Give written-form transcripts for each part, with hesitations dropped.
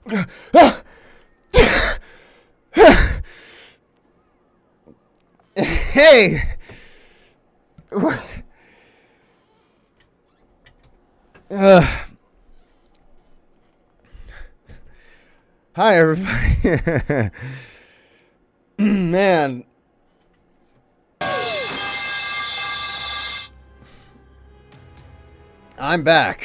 Hey! Hi, everybody. Man. I'm back.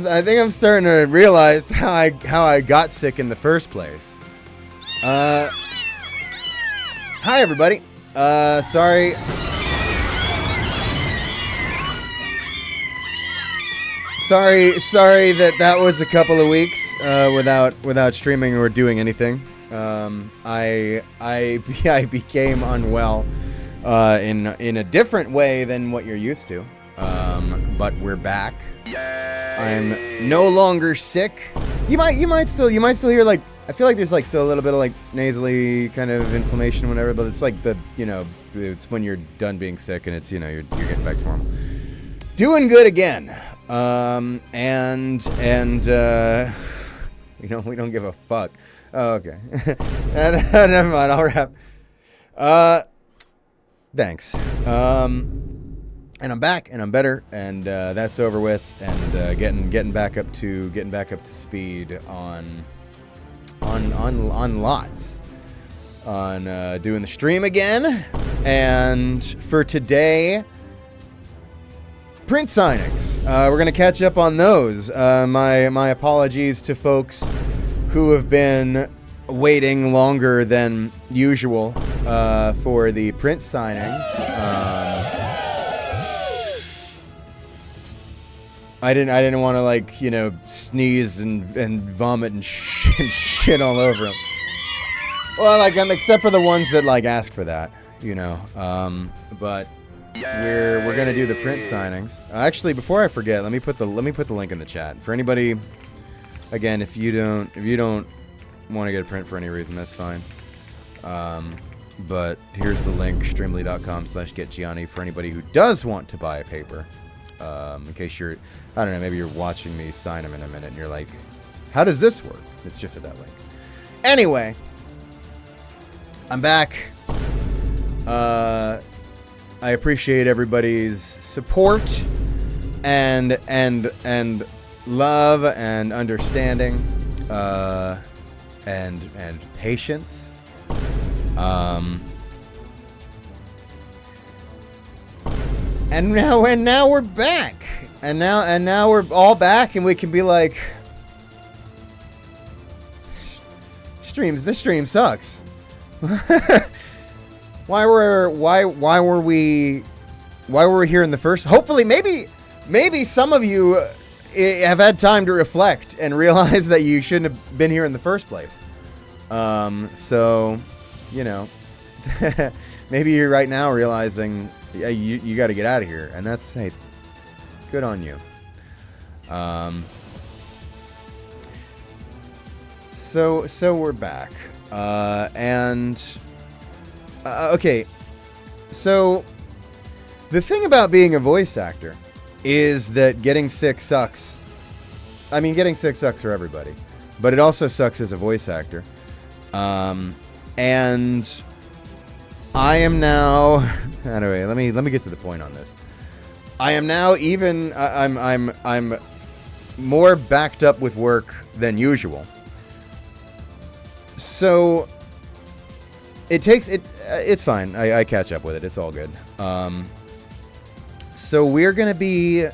I think I'm starting to realize how I got sick in the first place. Hi everybody. Sorry. Sorry that was a couple of weeks without streaming or doing anything. I became unwell in a different way than what you're used to. But we're back. I'm no longer sick. You might still hear, like, I feel like there's like still a little bit of like nasally kind of inflammation or whatever, but it's like it's when you're done being sick and it's, you're getting back to normal. Doing good again. We don't give a fuck. Oh, okay. Never mind, I'll wrap. Thanks. And I'm back, and I'm better, and that's over with, and getting back up to speed on lots, on doing the stream again, and for today, print signings. We're gonna catch up on those. My apologies to folks who have been waiting longer than usual for the print signings. I didn't want to sneeze and vomit and shit all over them. Well, except for the ones that ask for that, But we're gonna do the print signings. Actually, before I forget, let me put the link in the chat for anybody. Again, if you don't want to get a print for any reason, that's fine. But here's the link: streamly.com/getgianni for anybody who does want to buy a paper. In case you're, I don't know, maybe you're watching me sign them in a minute and you're like, how does this work? It's just at that link. Anyway, I'm back. I appreciate everybody's support and love and understanding and patience. And now we're back. And now we're all back, and we can be like, this stream sucks. Why were we here in the first? Hopefully, maybe some of you have had time to reflect and realize that you shouldn't have been here in the first place. So, maybe you're right now realizing you got to get out of here, and that's, hey, good on you. So we're back, okay. So the thing about being a voice actor is that getting sick sucks. I mean, getting sick sucks for everybody, but it also sucks as a voice actor. And I am now. Anyway, let me get to the point on this. I am now I'm more backed up with work than usual. So it's fine. I catch up with it. It's all good. So we're gonna be,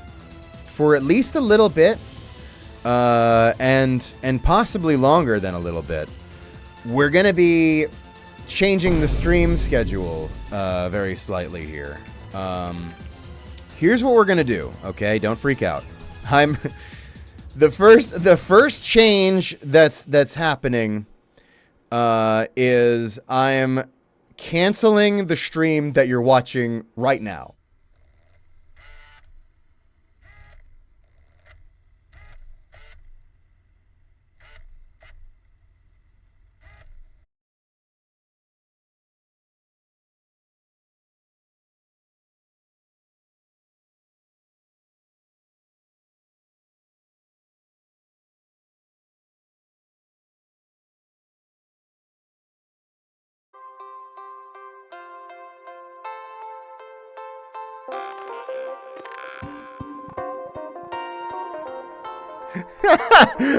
for at least a little bit, and possibly longer than a little bit. We're going to be changing the stream schedule very slightly here. Here's what we're going to do, okay? Don't freak out. I'm the first change that's happening is I'm canceling the stream that you're watching right now.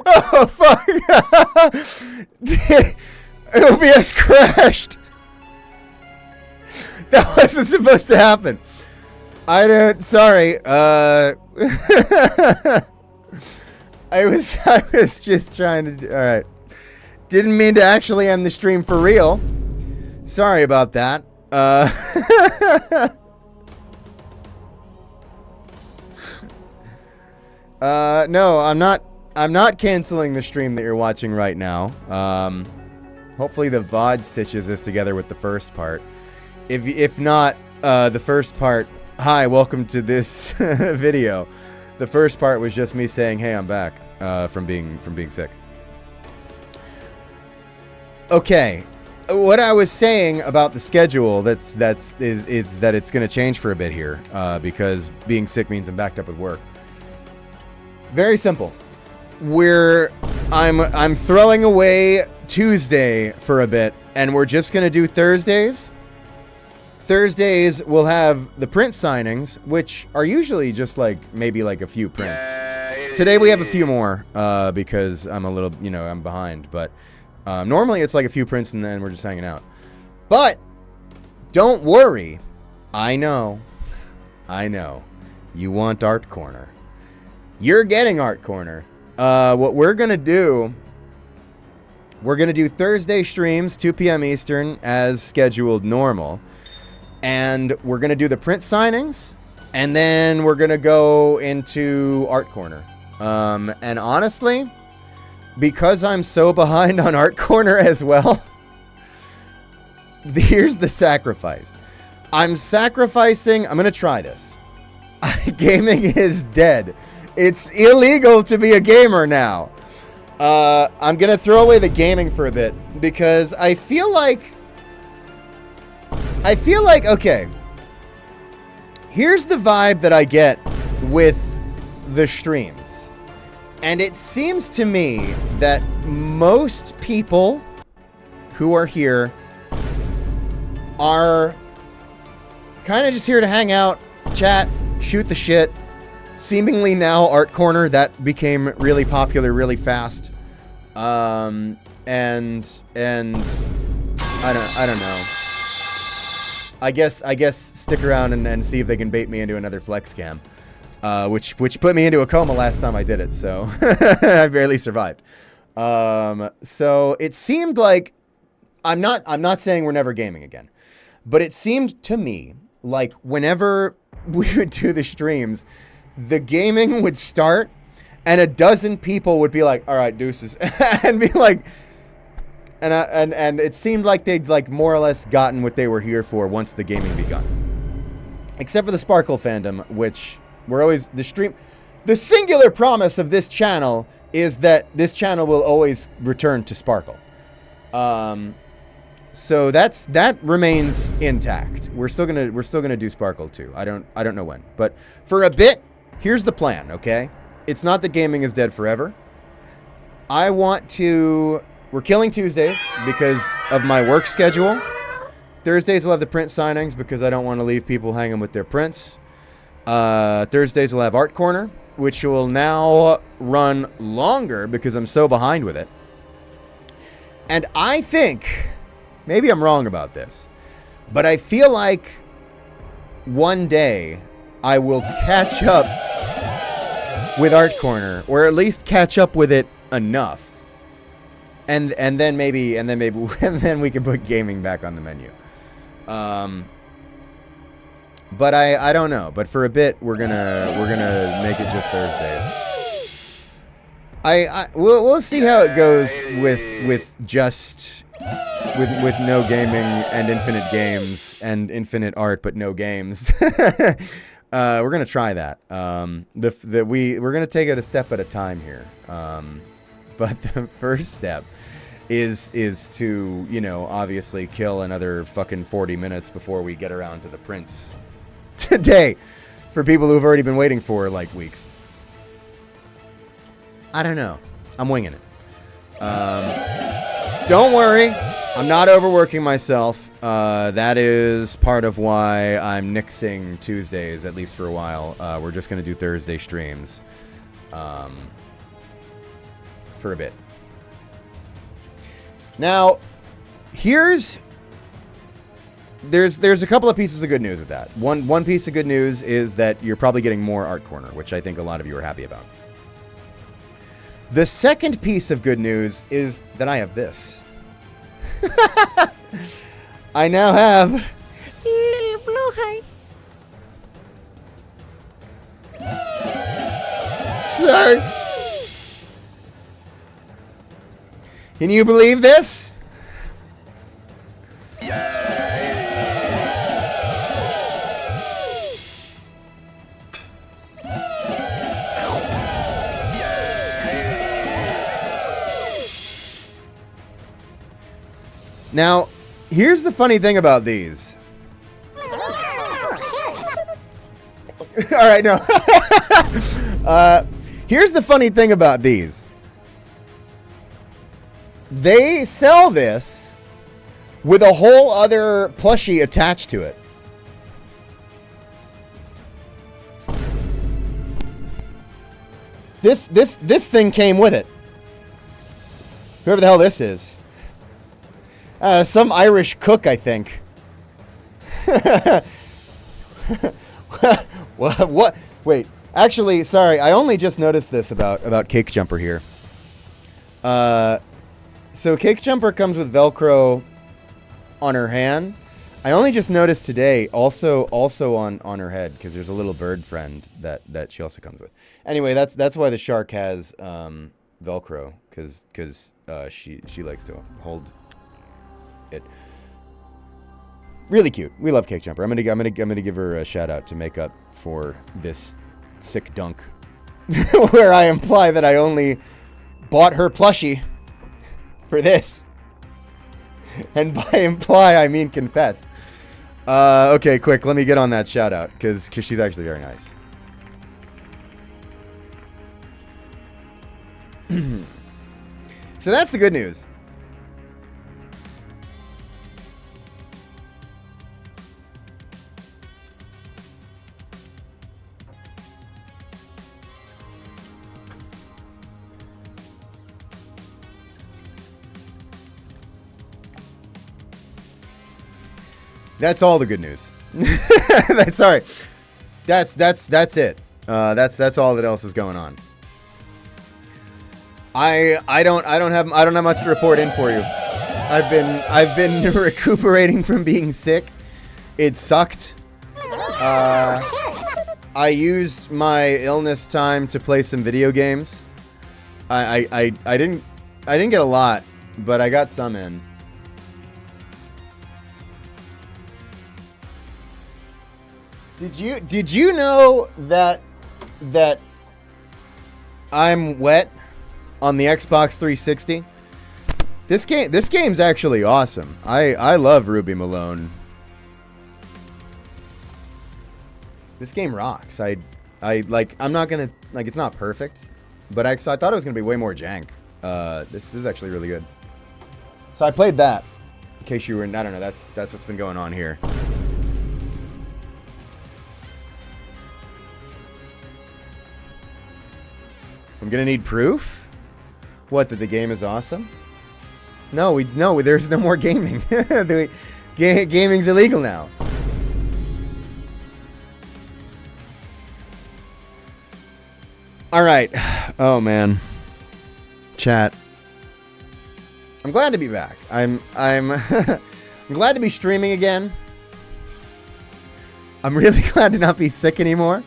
Oh, fuck. OBS crashed. That wasn't supposed to happen. Sorry. I was just trying to, all right. Didn't mean to actually end the stream for real. Sorry about that. No, I'm not canceling the stream that you're watching right now. Hopefully the VOD stitches this together with the first part. If not, the first part, hi, welcome to this video. The first part was just me saying, hey, I'm back, from being sick. Okay. What I was saying about the schedule is that it's going to change for a bit here, because being sick means I'm backed up with work. Very simple. I'm throwing away Tuesday for a bit, and we're just gonna do Thursdays. Thursdays we'll have the print signings, which are usually just like maybe like a few prints. Today we have a few more because I'm a little, I'm behind. But normally it's like a few prints and then we're just hanging out. But don't worry. I know. You want Art Corner. You're getting Art Corner. What we're going to do, we're going to do Thursday streams, 2 p.m. Eastern, as scheduled normal. And we're going to do the print signings. And then we're going to go into Art Corner. And honestly, because I'm so behind on Art Corner as well, here's the sacrifice. I'm going to try this. Gaming is dead. It's illegal to be a gamer now. I'm going to throw away the gaming for a bit because I feel like, okay, here's the vibe that I get with the streams. And it seems to me that most people who are here are kind of just here to hang out, chat, shoot the shit. Seemingly now Art Corner, that became really popular really fast. And I don't know. I guess stick around and see if they can bait me into another flex scam. Which put me into a coma last time I did it, so I barely survived. So it seemed like I'm not saying we're never gaming again, but it seemed to me like whenever we would do the streams, the gaming would start and a dozen people would be like, all right, deuces, and be like, and it seemed like they'd like more or less gotten what they were here for once the gaming begun. Except for the Sparkle fandom, which we're always, the singular promise of this channel is that this channel will always return to Sparkle. So that remains intact. We're still gonna do Sparkle too. I don't know when, but for a bit, here's the plan, okay? It's not that gaming is dead forever. We're killing Tuesdays because of my work schedule. Thursdays will have the print signings because I don't want to leave people hanging with their prints. Thursdays will have Art Corner, which will now run longer because I'm so behind with it. And I think, maybe I'm wrong about this, but I feel like one day I will catch up. with Art Corner, or at least catch up with it enough, and then maybe and then we can put gaming back on the menu. But I don't know. But for a bit, we're gonna make it just Thursdays. We'll see how it goes with no gaming and infinite games and infinite art, but no games. We're gonna try that. We're gonna take it a step at a time here. But the first step is to, you know, obviously kill another fucking 40 minutes before we get around to the Prince today, for people who've already been waiting for like weeks. I don't know. I'm winging it. Don't worry. I'm not overworking myself. That is part of why I'm nixing Tuesdays, at least for a while. We're just going to do Thursday streams for a bit. Now, there's a couple of pieces of good news with that. One piece of good news is that you're probably getting more Art Corner, which I think a lot of you are happy about. The second piece of good news is that I have this. I now have little blue height. Sir, can you believe this? Now, here's the funny thing about these. All right, no. Here's the funny thing about these. They sell this with a whole other plushie attached to it. This thing came with it. Whoever the hell this is. Some Irish cook, I think. What? Wait. Actually, sorry. I only just noticed this about Cake Jumper here. So Cake Jumper comes with Velcro on her hand. I only just noticed today, also on her head, because there's a little bird friend that she also comes with. Anyway, that's why the shark has Velcro, because she likes to hold it. Really cute. We love Cake Jumper. I'm gonna give her a shout out to make up for this sick dunk, where I imply that I only bought her plushie for this, and by imply I mean confess. Okay, quick. Let me get on that shout out because she's actually very nice. So that's the good news. That's all the good news. Sorry. That's it. That's all that else is going on. I don't have much to report in for you. I've been recuperating from being sick. It sucked. I used my illness time to play some video games. I didn't get a lot, but I got some in. Did you know that I'm wet on the Xbox 360? This game's actually awesome. I love Ruby Malone. This game rocks. I'm not gonna, it's not perfect, but I thought it was gonna be way more jank. This is actually really good. So I played that. In case you were, I don't know. That's what's been going on here. I'm gonna need proof. What, that the game is awesome? No, there's no more gaming. Gaming's illegal now. All right. Oh man. Chat. I'm glad to be back. I'm I'm glad to be streaming again. I'm really glad to not be sick anymore.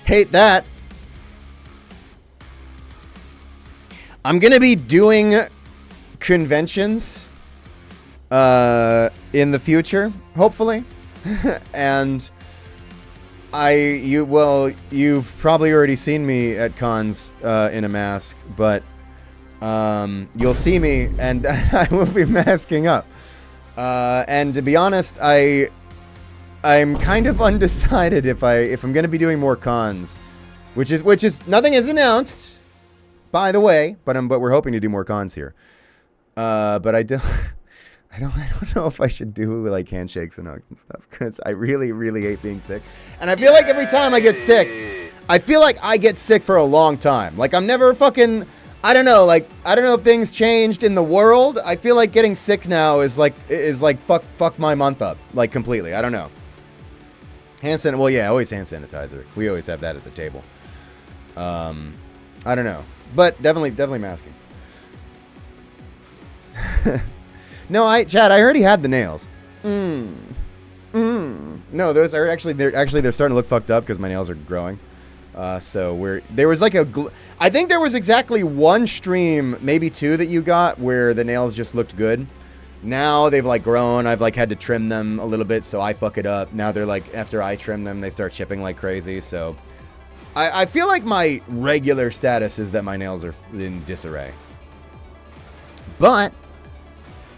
Hate that. I'm going to be doing conventions in the future, hopefully. And you've probably already seen me at cons in a mask, but you'll see me and I will be masking up. And to be honest, I'm kind of undecided if I'm going to be doing more cons, which is nothing is announced, by the way, but we're hoping to do more cons here. But I don't know if I should do like handshakes and hugs and stuff, because I really, really hate being sick. And I feel like every time I get sick, I feel like I get sick for a long time. Like I'm never fucking, I don't know if things changed in the world. I feel like getting sick now is like fuck my month up, like completely. I don't know. Well, yeah, always hand sanitizer. We always have that at the table. I don't know, but definitely masking. No, Chad, I already had the nails. No, those are they're starting to look fucked up because my nails are growing. So there was like I think there was exactly one stream, maybe two, that you got where the nails just looked good. Now they've like grown. I've like had to trim them a little bit, so I fuck it up. Now they're like, after I trim them, they start chipping like crazy. So I feel like my regular status is that my nails are in disarray. But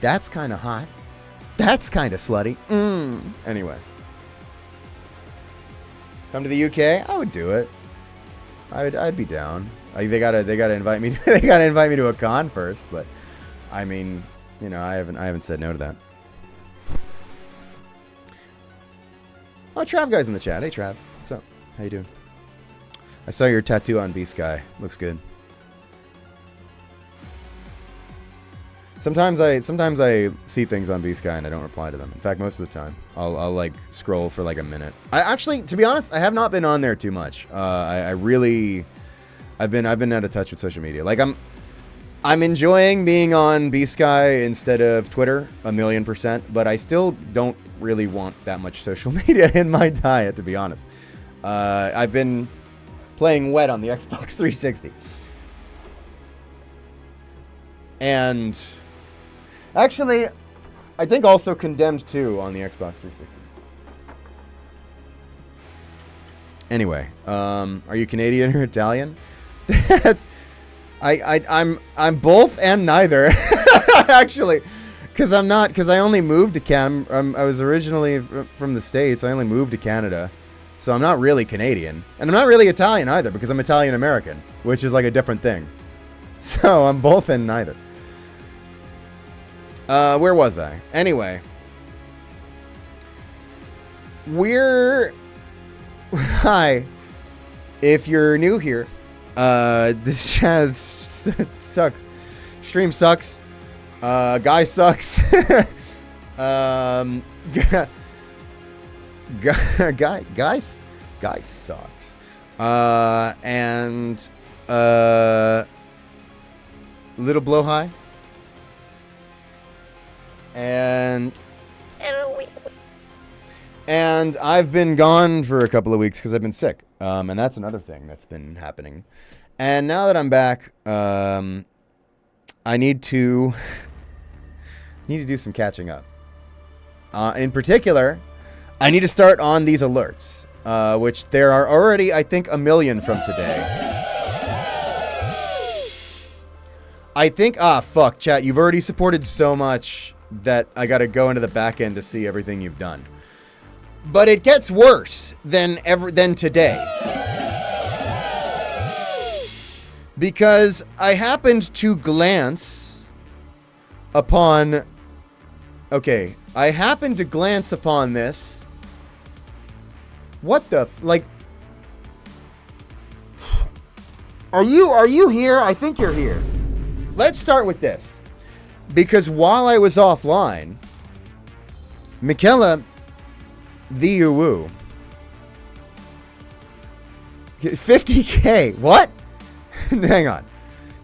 that's kind of hot. That's kind of slutty. Anyway. Come to the UK? I would do it. I'd be down. They gotta invite me. They gotta invite me to a con first. But I mean, you know, I haven't said no to that. Oh, Trav guy's in the chat. Hey, Trav. What's up? How you doing? I saw your tattoo on B-Sky. Looks good. Sometimes I see things on B-Sky and I don't reply to them. In fact, most of the time, I'll like scroll for like a minute. I actually, to be honest, I have not been on there too much. I've been out of touch with social media. Like I'm enjoying being on B-Sky instead of Twitter 1,000,000%, but I still don't really want that much social media in my diet, to be honest. I've been playing wet on the Xbox 360. And actually, I think also Condemned 2 on the Xbox 360. Anyway, are you Canadian or Italian? That's I'm both and neither. Actually, because I only moved to Canada. I was originally from the States. I only moved to Canada. So I'm not really Canadian. And I'm not really Italian either, because I'm Italian American, which is like a different thing. So I'm both and neither. Where was I? Anyway. Hi. If you're new here, this chat sucks. Stream sucks. Guy sucks. Guy sucks. And Little Blow High. And I've been gone for a couple of weeks because I've been sick. And that's another thing that's been happening. And now that I'm back, I need to do some catching up. In particular, I need to start on these alerts, which there are already, I think, 1 million from today. I think, fuck, chat, you've already supported so much that I gotta go into the back end to see everything you've done. But it gets worse than today. Because I happened to glance upon... Okay, I happened to glance upon this. What the... Like... Are you here? I think you're here. Let's start with this. Because while I was offline, Michaela the Uwu, 50K. What? Hang on.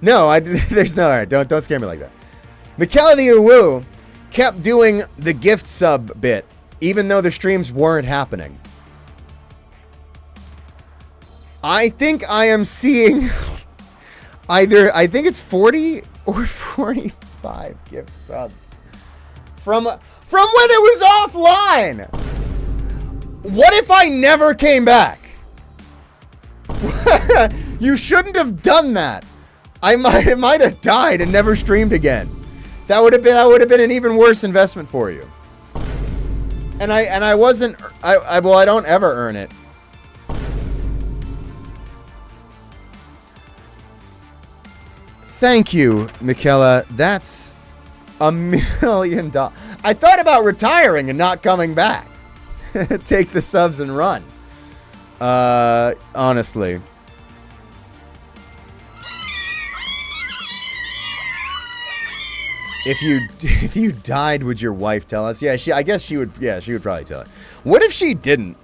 No, there's no. All right, don't scare me like that. Michaela the Uwu kept doing the gift sub bit, even though the streams weren't happening. I think I am seeing either, I think it's 40 or 45 gift subs from when it was offline. What if I never came back? You shouldn't have done that. I might have died and never streamed again. That would have been an even worse investment for you. And I wasn't, I don't ever earn it. Thank you, Michaela. That's $1 million. I thought about retiring and not coming back. Take the subs and run. Honestly. If you died, would your wife tell us? Yeah, I guess she would. Yeah, she would probably tell it. What if she didn't?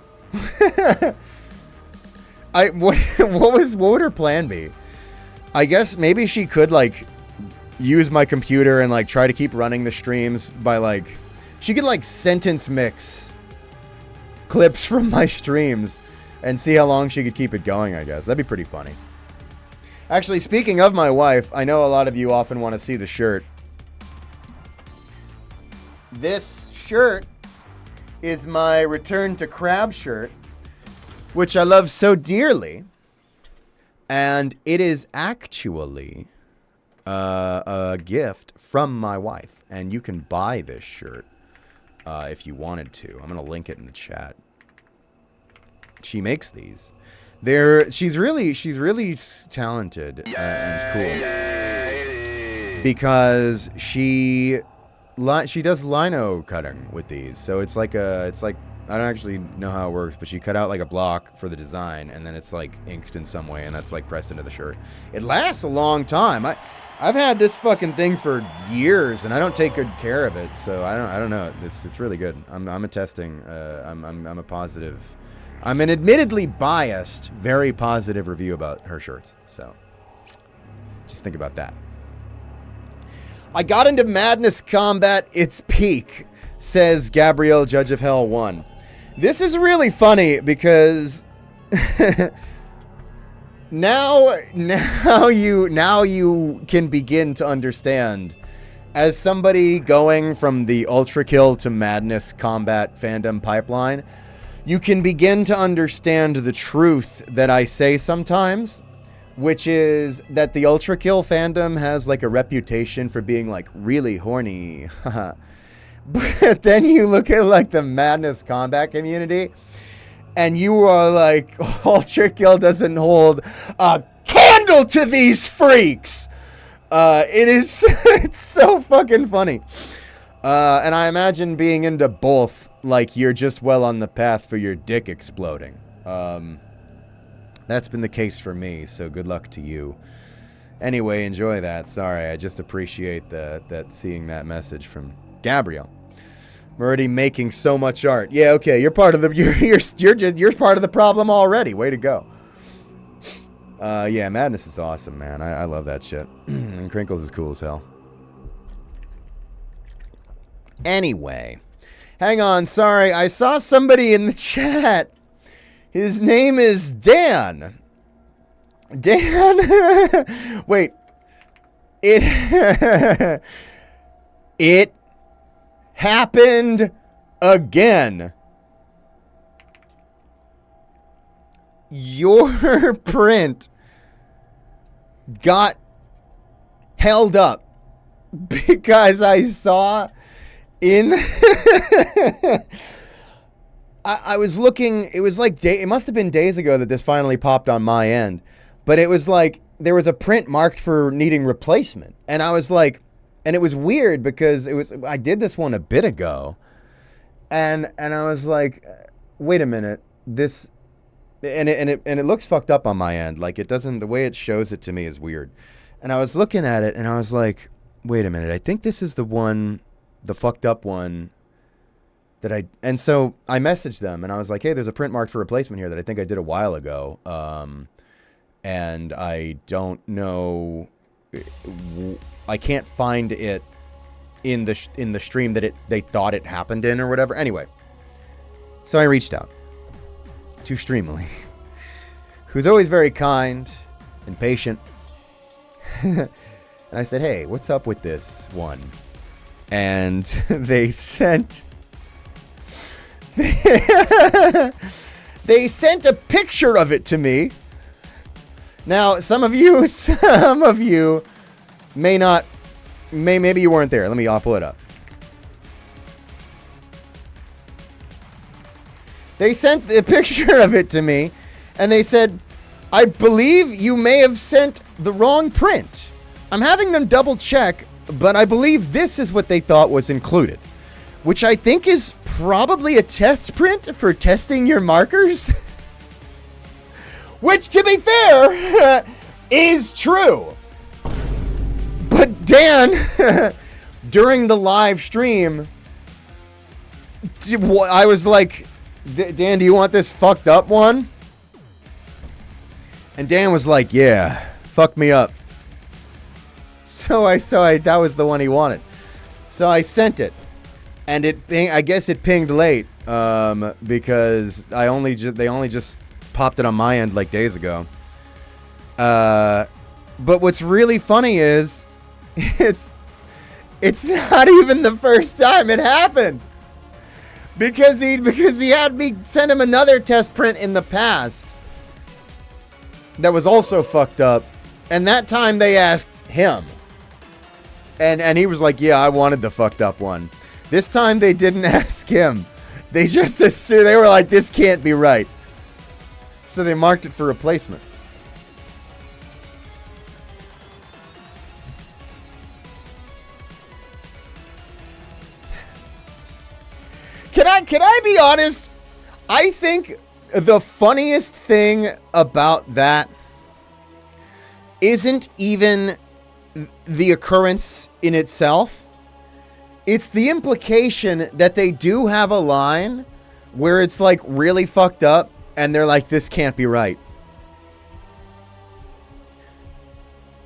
What would her plan be? I guess maybe she could like use my computer and like try to keep running the streams by like she could like sentence mix clips from my streams and see how long she could keep it going, I guess. That'd be pretty funny. Actually, speaking of my wife, I know a lot of you often want to see the shirt. This shirt is my Return to Crab shirt, which I love so dearly. And it is actually a gift from my wife. And you can buy this shirt if you wanted to. I'm going to link it in the chat. She makes these. She's really talented and cool. Because she does lino cutting with these. So it's like I don't actually know how it works, but she cut out like a block for the design, and then it's like inked in some way, and that's like pressed into the shirt. It lasts a long time. I've had this fucking thing for years, and I don't take good care of it, so I don't know. It's really good. I'm attesting. I'm a positive. I'm an admittedly biased, very positive review about her shirts. So just think about that. I got into Madness Combat. Its peak, says Gabrielle, Judge of Hell 1. This is really funny because now you can begin to understand, as somebody going from the Ultra Kill to Madness Combat fandom pipeline, you can begin to understand the truth that I say sometimes, which is that the Ultra Kill fandom has like a reputation for being like really horny. But then you look at like the Madness Combat community, and you are like, Ultra Kill doesn't hold a candle to these freaks. It's so fucking funny. And I imagine being into both, like you're just well on the path for your dick exploding. That's been the case for me, so good luck to you. Anyway, enjoy that. Sorry, I just appreciate that seeing that message from Gabrielle. I'm already making so much art. Yeah, okay, you're part of the you're part of the problem already. Way to go. Yeah, Madness is awesome, man. I love that shit. And Crinkles is cool as hell. Anyway, hang on. Sorry, I saw somebody in the chat. His name is Dan. Dan? Wait. It happened again. Your print got held up because I saw in I was looking, it was like it must have been days ago that this finally popped on my end, but it was like there was a print marked for needing replacement, and I was like, and it was weird because I did this one a bit ago, and I was like, wait a minute, this, and it looks fucked up on my end, like it doesn't, the way it shows it to me is weird, and I was looking at it and I was like, wait a minute, I think this is the one, the fucked up one. And so I messaged them and I was like, hey, there's a print marked for replacement here that I think I did a while ago. and I don't know. I can't find it in the stream that they thought it happened in or whatever. Anyway, so I reached out to Streamily, who's always very kind and patient. And I said, hey, what's up with this one? And they sent a picture of it to me. Now, some of you maybe you weren't there. I'll pull it up. They sent a picture of it to me, and they said, I believe you may have sent the wrong print. I'm having them double check, but I believe this is what they thought was included, which I think is probably a test print for testing your markers. Which, to be fair, is true. But Dan, during the live stream, I was like, Dan, do you want this fucked up one? And Dan was like, yeah, fuck me up. So that was the one he wanted. So I sent it. And I guess it pinged late, because they only just popped it on my end like days ago. But what's really funny is it's not even the first time it happened. Because he had me send him another test print in the past that was also fucked up, and that time they asked him, and he was like, yeah, I wanted the fucked up one. This time they didn't ask him. They just assumed, they were like, this can't be right. So they marked it for replacement. Can I be honest? I think the funniest thing about that isn't even the occurrence in itself. It's the implication that they do have a line where it's like really fucked up and they're like, this can't be right.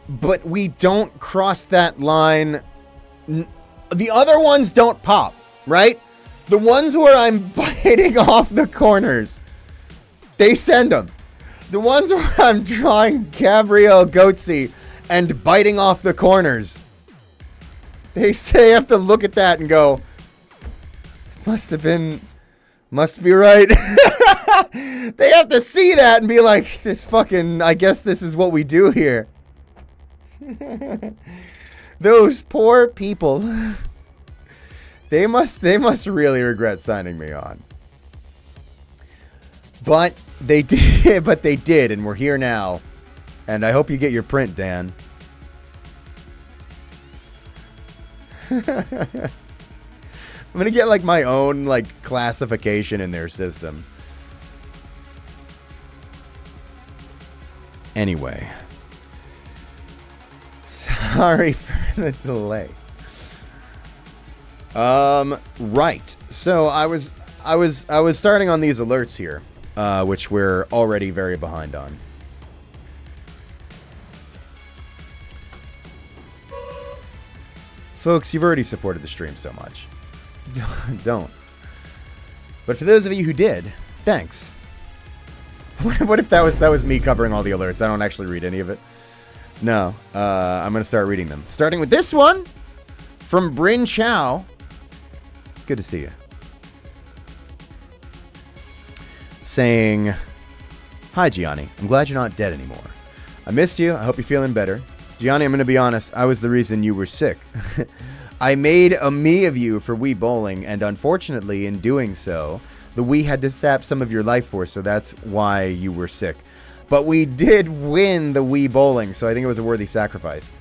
But we don't cross that line. The other ones don't pop, right? The ones where I'm biting off the corners, they send them. The ones where I'm drawing Gabrielle Goatsy and biting off the corners, they say have to look at that and go, must be right. They have to see that and be like, I guess this is what we do here. Those poor people. They must really regret signing me on. But they did, and we're here now. And I hope you get your print, Dan. I'm gonna get like my own like classification in their system. Anyway. Sorry for the delay. Right. So I was starting on these alerts here, which we're already very behind on. Folks, you've already supported the stream so much. Don't. But for those of you who did, thanks. What if that was me covering all the alerts? I don't actually read any of it. No. I'm going to start reading them. Starting with this one from Bryn Chow. Good to see you. Saying, hi, Gianni. I'm glad you're not dead anymore. I missed you. I hope you're feeling better. Gianni, I'm going to be honest. I was the reason you were sick. I made a me of you for Wii Bowling, and unfortunately, in doing so, the Wii had to sap some of your life force, so that's why you were sick. But we did win the Wii Bowling, so I think it was a worthy sacrifice.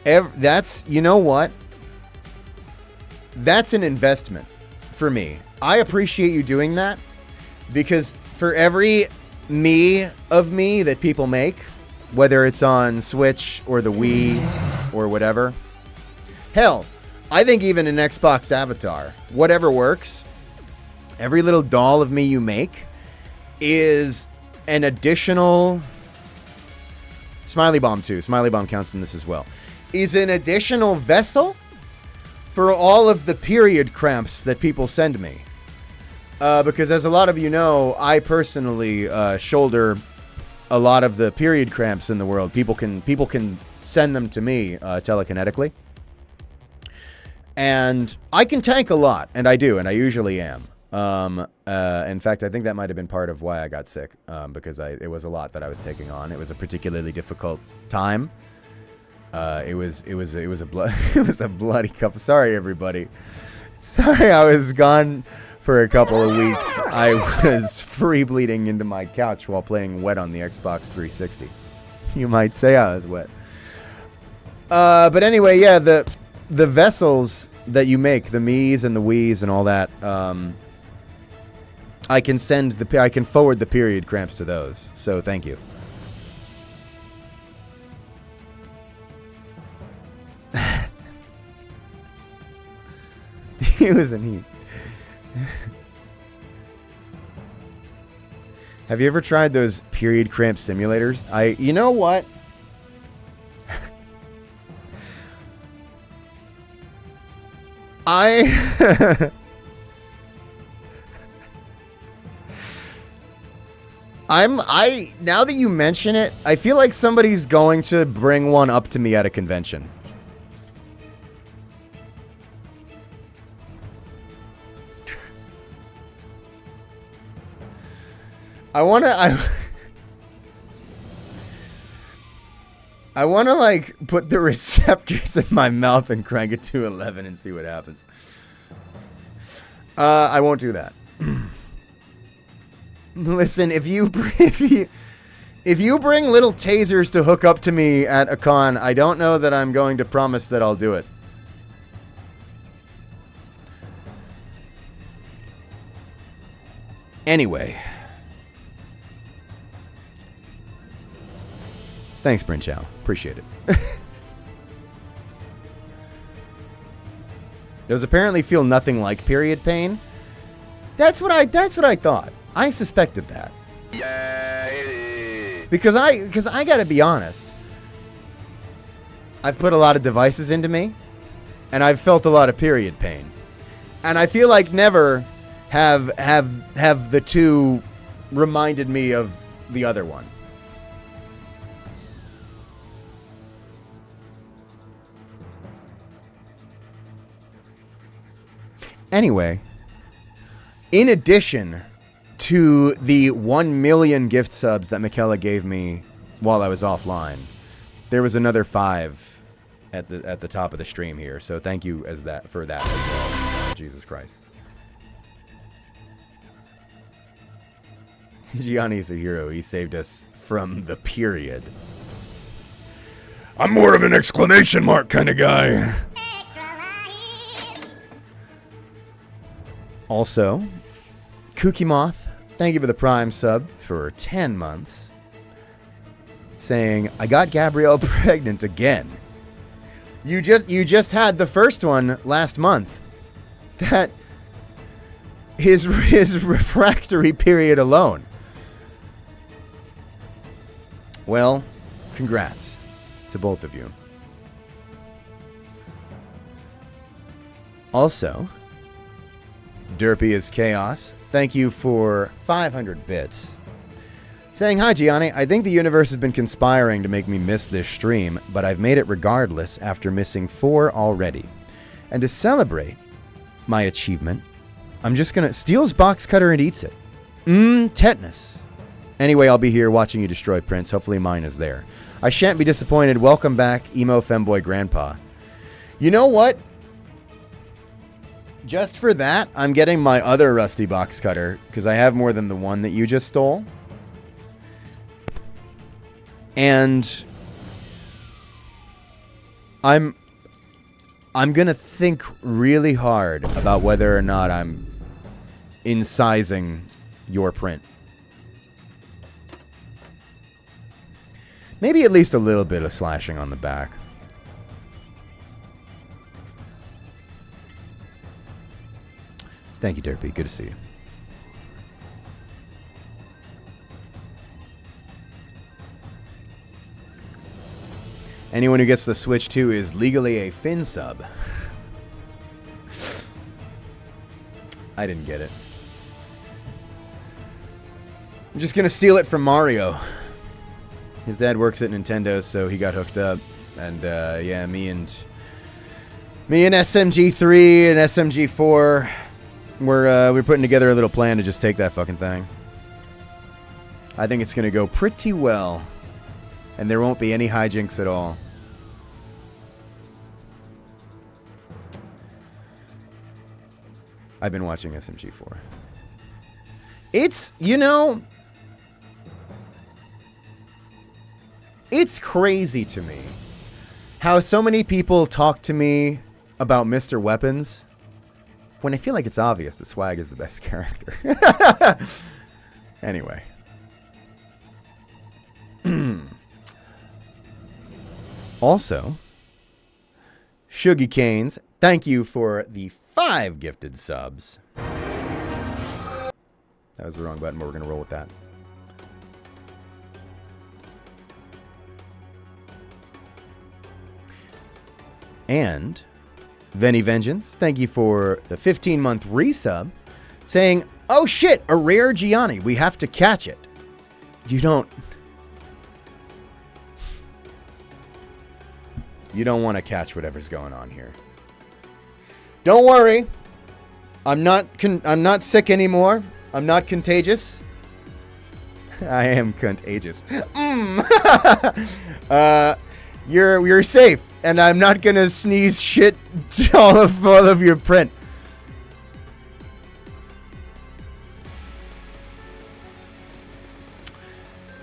That's, you know what? That's an investment for me. I appreciate you doing that, because for every me of me that people make, whether it's on Switch or the Wii or whatever, hell, I think even an Xbox avatar, whatever works, Every little doll of me you make is an additional... Smiley Bomb too. Smiley Bomb counts in this as well. Is an additional vessel for all of the period cramps that people send me. Because as a lot of you know, I personally shoulder a lot of the period cramps in the world. People can send them to me telekinetically. And I can tank a lot, and I do, and I usually am. In fact, I think that might have been part of why I got sick, because it was a lot that I was taking on. It was a particularly difficult time. It was a bloody cup. Sorry, everybody. Sorry, I was gone for a couple of weeks. I was free bleeding into my couch while playing Wet on the Xbox 360. You might say I was wet. But anyway, yeah, the vessels that you make, the me's and the we's and all that, I can forward the period cramps to those. So thank you. He was in heat. Have you ever tried those period cramp simulators? You know what? Now that you mention it, I feel like somebody's going to bring one up to me at a convention. I want to like put the receptors in my mouth and crank it to 11 and see what happens. I won't do that. Listen, if you bring little tasers to hook up to me at a con, I don't know that I'm going to promise that I'll do it. Anyway. Thanks, Bryn Chow. Appreciate it. Those apparently feel nothing like period pain. That's what I thought. I suspected that. Because I gotta be honest. I've put a lot of devices into me, and I've felt a lot of period pain. And I feel like never have the two reminded me of the other one. Anyway, in addition to the 1 million gift subs that Michaela gave me while I was offline, there was another 5 at the top of the stream here. So thank you for that as well. Jesus Christ. Gianni's a hero. He saved us from the period. I'm more of an exclamation mark kind of guy. Also, Kooky Moth, thank you for the Prime sub for 10 months. Saying, I got Gabrielle pregnant again. You just had the first one last month. That his refractory period alone. Well, congrats to both of you. Also, Derpy is Chaos, thank you for 500 bits. Saying, hi Gianni, I think the universe has been conspiring to make me miss this stream, but I've made it regardless after missing 4 already. And to celebrate my achievement, I'm just gonna... steals box cutter and eats it. Tetanus. Anyway, I'll be here watching you destroy Prince. Hopefully mine is there. I shan't be disappointed. Welcome back, Emo Femboy Grandpa. You know what? Just for that, I'm getting my other rusty box cutter, because I have more than the one that you just stole. And I'm going to think really hard about whether or not I'm incising your print. Maybe at least a little bit of slashing on the back. Thank you, Derpy. Good to see you. Anyone who gets the Switch 2 is legally a Fin sub. I didn't get it. I'm just gonna steal it from Mario. His dad works at Nintendo, so he got hooked up. And yeah, me and SMG3 and SMG4, we're putting together a little plan to just take that fucking thing. I think it's gonna go pretty well, and there won't be any hijinks at all. I've been watching SMG4. It's, you know, it's crazy to me how so many people talk to me about Mr. Weapons when I feel like it's obvious that Swag is the best character. Anyway. Also, Shuggy Canes, thank you for the 5 gifted subs. That was the wrong button, but we're going to roll with that. And Venny Vengeance, thank you for the 15-month resub, saying, oh shit, a rare Gianni. We have to catch it. You don't want to catch whatever's going on here. Don't worry. I'm not sick anymore. I'm not contagious. I am contagious. You're safe, and I'm not gonna sneeze shit all of your print.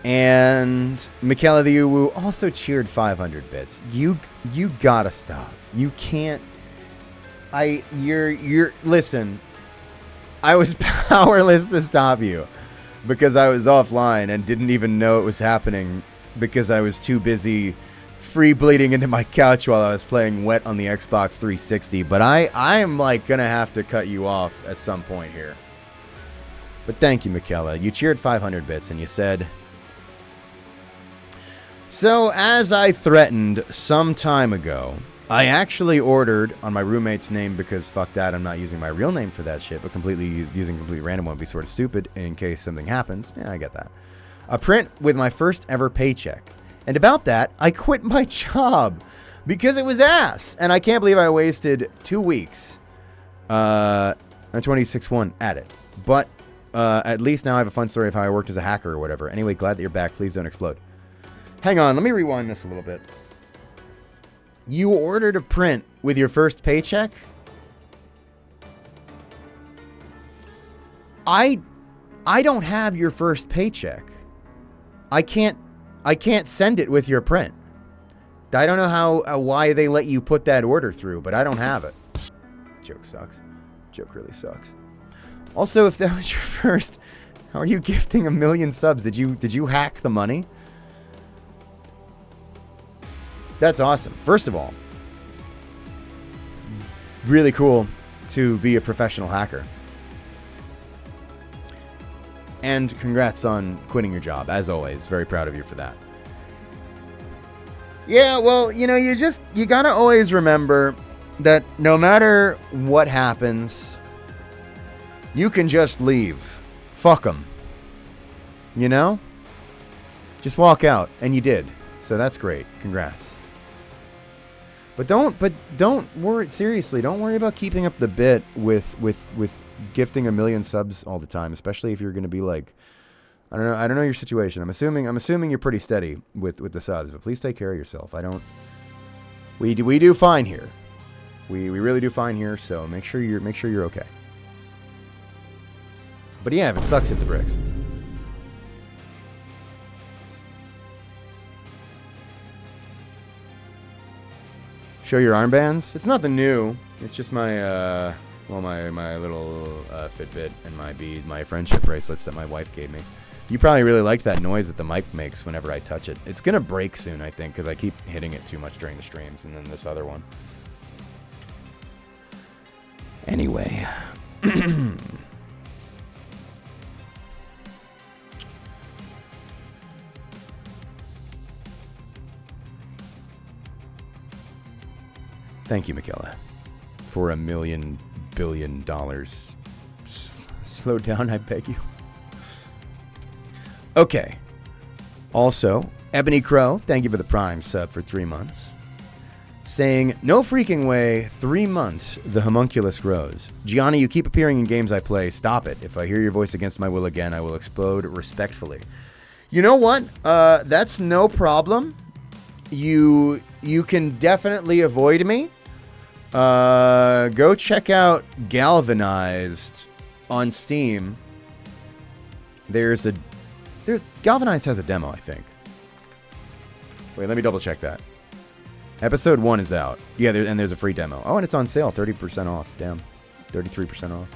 And Michaela the Uwu also cheered 500 bits. You gotta stop. You can't. Listen. I was powerless to stop you because I was offline and didn't even know it was happening because I was too busy free bleeding into my couch while I was playing Wet on the Xbox 360. But I'm like gonna have to cut you off at some point here. But thank you, Michaela. You cheered 500 bits and you said, so as I threatened some time ago, I actually ordered on my roommate's name because fuck that, I'm not using my real name for that shit, but using a completely random one would be sort of stupid in case something happens. Yeah, I get that. A print with my first ever paycheck. And about that, I quit my job because it was ass. And I can't believe I wasted 2 weeks on 26-1 at it. But at least now I have a fun story of how I worked as a hacker or whatever. Anyway, glad that you're back. Please don't explode. Hang on, let me rewind this a little bit. You ordered a print with your first paycheck? I don't have your first paycheck. I can't send it with your print. I don't know why they let you put that order through, but I don't have it. Joke sucks. Joke really sucks. Also, if that was your first, how are you gifting 1 million subs? Did you hack the money? That's awesome. First of all, really cool to be a professional hacker. And congrats on quitting your job, as always. Very proud of you for that. Yeah, well, you know, you gotta always remember that no matter what happens, you can just leave. Fuck them. You know? Just walk out, and you did. So that's great. Congrats. But don't worry, seriously, don't worry about keeping up the bit with gifting 1 million subs all the time, especially if you're going to be like, I don't know your situation. I'm assuming you're pretty steady with the subs, but please take care of yourself. We do fine here. We really do fine here, so make sure you're okay. But yeah, if it sucks, hit the bricks. Show your armbands? It's nothing new. It's just my my little Fitbit and my friendship bracelets that my wife gave me. You probably really liked that noise that the mic makes whenever I touch it. It's gonna break soon, I think, because I keep hitting it too much during the streams, and then this other one. Anyway. Thank you, Michaela, for $1 billion. Slow down, I beg you. Okay. Also, Ebony Crow, thank you for the Prime sub for 3 months. Saying, no freaking way, 3 months, the homunculus grows. Gianni, you keep appearing in games I play. Stop it. If I hear your voice against my will again, I will explode respectfully. You know what? That's no problem. You can definitely avoid me. Go check out Galvanized on Steam. Galvanized has a demo, I think. Wait, let me double check that. Episode 1 is out. Yeah, there's a free demo. Oh, and it's on sale, 30% off. Damn, 33% off.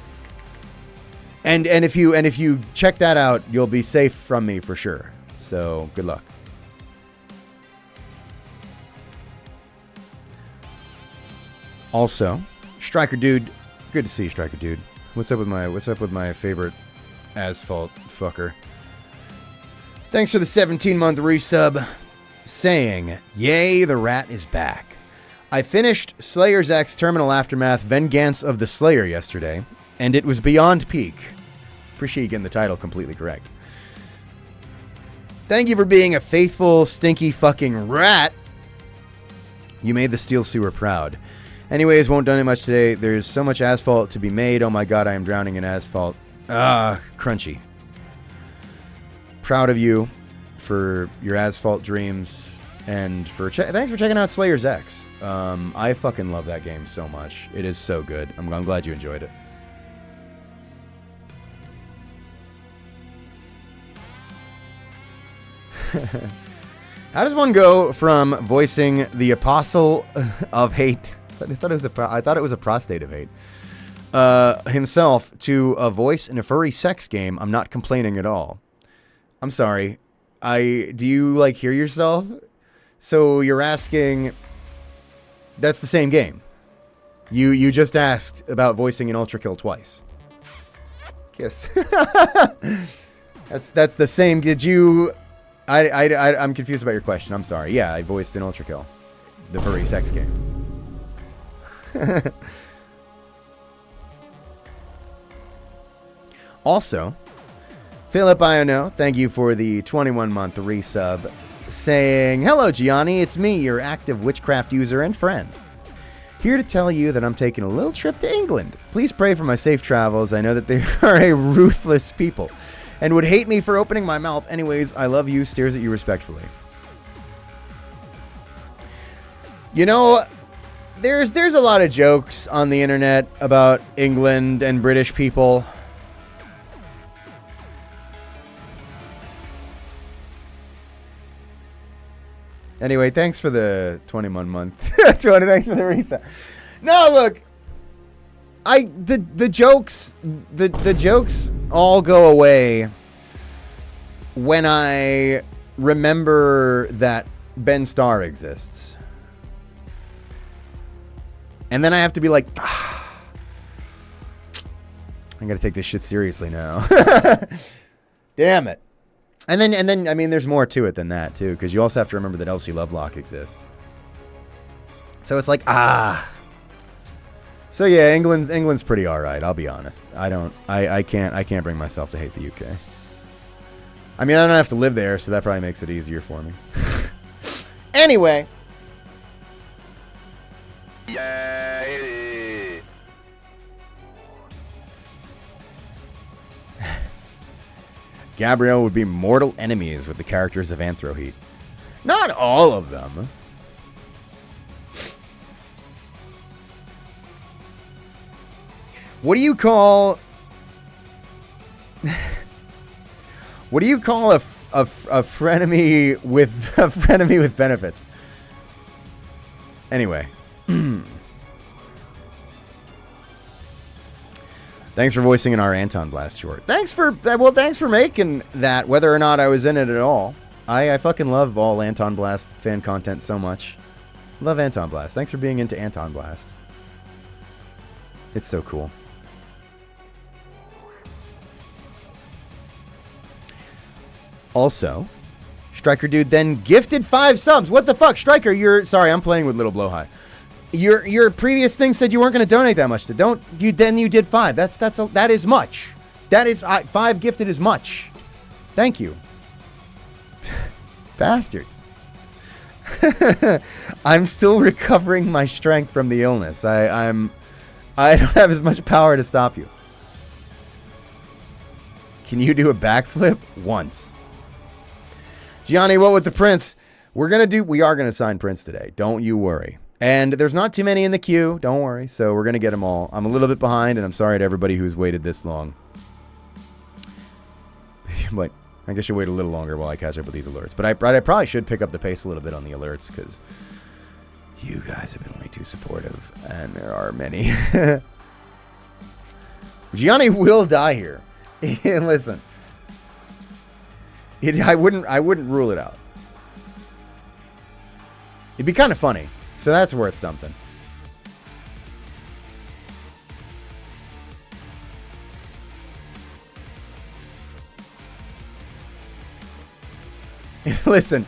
And if you check that out, you'll be safe from me for sure. So good luck. Also, Striker Dude, good to see you, Striker Dude. What's up with my favorite asphalt fucker? Thanks for the 17-month resub. Saying, yay, the rat is back. I finished Slayer's X Terminal Aftermath Vengeance of the Slayer yesterday, and it was beyond peak. Appreciate you getting the title completely correct. Thank you for being a faithful, stinky fucking rat. You made the Steel Sewer proud. Anyways, won't done it much today. There's so much asphalt to be made. Oh my god, I am drowning in asphalt. Crunchy. Proud of you for your asphalt dreams, and for thanks for checking out Slayer's X. I fucking love that game so much. It is so good. I'm glad you enjoyed it. How does one go from voicing the apostle of hate? I thought it was a prostate of hate. Himself to a voice in a furry sex game. I'm not complaining at all. I'm sorry. Do you like hear yourself? So you're asking, that's the same game. You just asked about voicing an Ultra Kill twice. Kiss. That's the same. Did you, I'm confused about your question. I'm sorry. Yeah, I voiced an Ultra Kill. The furry sex game. Also, Philip Iono, thank you for the 21-month resub, saying, hello, Gianni, it's me, your active witchcraft user and friend. Here to tell you that I'm taking a little trip to England. Please pray for my safe travels. I know that they are a ruthless people and would hate me for opening my mouth. Anyways, I love you, stares at you respectfully. You know, there's a lot of jokes on the internet about England and British people. Anyway, thanks for the 21-month. Thanks for the reset. No, look, the jokes all go away when I remember that Ben Starr exists, and then I have to be like, I gotta take this shit seriously now. Damn it. And then, I mean, there's more to it than that, too, because you also have to remember that Elsie Lovelock exists. So it's like, So yeah, England's pretty alright, I'll be honest. I can't bring myself to hate the UK. I mean, I don't have to live there, so that probably makes it easier for me. Anyway. Gabrielle would be mortal enemies with the characters of Anthroheat. Not all of them. What do you call... What do you call a frenemy with benefits? Anyway. Thanks for voicing in our Anton Blast short. Thanks for making that, whether or not I was in it at all. I fucking love all Anton Blast fan content so much. Love Anton Blast. Thanks for being into Anton Blast. It's so cool. Also, Striker Dude then gifted 5 subs. What the fuck? Striker, sorry, I'm playing with Little Blowhigh. Your previous thing said you weren't going to donate that much. Then you did 5. That is much. That is 5 gifted is much. Thank you. Bastards. I'm still recovering my strength from the illness. I don't have as much power to stop you. Can you do a backflip? Once. Gianni, what with the Prince? We are going to sign Prince today. Don't you worry. And there's not too many in the queue. Don't worry. So we're going to get them all. I'm a little bit behind, and I'm sorry to everybody who's waited this long. But I guess you'll wait a little longer while I catch up with these alerts. But I probably should pick up the pace a little bit on the alerts, because you guys have been way too supportive. And there are many. Gianni will die here. Listen. I wouldn't rule it out. It'd be kind of funny. So that's worth something. Listen,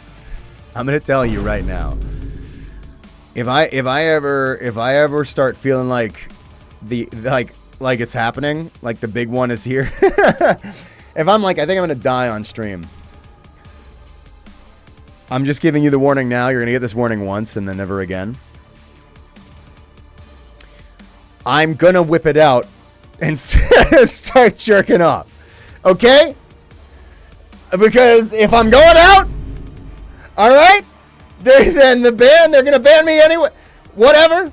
I'm gonna tell you right now. If I ever start feeling like like it's happening, like the big one is here. If I'm like, I think I'm gonna die on stream. I'm just giving you the warning now. You're going to get this warning once and then never again. I'm going to whip it out and start jerking off. Okay? Because if I'm going out, all right, then the band, they're going to ban me anyway. Whatever.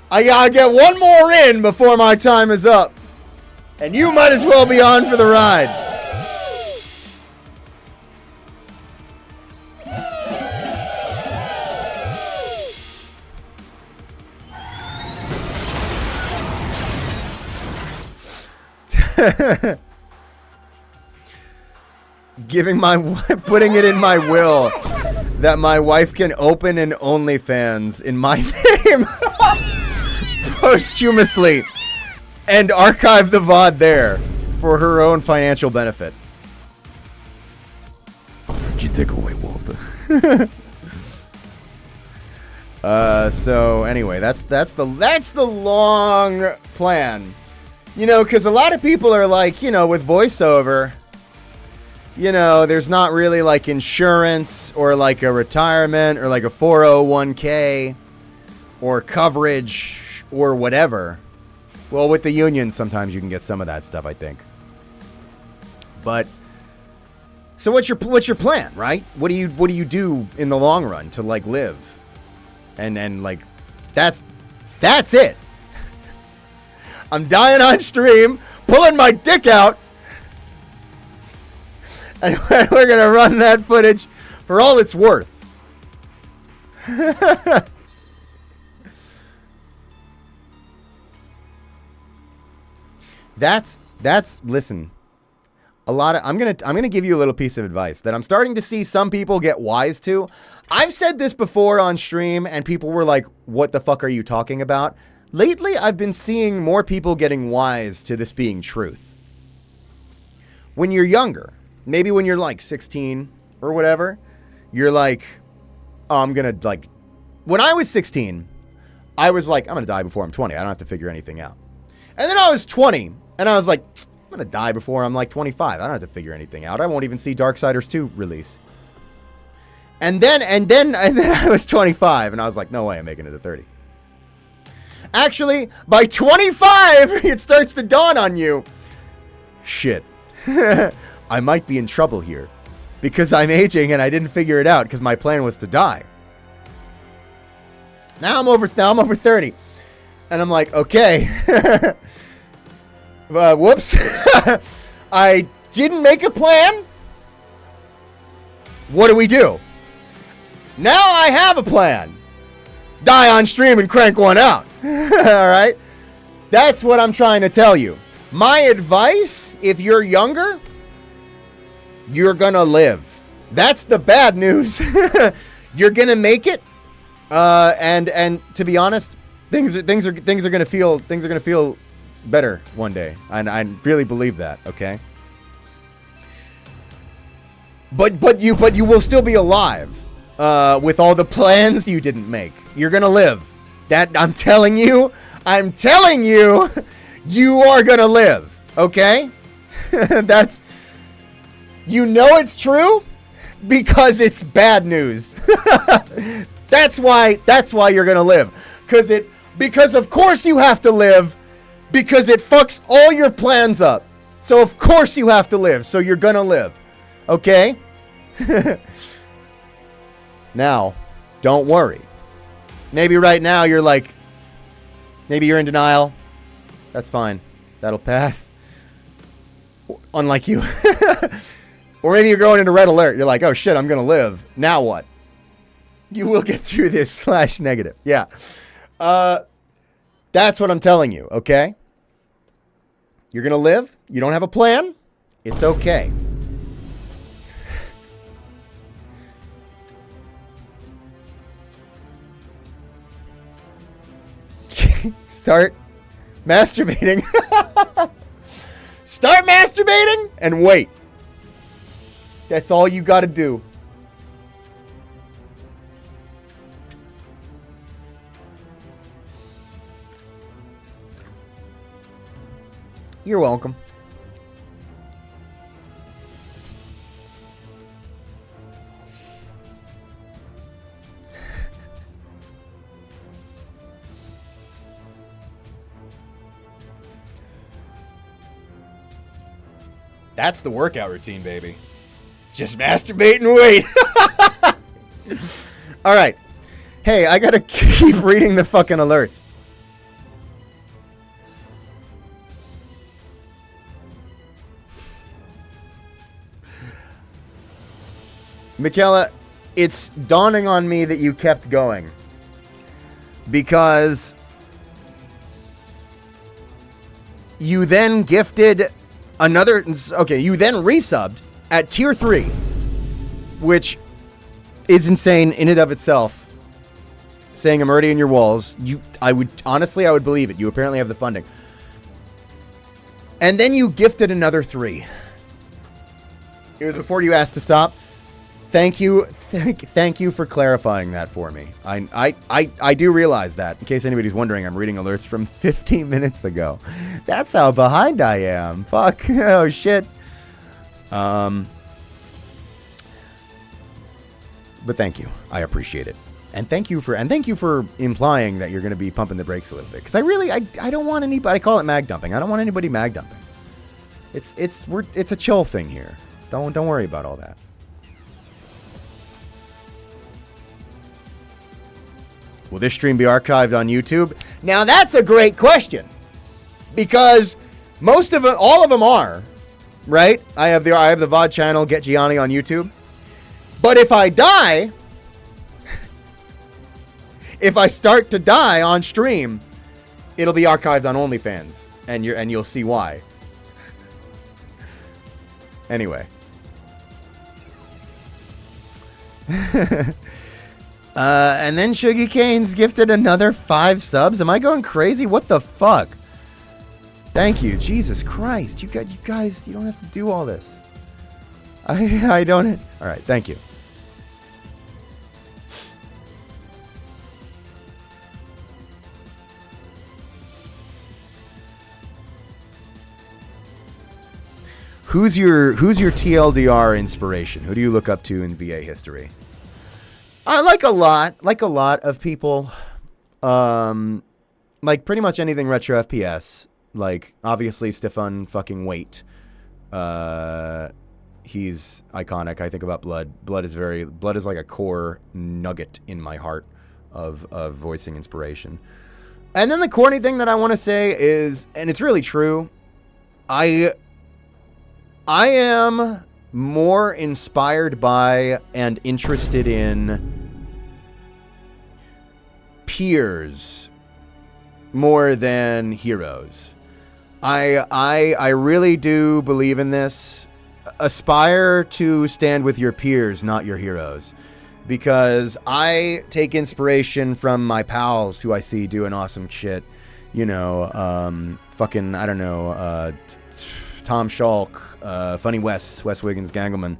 I got to get one more in before my time is up. And you might as well be on for the ride. Putting it in my will that my wife can open an OnlyFans in my name posthumously and archive the VOD there for her own financial benefit. Where'd you take away, Walter? So anyway, that's the long plan. You know, because a lot of people are like, you know, with voiceover, you know, there's not really like insurance or like a retirement or like a 401k or coverage or whatever. Well, with the union, sometimes you can get some of that stuff, I think. But so what's your plan, right? What do you do in the long run to like live? And like that's it. I'm dying on stream, pulling my dick out, and we're going to run that footage for all it's worth. Listen, I'm going to give you a little piece of advice that I'm starting to see some people get wise to. I've said this before on stream, and people were like, what the fuck are you talking about? Lately, I've been seeing more people getting wise to this being truth. When you're younger, maybe when you're like 16 or whatever, you're like, oh, I'm going to like, when I was 16, I was like, I'm going to die before I'm 20. I don't have to figure anything out. And then I was 20 and I was like, I'm going to die before I'm like 25. I don't have to figure anything out. I won't even see Darksiders 2 release. And then I was 25 and I was like, no way, I'm making it to 30. Actually, by 25, it starts to dawn on you. Shit. I might be in trouble here. Because I'm aging and I didn't figure it out because my plan was to die. Now I'm over 30. And I'm like, okay. Whoops. I didn't make a plan. What do we do? Now I have a plan. Die on stream and crank one out. All right? That's what I'm trying to tell you. My advice, if you're younger, you're going to live. That's the bad news. You're going to make it. And to be honest, things are going to feel better one day. And I really believe that, okay? But you will still be alive. with all the plans you didn't make. You're gonna live. That I'm telling you, you are gonna live. Okay? That's, you know it's true because it's bad news. That's why you're gonna live. Because of course you have to live, because it fucks all your plans up. So of course you have to live. So you're gonna live. Okay? Now, don't worry. Maybe right now you're like, maybe you're in denial. That's fine. That'll pass. Unlike you. Or maybe you're going into red alert. You're like, oh shit, I'm going to live. Now what? You will get through this / negative. Yeah. That's what I'm telling you, okay? You're going to live. You don't have a plan. It's okay. Start masturbating. Start masturbating and wait. That's all you got to do. You're welcome. That's the workout routine, baby. Just masturbate and wait. All right. Hey, I gotta keep reading the fucking alerts. Michaela, it's dawning on me that you kept going. Because you then gifted another... Okay, you then resubbed at tier 3, which is insane in and of itself. Saying I'm already in your walls. I would believe it. You apparently have the funding. And then you gifted another 3. It was before you asked to stop. Thank you. Thank you for clarifying that for me. I do realize that. In case anybody's wondering, I'm reading alerts from 15 minutes ago. That's how behind I am. Fuck. Oh shit. But thank you. I appreciate it. And thank you for implying that you're going to be pumping the brakes a little bit, because I don't want anybody. I call it mag dumping. I don't want anybody mag dumping. It's a chill thing here. Don't worry about all that. Will this stream be archived on YouTube? Now that's a great question, because most of them, all of them are, right? I have the VOD channel, Get Gianni, on YouTube. But if I die, if I start to die on stream, it'll be archived on OnlyFans, and you'll see why. Anyway. And then Shuggy Canes gifted another 5 subs. Am I going crazy? What the fuck? Thank you. Jesus Christ. You guys, you don't have to do all this. I don't. All right. Thank you. Who's your TLDR inspiration? Who do you look up to in VA history? I like a lot of people, like pretty much anything retro FPS. Like obviously Stefan fucking Waite. He's iconic. I think about Blood. Blood is like a core nugget in my heart of voicing inspiration. And then the corny thing that I want to say is, and it's really true, I am more inspired by and interested in peers more than heroes. I really do believe in this. Aspire to stand with your peers, not your heroes. Because I take inspiration from my pals who I see doing awesome shit. You know, fucking, I don't know, Tom Schalk, Funny Wes Wiggins, Gangelman.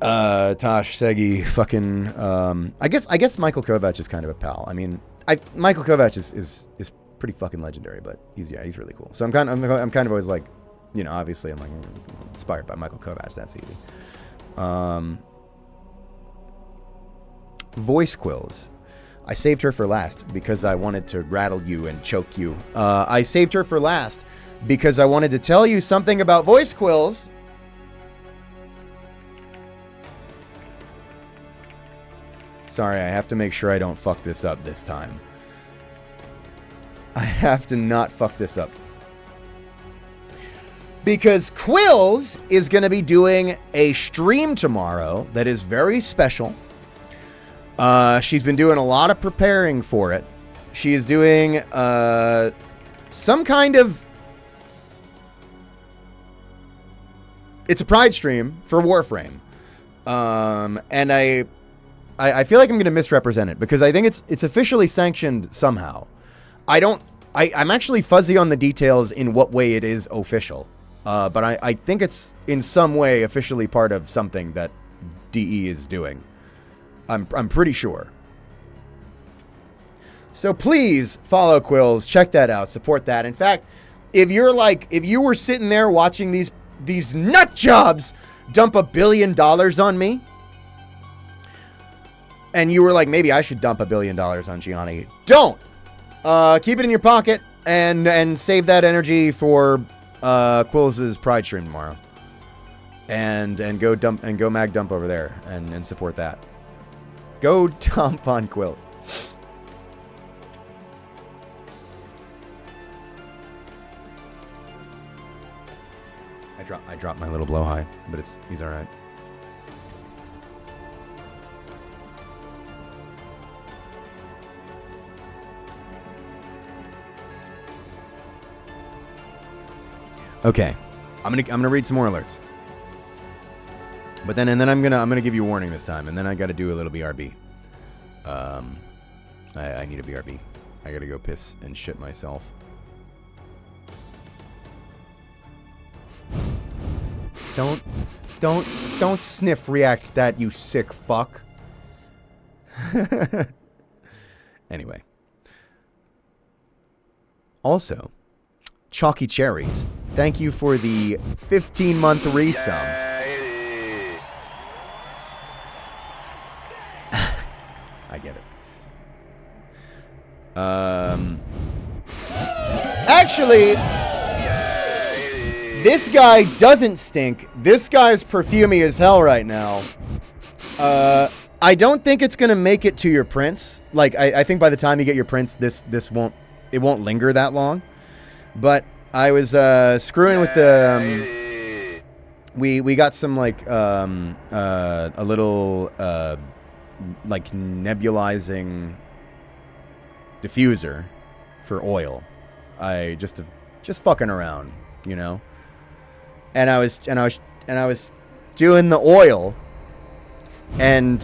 Tosh, Segi, fucking, I guess Michael Kovac is kind of a pal. I mean, Michael Kovac is pretty fucking legendary, but he's really cool. So I'm kind of always like, you know, obviously I'm like inspired by Michael Kovac. That's easy. Voice quills. I saved her for last because I wanted to rattle you and choke you. I saved her for last because I wanted to tell you something about voice quills. Sorry, I have to make sure I don't fuck this up this time. I have to not fuck this up. Because Quills is going to be doing a stream tomorrow that is very special. She's been doing a lot of preparing for it. She is doing some kind of... It's a Pride stream for Warframe. And I feel like I'm going to misrepresent it because I think it's officially sanctioned somehow. I'm actually fuzzy on the details in what way it is official. But I think it's in some way officially part of something that DE is doing. I'm pretty sure. So please follow Quills, check that out, support that. In fact, if you were sitting there watching these nut jobs dump $1 billion on me, and you were like, maybe I should dump $1 billion on Gianni. Don't. Keep it in your pocket and save that energy for Quills' Pride stream tomorrow. And go mag dump over there and support that. Go dump on Quills. I dropped my little blow high, but he's all right. Okay, I'm gonna read some more alerts, but then I'm gonna give you a warning this time, and then I got to do a little BRB. I need a BRB. I gotta go piss and shit myself. Don't sniff react that, you sick fuck. Anyway. Also, Chalky Cherries, thank you for the 15-month resub. I get it. Actually, this guy doesn't stink. This guy's perfumey as hell right now. I don't think it's gonna make it to your prints. Like, I think by the time you get your prints, this won't linger that long. But I was screwing with the we got some like a little like nebulizing diffuser for oil. I just fucking around, you know. And I was doing the oil, and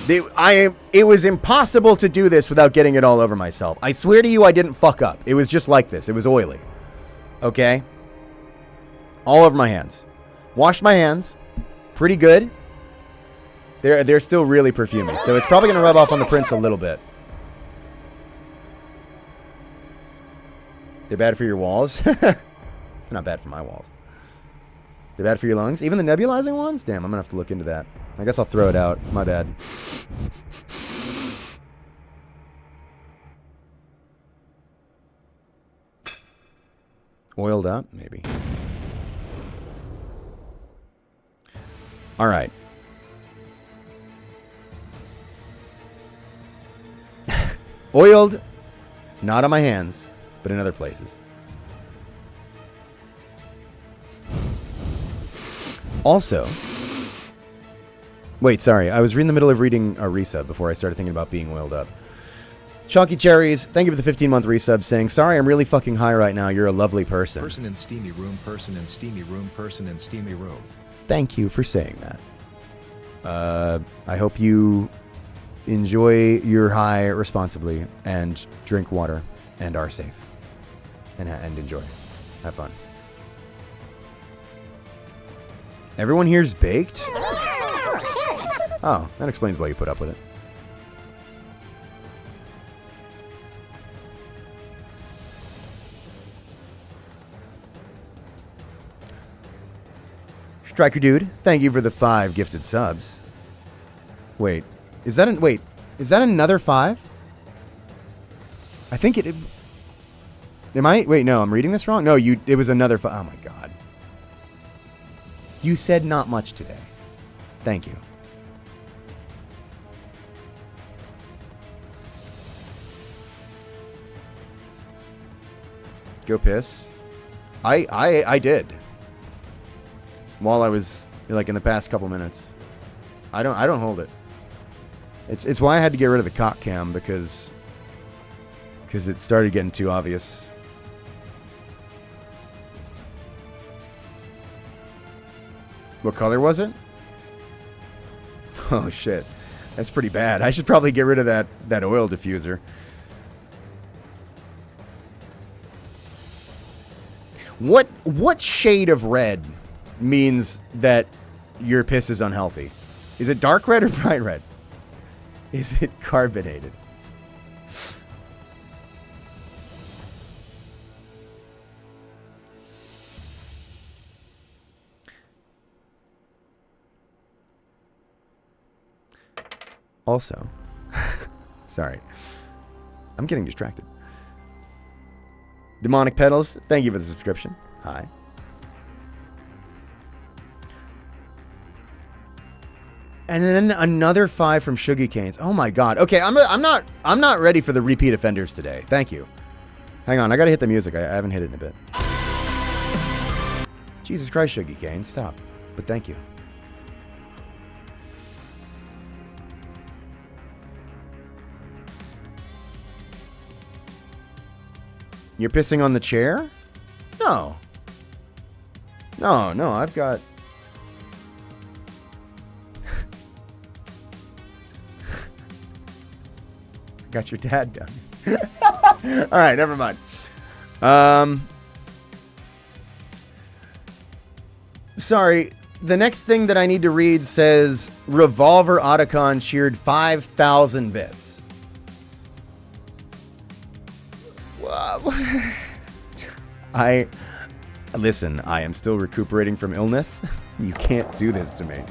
it was impossible to do this without getting it all over myself. I swear to you, I didn't fuck up. It was just like this. It was oily. Okay? All over my hands. Washed my hands. Pretty good. They're still really perfumey, so it's probably going to rub off on the prints a little bit. They're bad for your walls. They're not bad for my walls. They're bad for your lungs. Even the nebulizing ones? Damn, I'm going to have to look into that. I guess I'll throw it out. My bad. Oiled up? Maybe. All right. Oiled. Not on my hands, but in other places. Also, wait, sorry. I was in the middle of reading a resub before I started thinking about being oiled up. Chalky Cherries, thank you for the 15-month resub, saying, sorry, I'm really fucking high right now. You're a lovely person. Person in steamy room, person in steamy room, person in steamy room. Thank you for saying that. I hope you enjoy your high responsibly and drink water and are safe. And enjoy. Have fun. Everyone here's baked? Oh, that explains why you put up with it. Striker Dude, thank you for the 5 gifted subs. Wait, is that another 5? I think it... Am I... Wait, no, I'm reading this wrong? No, it was another 5. Oh my god. You said not much today. Thank you. Go piss. I did. While I was like in the past couple minutes. I don't hold it. It's why I had to get rid of the cock cam because it started getting too obvious. What color was it? Oh shit. That's pretty bad. I should probably get rid of that oil diffuser. What shade of red means that your piss is unhealthy? Is it dark red or bright red? Is it carbonated? Also, sorry, I'm getting distracted. Demonic Petals, thank you for the subscription. Hi. And then another 5 from Shuggy Canes. Oh my god. Okay, I'm not ready for the repeat offenders today. Thank you. Hang on, I gotta hit the music. I haven't hit it in a bit. Jesus Christ, Shuggy Canes, stop. But thank you. You're pissing on the chair? No. No, I've got... Got your dad done. All right, never mind. Sorry, the next thing that I need to read says Revolver Otacon cheered 5,000 bits. Listen, I am still recuperating from illness. You can't do this to me.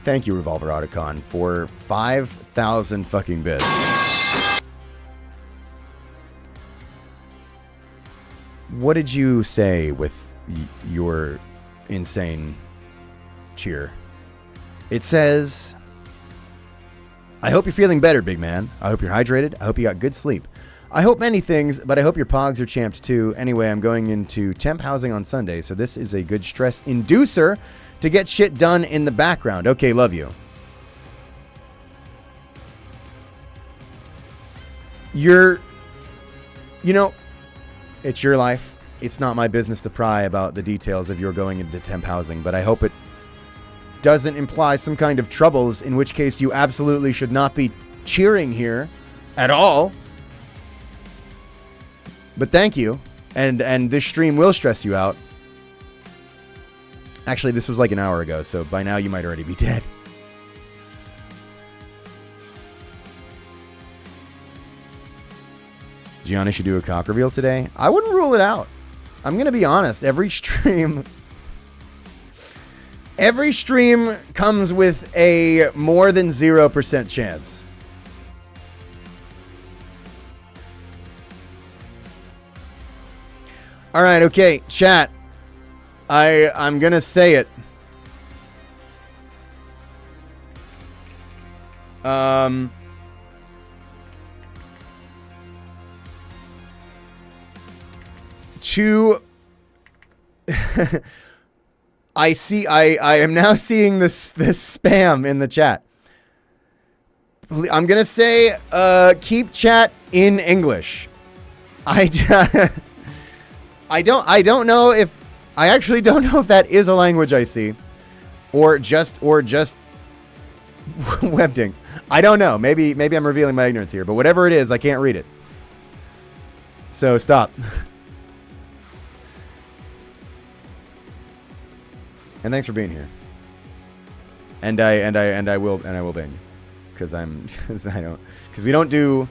Thank you, Revolver Otacon, for 5,000 fucking bits. What did you say with your insane cheer? It says, I hope you're feeling better, big man. I hope you're hydrated. I hope you got good sleep. I hope many things, but I hope your pogs are champed too. Anyway, I'm going into temp housing on Sunday, so this is a good stress inducer to get shit done in the background. Okay, love you. It's your life. It's not my business to pry about the details of your going into temp housing, but I hope it doesn't imply some kind of troubles, in which case you absolutely should not be cheering here at all. But thank you. And this stream will stress you out. Actually, this was like an hour ago, so by now you might already be dead. Gianni should do a cock reveal today. I wouldn't rule it out. I'm going to be honest. Every stream comes with a more than 0% chance. All right, okay, chat. I'm going to say it. I am now seeing this spam in the chat. I'm going to say keep chat in English. I actually don't know if that is a language I see or just webdings. I don't know. Maybe I'm revealing my ignorance here, but whatever it is, I can't read it. So stop. And thanks for being here. And I will ban you. Because we don't do,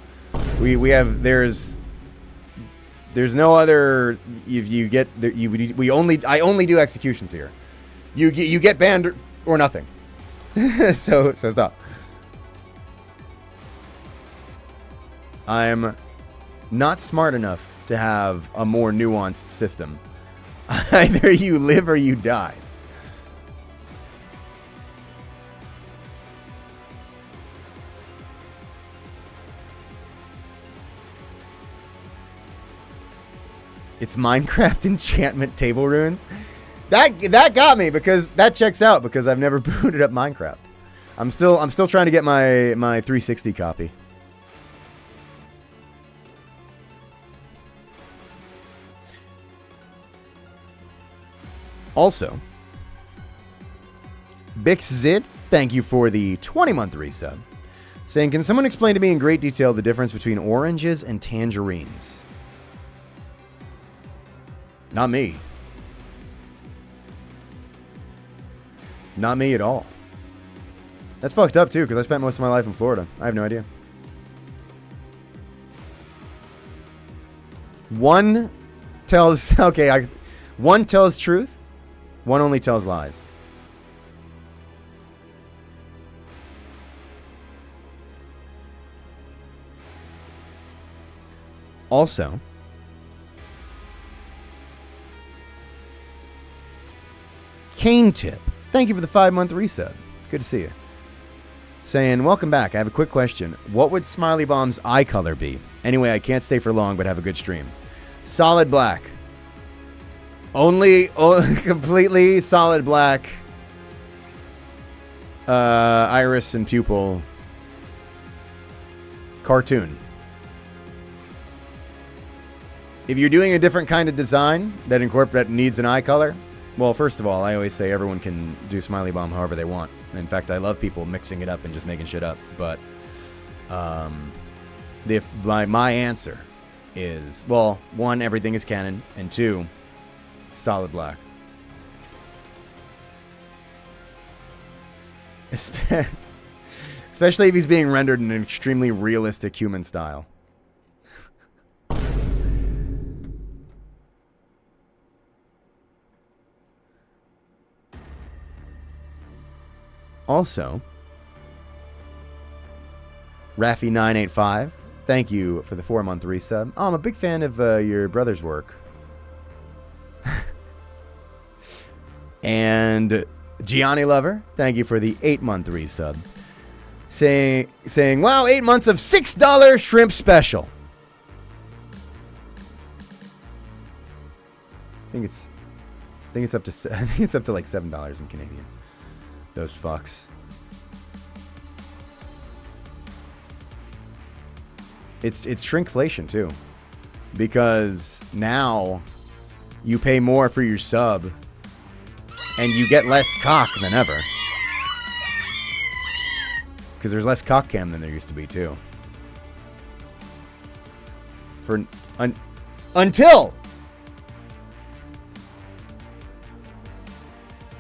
we have, there's no other, if you get, I only do executions here. You get banned or nothing. so stop. I'm not smart enough to have a more nuanced system. Either you live or you die. It's Minecraft enchantment table runes. That got me because that checks out because I've never booted up Minecraft. I'm still trying to get my 360 copy. Also, BixZid, thank you for the 20-month resub. Saying, can someone explain to me in great detail the difference between oranges and tangerines? Not me. Not me at all. That's fucked up too, because I spent most of my life in Florida. I have no idea. One tells truth. One only tells lies. Also, Kane Tip, thank you for the 5-month resub. Good to see you. Saying, welcome back. I have a quick question. What would Smiley Bomb's eye color be? Anyway, I can't stay for long, but have a good stream. Solid black. Only completely solid black. Iris and pupil. Cartoon. If you're doing a different kind of design that needs an eye color, well, first of all, I always say everyone can do Smiley Bomb however they want. In fact, I love people mixing it up and just making shit up. But my answer is, well, 1, everything is canon, and 2, solid black. Especially if he's being rendered in an extremely realistic human style. Also, Raffy985, thank you for the 4-month resub. Oh, I'm a big fan of your brother's work. And Gianni Lover, thank you for the 8-month resub. Saying, wow, 8 months of $6 shrimp special. I think it's up to like $7 in Canadian. Those fucks. It's shrinkflation too, because now you pay more for your sub, and you get less cock than ever. Because there's less cock cam than there used to be too. Until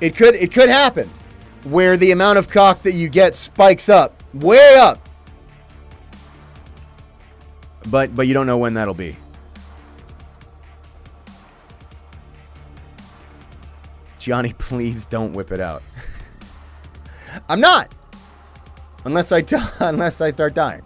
it could happen where the amount of cock that you get spikes up, way up. But you don't know when that'll be. Gianni, please don't whip it out. I'm not. Unless I start dying.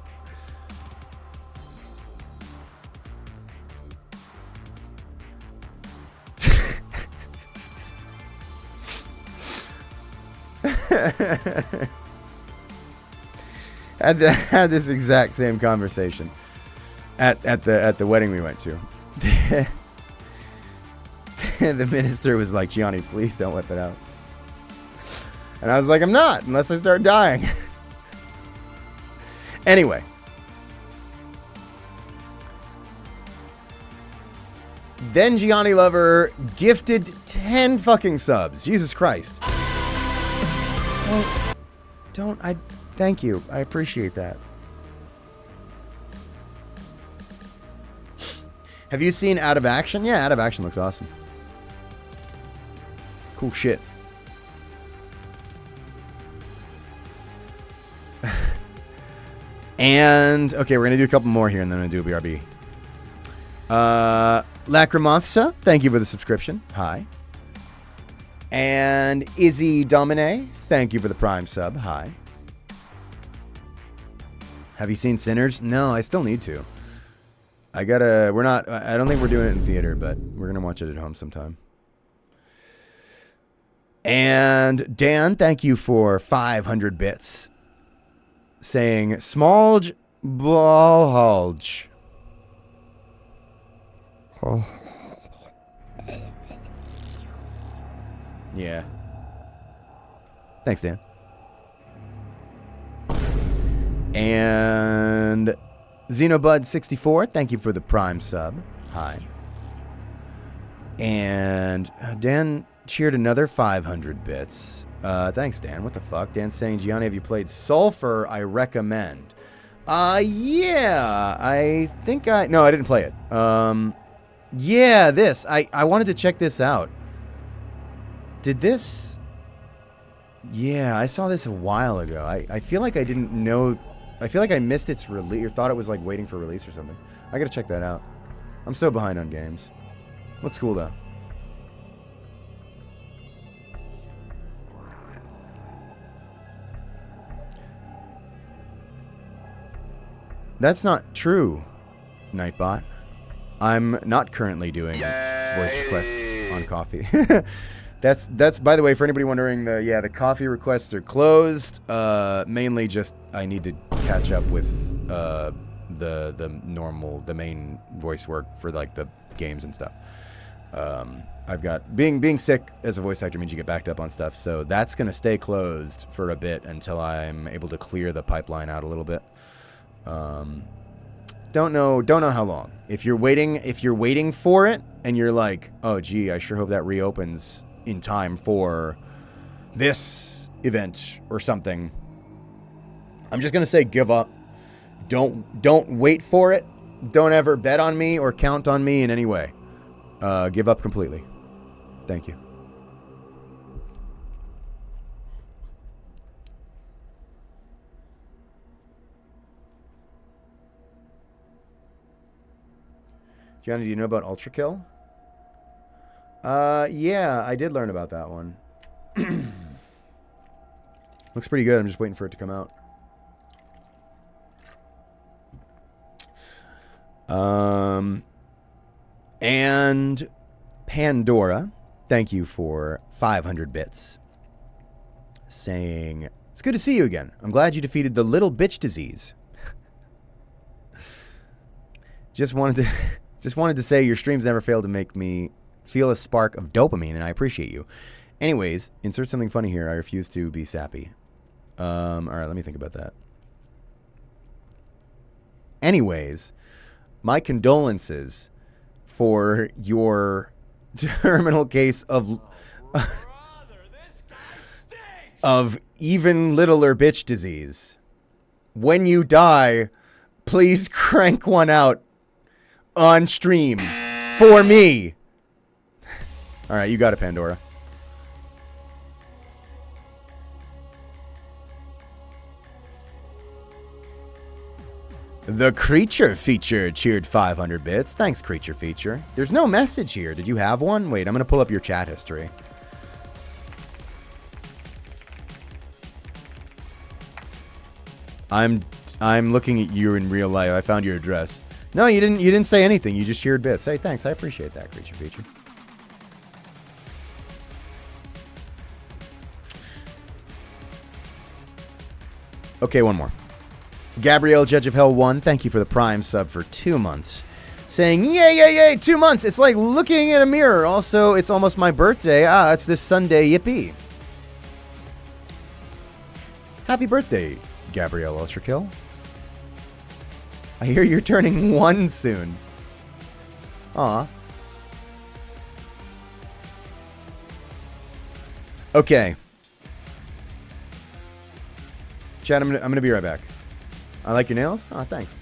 had this exact same conversation at the wedding we went to. The minister was like, Gianni, please don't whip it out. And I was like, I'm not, unless I start dying. Anyway. Then Gianni Lover gifted 10 fucking subs. Jesus Christ. Thank you. I appreciate that. Have you seen Out of Action? Yeah, Out of Action looks awesome. Cool shit. And, okay, we're going to do a couple more here, and then I'm going to do a BRB. Lacrimotha, thank you for the subscription. Hi. And Izzy Domine, thank you for the Prime sub. Hi. Have you seen Sinners? No, I still need to. I don't think we're doing it in theater, but we're going to watch it at home sometime. And Dan, thank you for 500 bits. Saying, Smallge Ballhulge. Oh. Yeah. Thanks, Dan. And Xenobud64, thank you for the Prime sub. Hi. And Dan cheered another 500 bits. Thanks, Dan. What the fuck? Dan's saying, Gianni, have you played Sulfur? I recommend. Yeah. I think no, I didn't play it. Yeah, this. I wanted to check this out. Did this? Yeah, I saw this a while ago. I feel like I didn't know. I feel like I missed its release or thought it was like waiting for release or something. I gotta check that out. I'm so behind on games. Looks cool though. That's not true, Nightbot. I'm not currently doing voice requests on coffee. That's by the way, for anybody wondering, the coffee requests are closed. Mainly just I need to catch up with the main voice work for like the games and stuff. I've got being sick as a voice actor means you get backed up on stuff, so that's gonna stay closed for a bit until I'm able to clear the pipeline out a little bit. Don't know how long. If you're waiting for it and you're like, oh gee, I sure hope that reopens in time for this event or something, I'm just gonna say give up. Don't wait for it. Don't ever bet on me or count on me in any way. Give up completely. Thank you. Johnny, do you know about Ultra Kill? Yeah, I did learn about that one. Looks pretty good. I'm just waiting for it to come out. And Pandora, thank you for 500 bits. Saying, it's good to see you again. I'm glad you defeated the little bitch disease. Just wanted to say your streams never fail to make me feel a spark of dopamine, and I appreciate you. Anyways, insert something funny here. I refuse to be sappy. All right, let me think about that. Anyways, my condolences for your terminal case of of even littler bitch disease. When you die, please crank one out on stream for me. All right, you got it, Pandora. The Creature Feature cheered 500 bits. Thanks, Creature Feature. There's no message here. Did you have one? Wait, I'm going to pull up your chat history. I'm looking at you in real life. I found your address. No, you didn't say anything. You just cheered bits. Hey, thanks. I appreciate that, Creature Feature. Okay, one more. Gabrielle, Judge of Hell 1, thank you for the Prime sub for 2 months. Saying, yay, 2 months. It's like looking in a mirror. Also, it's almost my birthday. It's this Sunday. Yippee. Happy birthday, Gabrielle Ultrakill. I hear you're turning 1 soon. Aw. Okay. Chad, I'm gonna be right back. I like your nails? Oh, thanks.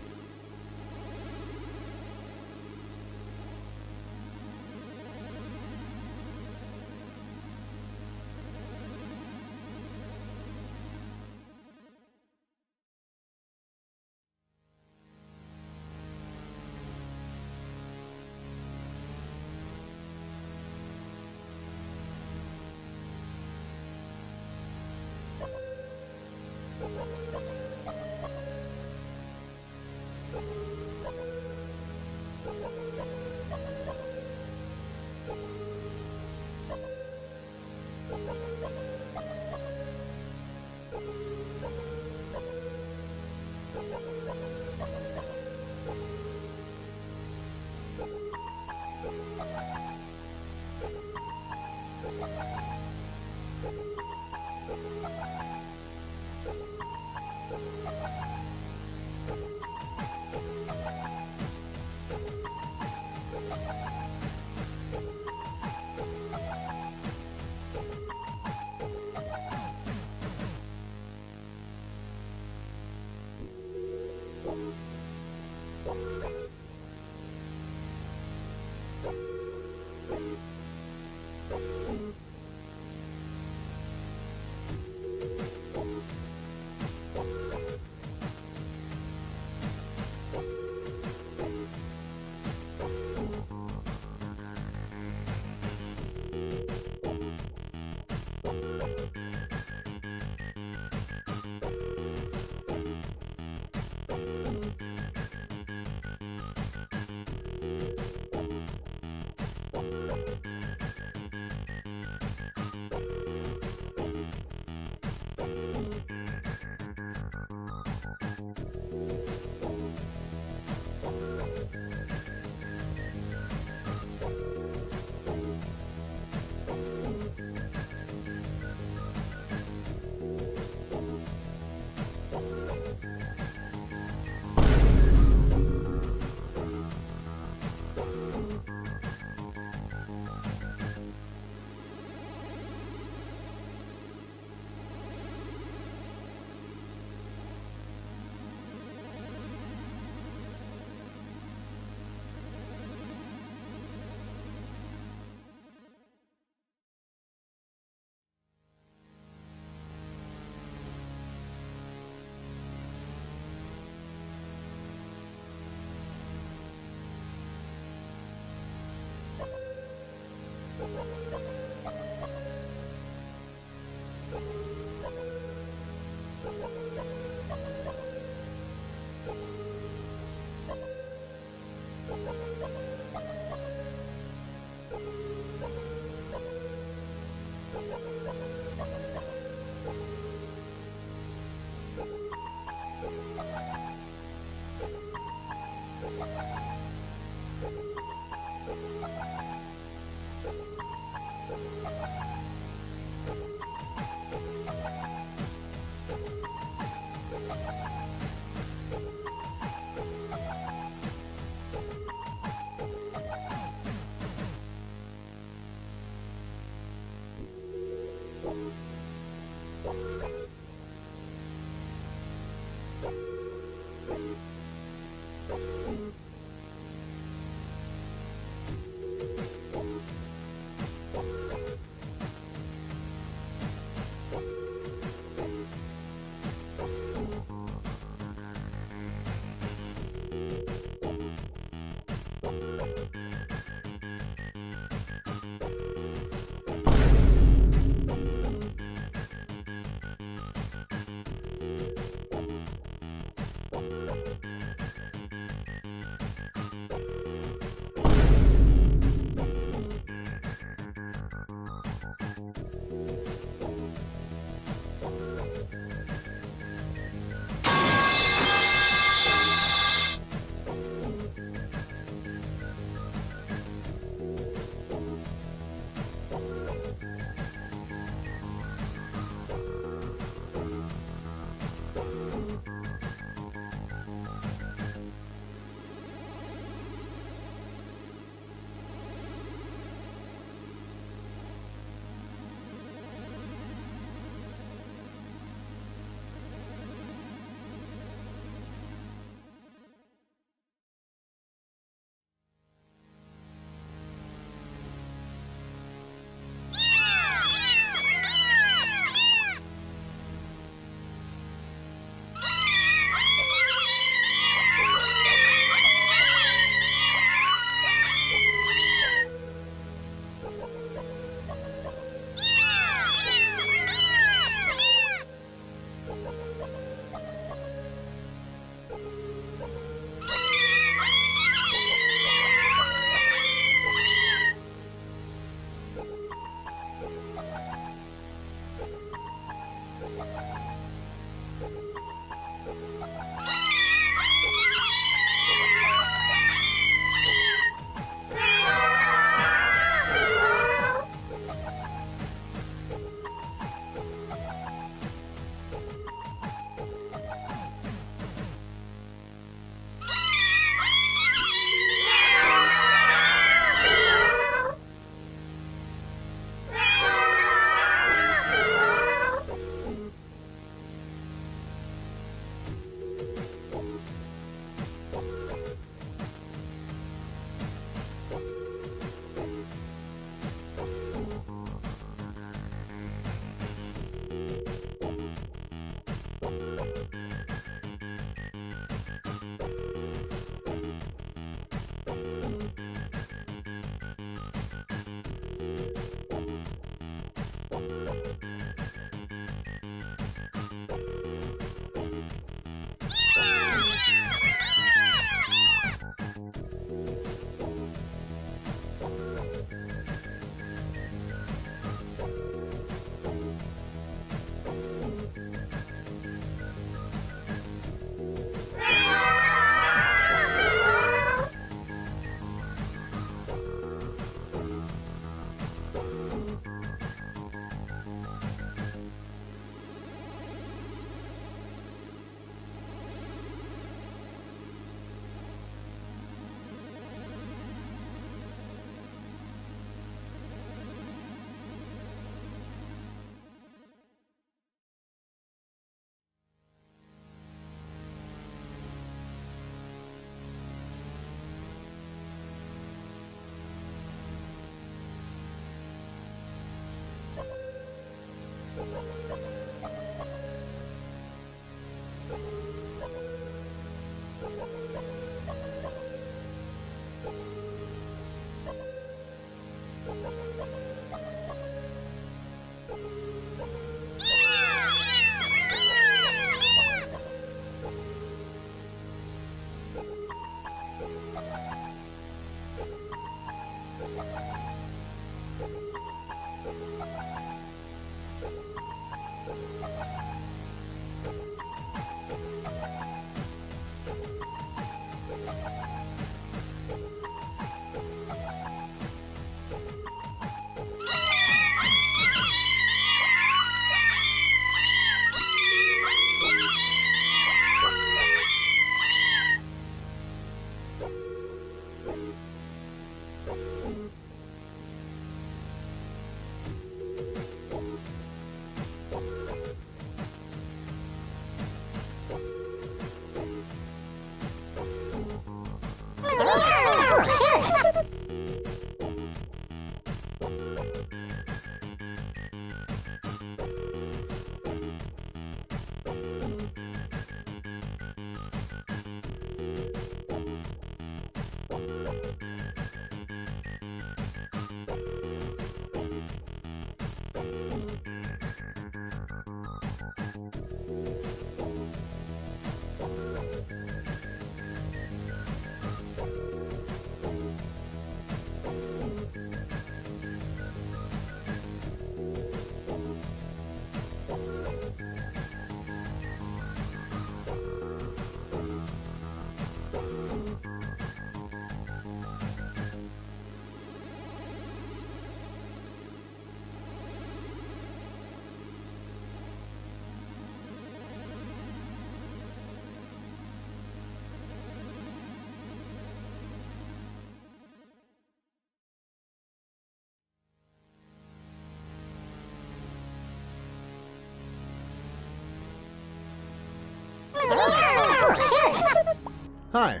Hi.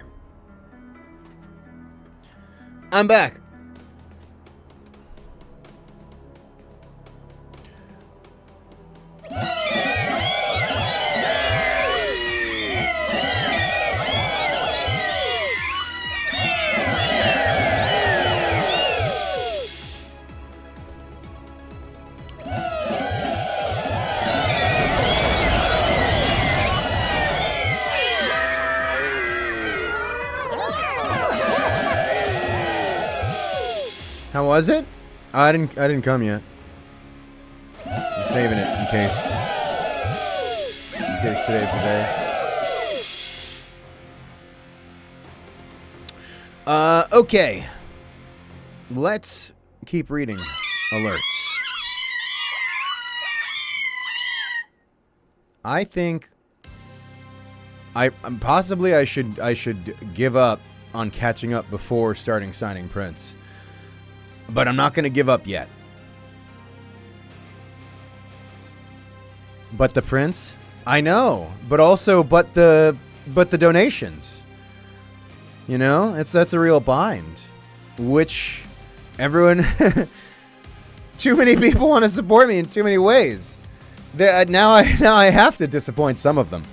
I'm back. How was it? I didn't come yet. I'm saving it in case today's the day. Okay. Let's keep reading alerts. I think possibly I should give up on catching up before starting signing prints. But I'm not going to give up yet. But the prints? I know, but the donations. You know, that's a real bind, which everyone too many people want to support me in too many ways. Now I have to disappoint some of them.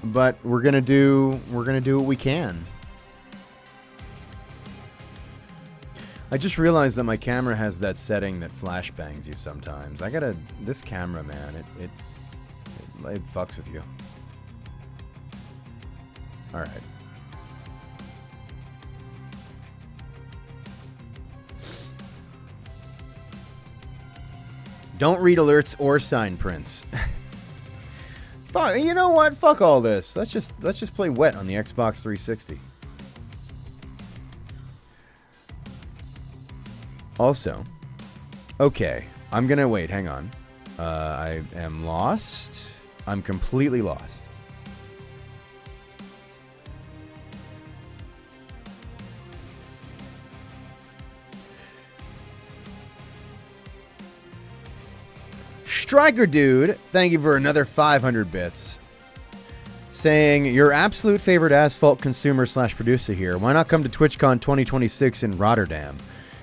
But we're gonna do what we can. I just realized that my camera has that setting that flashbangs you sometimes. This camera, man, it fucks with you. All right. Don't read alerts or sign prints. Fuck, you know what? Fuck all this. Let's just play wet on the Xbox 360. Also, okay, I'm gonna wait. Hang on. I am lost. I'm completely lost. Striker Dude, thank you for another 500 bits. Saying, your absolute favorite asphalt consumer / producer here. Why not come to TwitchCon 2026 in Rotterdam?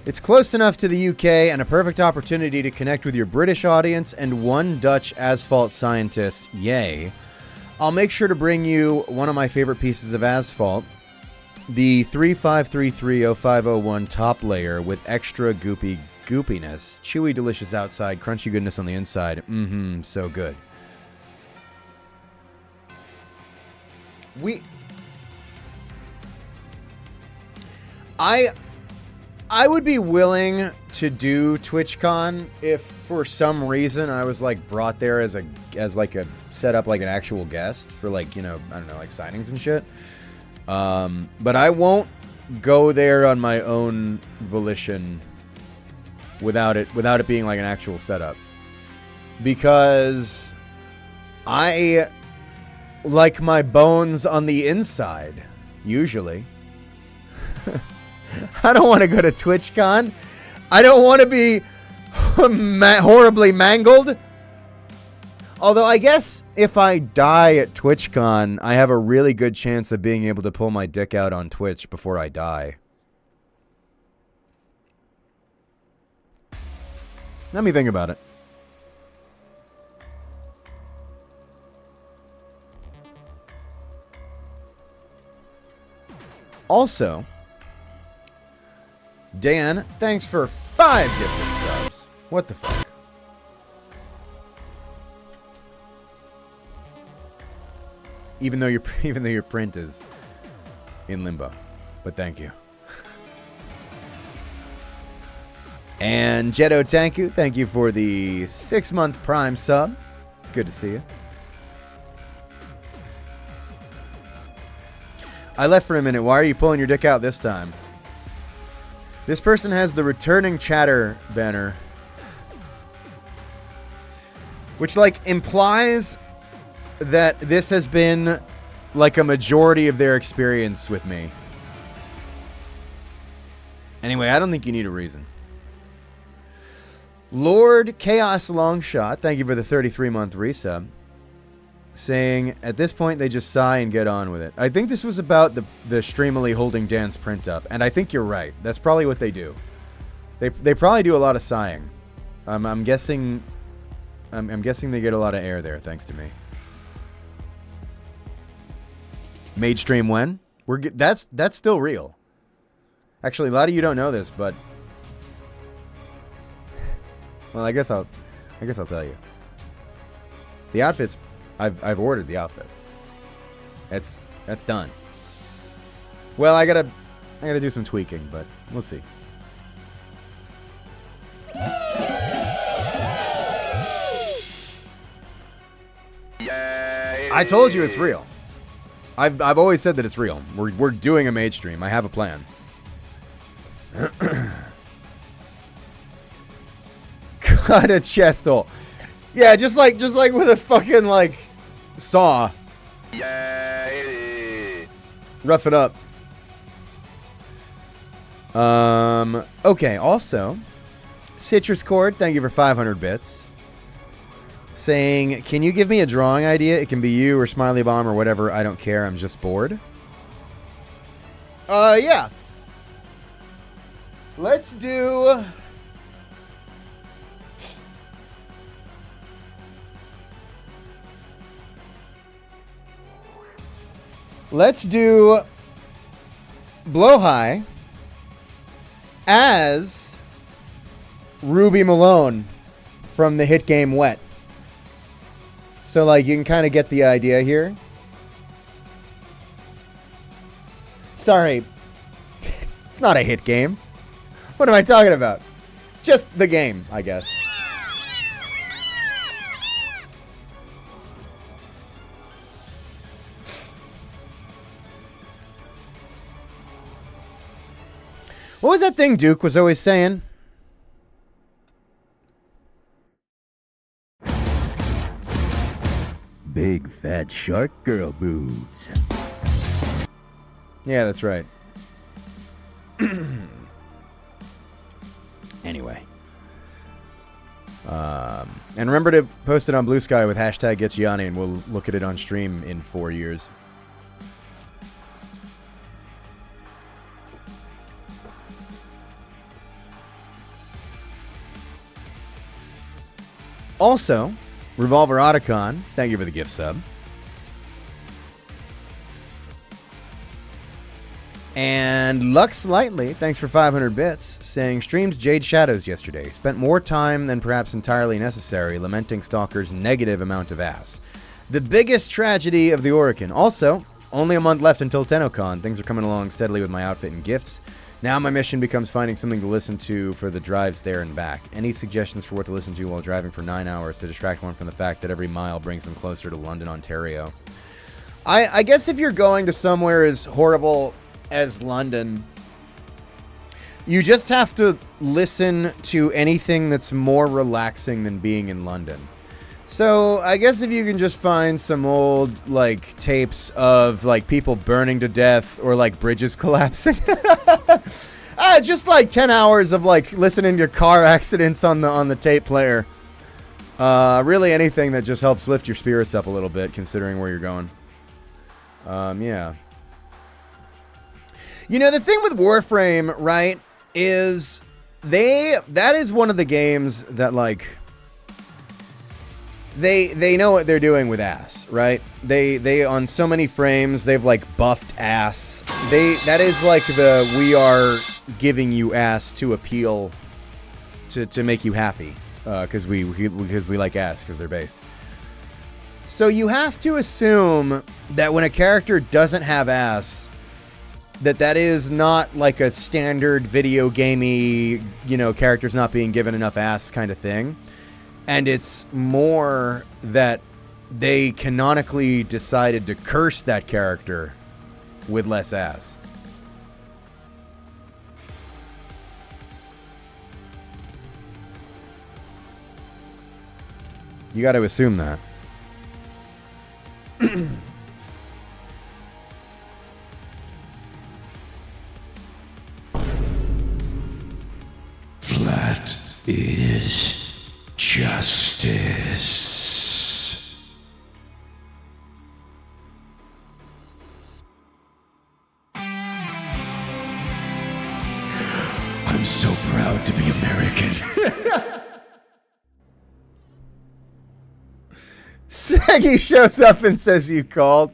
It's close enough to the UK and a perfect opportunity to connect with your British audience and one Dutch asphalt scientist. Yay. I'll make sure to bring you one of my favorite pieces of asphalt, the 35330501 top layer with extra goopiness. Chewy, delicious outside, crunchy goodness on the inside. So good. I would be willing to do TwitchCon if for some reason I was like brought there as like a set up like an actual guest for like, you know, I don't know, like signings and shit. But I won't go there on my own volition without it being like an actual setup, because I like my bones on the inside usually. I don't want to go to TwitchCon. I don't want to be horribly mangled. Although I guess if I die at TwitchCon, I have a really good chance of being able to pull my dick out on Twitch before I die. Let me think about it. Also, Dan, thanks for 5 gifted subs. What the fuck? Even though your print is in limbo, but thank you. And Jetto Tanku, thank you for the 6-month Prime sub. Good to see you. I left for a minute. Why are you pulling your dick out this time? This person has the returning chatter banner, which like implies that this has been like a majority of their experience with me. Anyway, I don't think you need a reason. Lord Chaos Longshot, thank you for the 33-month resub. Saying, at this point, they just sigh and get on with it. I think this was about the Streamily holding Dan's print up, and I think you're right. That's probably what they do. They probably do a lot of sighing. I'm guessing they get a lot of air there, thanks to me. Mage stream when? That's still real. Actually, a lot of you don't know this, but well, I guess I'll tell you. The outfit's I've ordered the outfit. That's done. Well, I gotta do some tweaking, but we'll see. I told you it's real. I've always said that it's real. We're doing a mage stream. I have a plan. Cut a chest hole. Yeah, just like with a fucking like saw. Rough it up. Okay, also Citrus Cord, thank you for 500 bits. Saying, can you give me a drawing idea? It can be you or Smiley Bomb or whatever. I don't care. I'm just bored. Yeah. Let's do... Let's do Blow High as Ruby Malone from the hit game Wet. So, like, you can kind of get the idea here. Sorry. It's not a hit game. What am I talking about? Just the game, I guess. What was that thing Duke was always saying? Big fat shark girl boobs. Yeah, that's right. Anyway. And remember to post it on Blue Sky with hashtag #GetYani and we'll look at it on stream in 4 years. Also, Revolver Otacon, thank you for the gift sub. And Lux Lightly, thanks for 500 bits, saying, streamed Jade Shadows yesterday. Spent more time than perhaps entirely necessary lamenting Stalker's negative amount of ass. The biggest tragedy of the Orican. Also, only a month left until TennoCon. Things are coming along steadily with my outfit and gifts. Now my mission becomes finding something to listen to for the drives there and back. Any suggestions for what to listen to while driving for 9 hours to distract one from the fact that every mile brings them closer to London, Ontario? I guess if you're going to somewhere as horrible as London, you just have to listen to anything that's more relaxing than being in London. So I guess if you can just find some old like tapes of like people burning to death or like bridges collapsing. Just like 10 hours of like listening to car accidents on the tape player. Really anything that just helps lift your spirits up a little bit, considering where you're going. Yeah. You know, the thing with Warframe, right, is that is one of the games that, like, they know what they're doing with ass, right? They on so many frames, they've, like, buffed ass. That is like we are giving you ass to appeal to make you happy, because we like ass, because they're based. So you have to assume that when a character doesn't have ass, that is not like a standard video gamey, you know, characters not being given enough ass kind of thing. And it's more that they canonically decided to curse that character with less ass. You got to assume that. Flat is justice. I'm so proud to be American. Saggy shows up and says you called.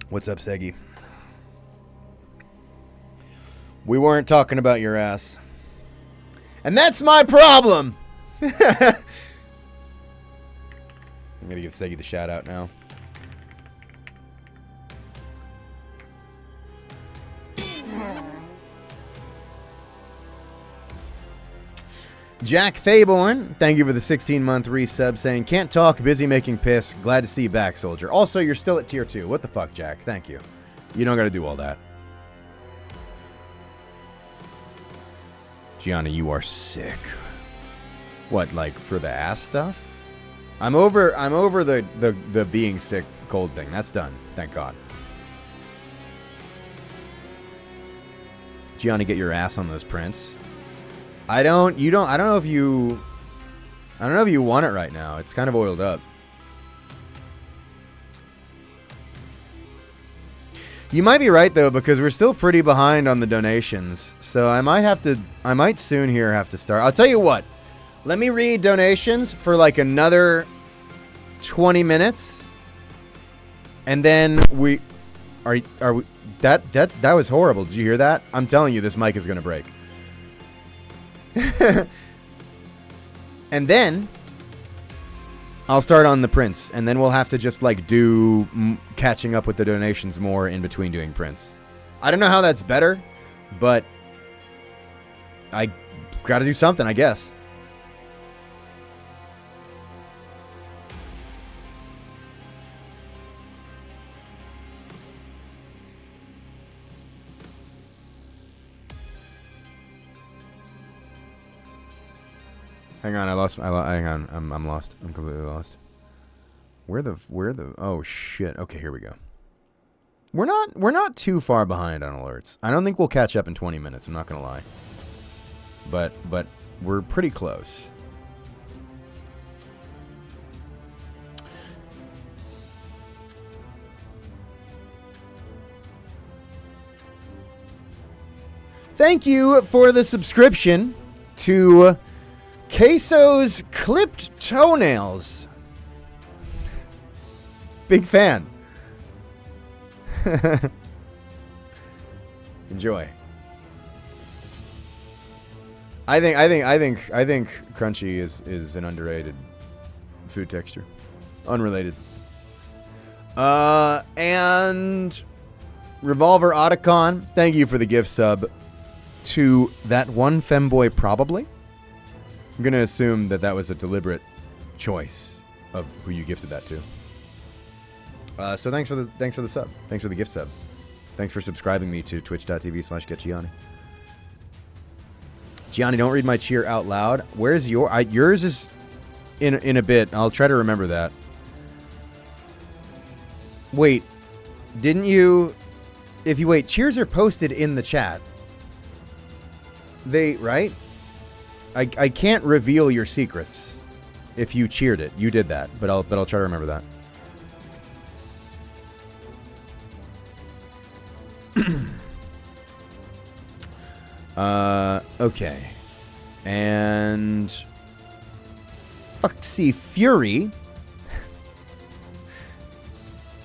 What's up, Seggy? We weren't talking about your ass. And that's my problem! I'm gonna give Seggy the shout out now. Jack Thaborn, thank you for the 16-month resub, saying, can't talk, busy making piss, glad to see you back, soldier. Also, you're still at tier 2. What the fuck, Jack? Thank you. You don't gotta do all that. Gianna, you are sick. What, like, for the ass stuff? I'm over the being sick cold thing. That's done. Thank God. Gianna, get your ass on those prints. I don't know if you want it right now. It's kind of oiled up. You might be right though, because we're still pretty behind on the donations. So I might soon here have to start. I'll tell you what. Let me read donations for like another 20 minutes. And then that was horrible. Did you hear that? I'm telling you, this mic is going to break. And then I'll start on the prints, and then we'll have to just like do catching up with the donations more in between doing prints. I don't know how that's better, but I got to do something, I guess. Hang on, hang on, I'm lost. I'm completely lost. Where the, oh shit. Okay, here we go. We're not too far behind on alerts. I don't think we'll catch up in 20 minutes, I'm not gonna lie. But we're pretty close. Thank you for the subscription to Queso's Clipped Toenails. Big fan. Enjoy. I think crunchy is an underrated food texture. Unrelated. And Revolver Otacon, thank you for the gift sub to that one femboy probably. I'm going to assume that was a deliberate choice of who you gifted that to. So thanks for the sub. Thanks for the gift sub. Thanks for subscribing me to twitch.tv/getgianni. Gianni, don't read my cheer out loud. Where's yours is in a bit. I'll try to remember that. Wait, didn't you... If you wait, cheers are posted in the chat. They, right? I can't reveal your secrets if you cheered it. You did that, but I'll try to remember that. Okay. And Foxy Fury.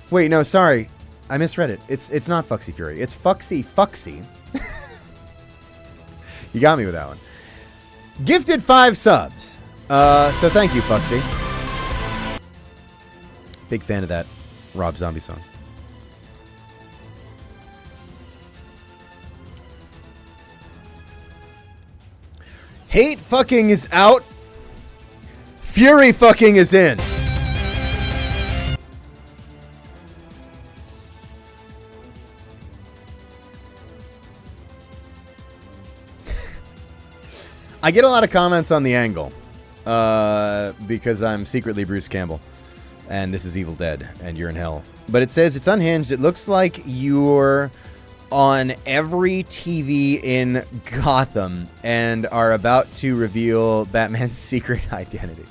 Wait, no, sorry. I misread it. It's not Foxy Fury. It's Foxy. You got me with that one. Gifted 5 subs. So thank you, Foxy. Big fan of that Rob Zombie song. Hate fucking is out. Fury fucking is in. I get a lot of comments on the angle because I'm secretly Bruce Campbell and this is Evil Dead and you're in hell. But it says it's unhinged. It looks like you're on every TV in Gotham and are about to reveal Batman's secret identity.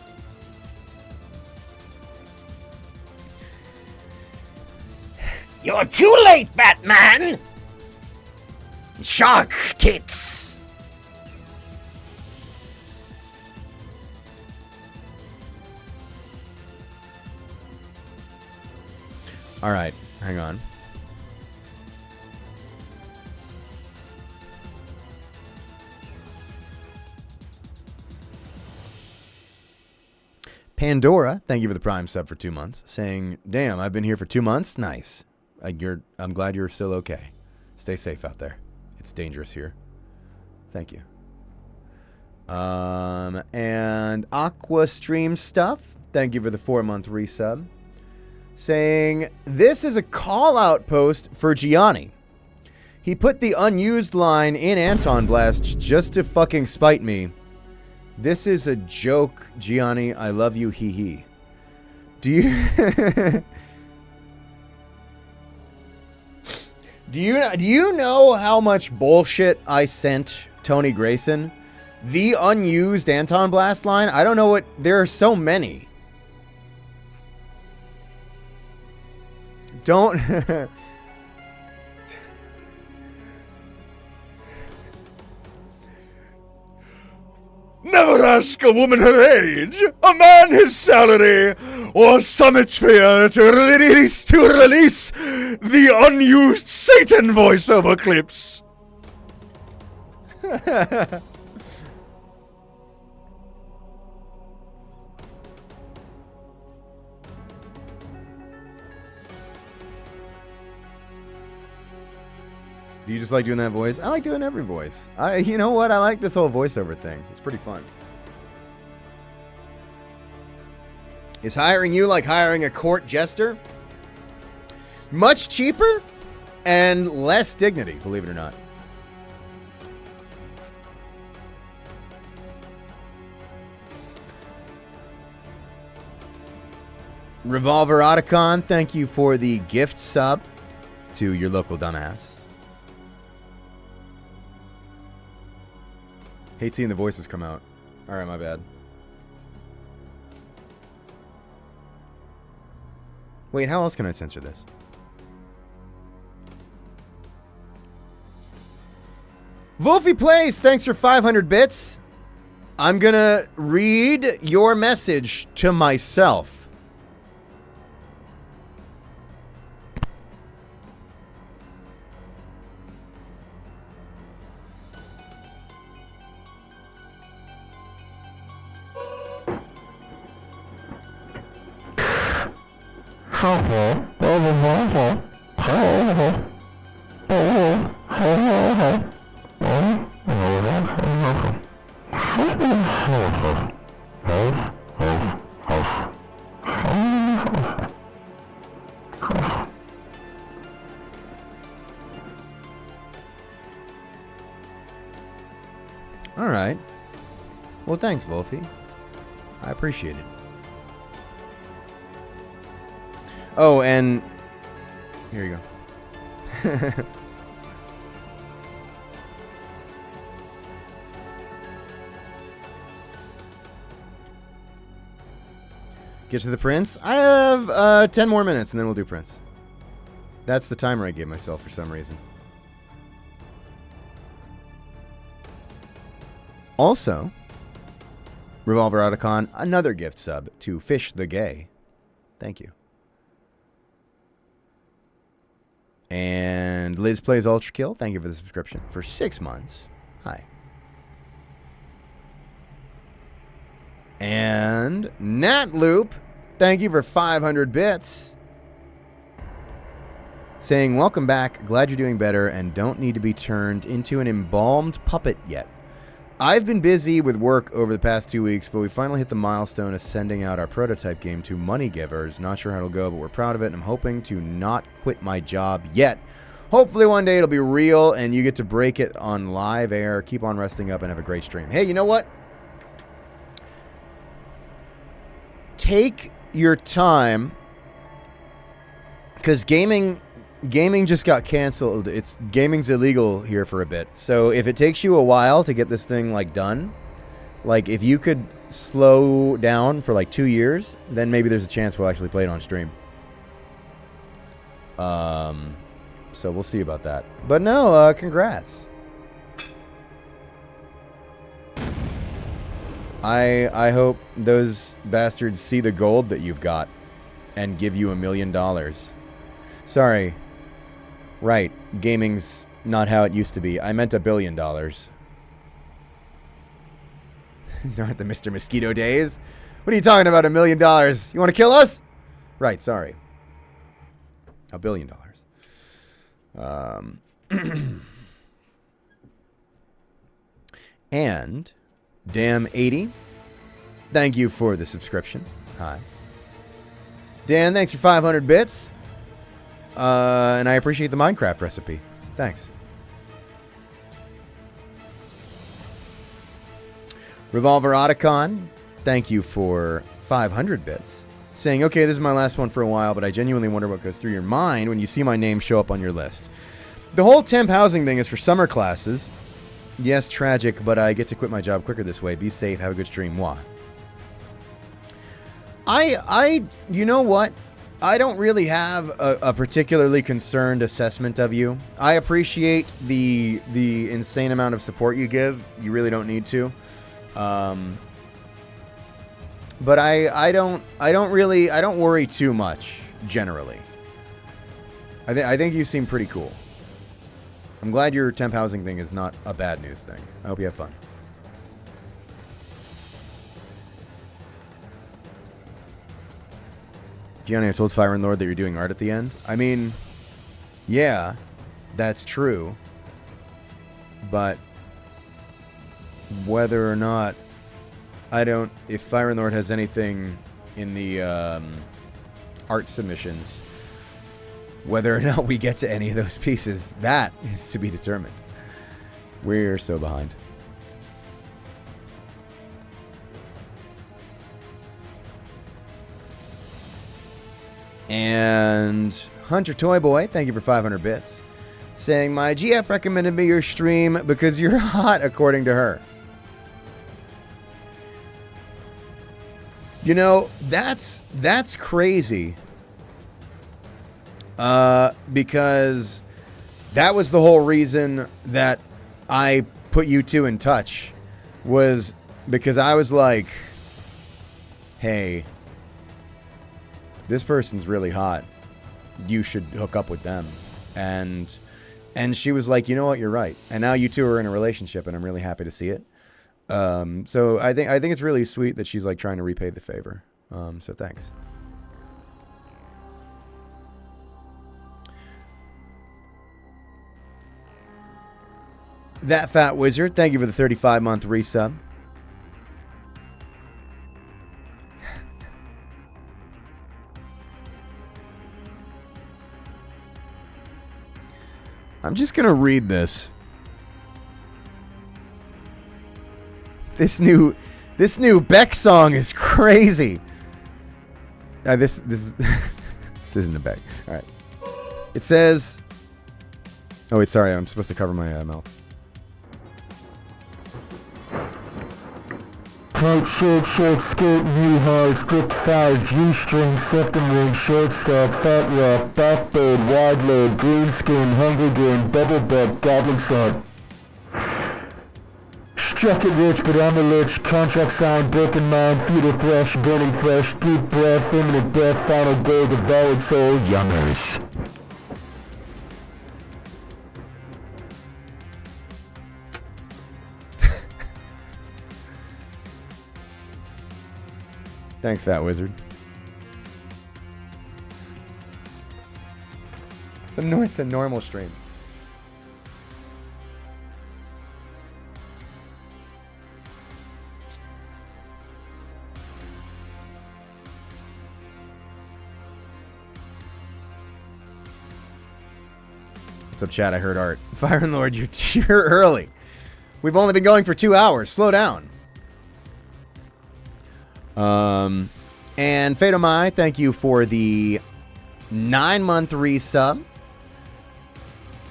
You're too late, Batman! Shark tits! All right, hang on. Pandora, thank you for the Prime sub for 2 months, saying, "Damn, I've been here for 2 months. Nice. I'm glad you're still okay. Stay safe out there. It's dangerous here. Thank you." And Aqua Stream Stuff, thank you for the 4-month resub, saying, "This is a call-out post for Gianni. He put the unused line in Anton Blast just to fucking spite me. This is a joke, Gianni. I love you, hee hee." Do you know how much bullshit I sent Tony Grayson? The unused Anton Blast line? I don't know what... There are so many. Don't... Never ask a woman her age, a man his salary, or summit fear to release the unused Satan voiceover clips. Do you just like doing that voice? I like doing every voice. You know what? I like this whole voiceover thing. It's pretty fun. Is hiring you like hiring a court jester? Much cheaper and less dignity, believe it or not. Revolver Otacon, thank you for the gift sub to your local dumbass. Hate seeing the voices come out. All right, my bad. Wait, how else can I censor this? Wolfie Plays, thanks for 500 bits. I'm gonna read your message to myself. All right. Well, thanks, Wolfie. I appreciate it. Oh, and Here you go. Get to the Prince. I have 10 more minutes, and then we'll do Prince. That's the timer I gave myself for some reason. Also, Revolver Otacon, another gift sub to Fish the Gay. Thank you. And Liz Plays Ultra Kill, thank you for the subscription for 6 months. Hi. And Nat Loop, thank you for 500 bits. Saying, welcome back, glad you're doing better, and don't need to be turned into an embalmed puppet yet. I've been busy with work over the past 2 weeks, but we finally hit the milestone of sending out our prototype game to money givers. Not sure how it'll go, but we're proud of it, and I'm hoping to not quit my job yet. Hopefully one day it'll be real, and you get to break it on live air. Keep on resting up and have a great stream. Hey, you know what? Take your time, because gaming just got canceled. Gaming's illegal here for a bit. So if it takes you a while to get this thing like done, like if you could slow down for like 2 years, then maybe there's a chance we'll actually play it on stream. So we'll see about that. But no, congrats. I hope those bastards see the gold that you've got and give you $1 million. Sorry. Right. Gaming's not how it used to be. I meant $1 billion. These aren't the Mr. Mosquito days. What are you talking about, $1 million? You want to kill us? Right, sorry. $1 billion. And Damn80, thank you for the subscription. Hi. Dan, thanks for 500 bits. And I appreciate the Minecraft recipe. Thanks. Revolver Otacon, thank you for 500 bits. Saying, okay, this is my last one for a while, but I genuinely wonder what goes through your mind when you see my name show up on your list. The whole temp housing thing is for summer classes. Yes, tragic, but I get to quit my job quicker this way. Be safe, have a good stream. Mwah. You know what? I don't really have a particularly concerned assessment of you. I appreciate the insane amount of support you give. You really don't need to. But I don't worry too much generally. I think you seem pretty cool. I'm glad your temp housing thing is not a bad news thing. I hope you have fun. Gianni, I told Fire and Lord that you're doing art at the end. I mean, yeah, that's true. But whether or not if Fire and Lord has anything in the art submissions, whether or not we get to any of those pieces, that is to be determined. We're so behind. And Hunter Toy Boy, thank you for 500 bits. Saying, my GF recommended me your stream because you're hot, according to her. You know, that's crazy. Because that was the whole reason that I put you two in touch, was because I was like, hey, this person's really hot. You should hook up with them. And she was like, you know what, you're right. And now you two are in a relationship, and I'm really happy to see it. So I think it's really sweet that she's like trying to repay the favor. So thanks. That Fat Wizard, thank you for the 35-month resub. I'm just going to read this. This new Beck song is crazy. This isn't a Beck. All right. It says... Oh, wait, sorry. I'm supposed to cover my mouth. Tight shirt, short skirt, knee high, stripped thighs, G-string, septum ring, shortstop, fat rock, backbird, wide load, green skin, Hunger Game, bubble butt, goblin sod. Struck it rich, but I'm a lich, contract signed, broken mind, fetal flesh, burning flesh, deep breath, imminent death, final goal, devoured soul, youngers. Thanks, Fat Wizard. It's a normal stream. What's up, chat? I heard Art. Fire and Lord, you're early. We've only been going for 2 hours. Slow down. And Fatomai, thank you for the 9-month resub.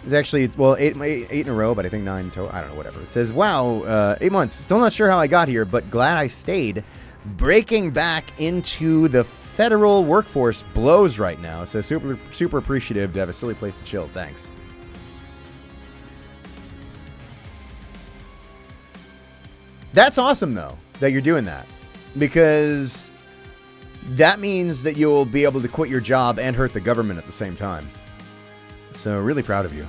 It's actually, eight in a row, but I think 9 total. I don't know, whatever. It says, wow, 8 months. Still not sure how I got here, but glad I stayed. Breaking back into the federal workforce blows right now. So super appreciative to have a silly place to chill. Thanks. That's awesome, though, that you're doing that. Because that means that you'll be able to quit your job and hurt the government at the same time. So, really proud of you.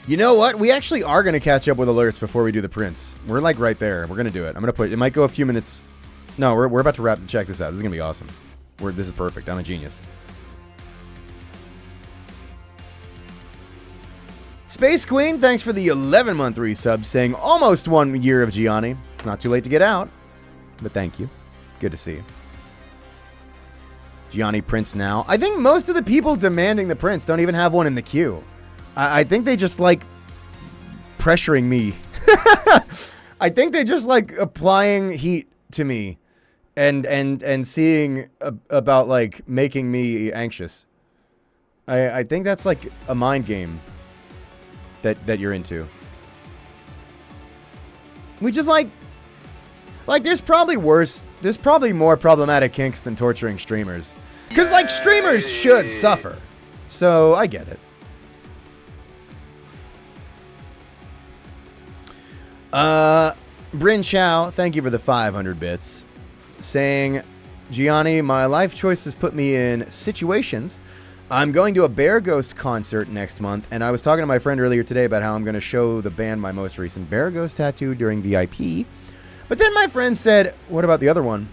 You know what? We actually are going to catch up with alerts before we do the prints. We're like right there. We're going to do it. I'm going to put... It might go a few minutes. No, we're about to wrap. Check this out. This is going to be awesome. This is perfect. I'm a genius. Space Queen, thanks for the 11-month resub, saying almost 1 year of Gianni. It's not too late to get out, but thank you. Good to see you. Gianni prints now. I think most of the people demanding the prints don't even have one in the queue. I think they just like pressuring me. I think they just like applying heat to me and seeing about like making me anxious. I think that's like a mind game that you're into. We just like there's probably more problematic kinks than torturing streamers. Because like streamers should suffer. So I get it. Bryn Chow, thank you for the 500 bits. Saying, Gianni, my life choices put me in situations. I'm going to a Bear Ghost concert next month, and I was talking to my friend earlier today about how I'm going to show the band my most recent Bear Ghost tattoo during VIP. But then my friend said, what about the other one?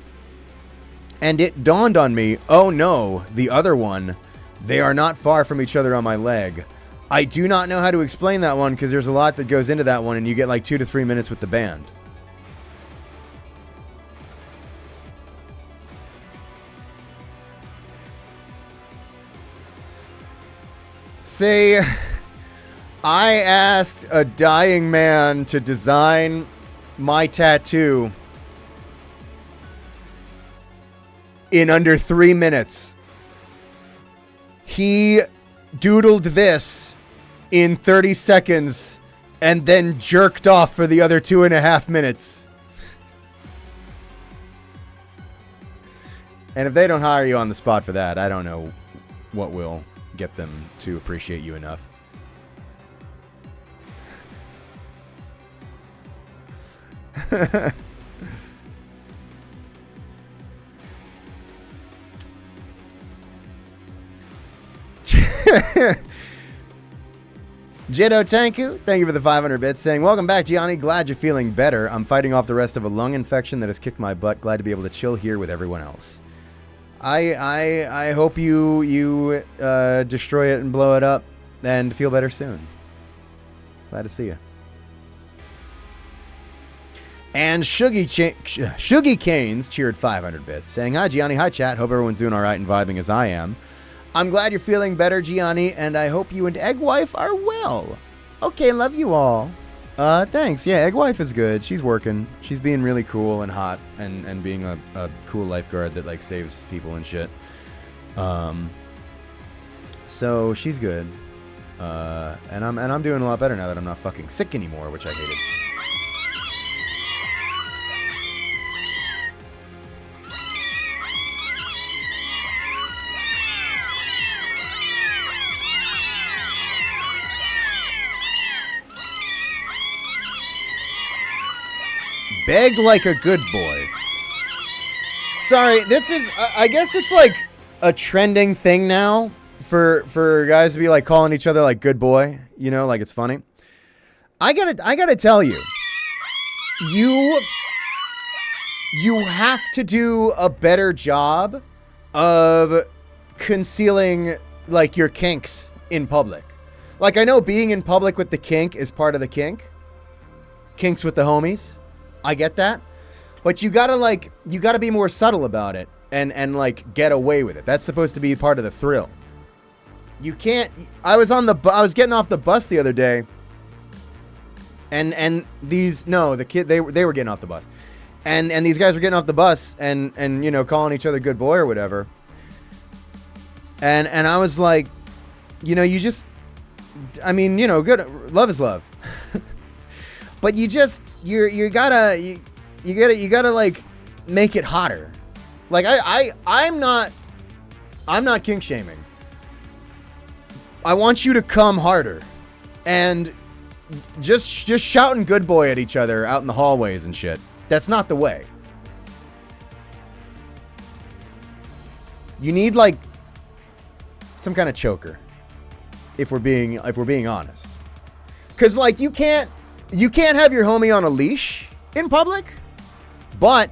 And it dawned on me, oh no, the other one. They are not far from each other on my leg. I do not know how to explain that one because there's a lot that goes into that one, and you get like 2 to 3 minutes with the band. Say, I asked a dying man to design my tattoo in under 3 minutes. He doodled this in 30 seconds and then jerked off for the other 2.5 minutes. And if they don't hire you on the spot for that, I don't know what will get them to appreciate you enough. Jito Tanku, thank you for the 500 bits, saying, welcome back, Gianni. Glad you're feeling better. I'm fighting off the rest of a lung infection that has kicked my butt. Glad to be able to chill here with everyone else. I hope you destroy it and blow it up and feel better soon. Glad to see you. And Shuggy Canes cheered 500 bits, saying, hi, Gianni. Hi, chat. Hope everyone's doing all right and vibing as I am. I'm glad you're feeling better, Gianni, and I hope you and Eggwife are well. Okay, love you all. Thanks. Yeah, Eggwife is good. She's working. She's being really cool and hot and being a cool lifeguard that, like, saves people and shit. So she's good. And I'm doing a lot better now that I'm not fucking sick anymore, which I hated. Beg like a good boy. Sorry, this is, I guess it's like a trending thing now for guys to be like calling each other like good boy, you know, like it's funny. I gotta tell you, you have to do a better job of concealing like your kinks in public. Like I know being in public with the kink is part of the kink. Kinks with the homies. I get that. But you gotta be more subtle about it and like get away with it. That's supposed to be part of the thrill. You can't. I was getting off the bus the other day, and the kid they were getting off the bus, and these guys were getting off the bus and you know calling each other good boy or whatever. And I was like, you know, you just, I mean, you know, good love is love, but you gotta like make it hotter. Like I'm not kink shaming. I want you to come harder and just shouting good boy at each other out in the hallways and shit. That's not the way. You need like some kind of choker if we're being honest. Cuz like you can't have your homie on a leash in public, but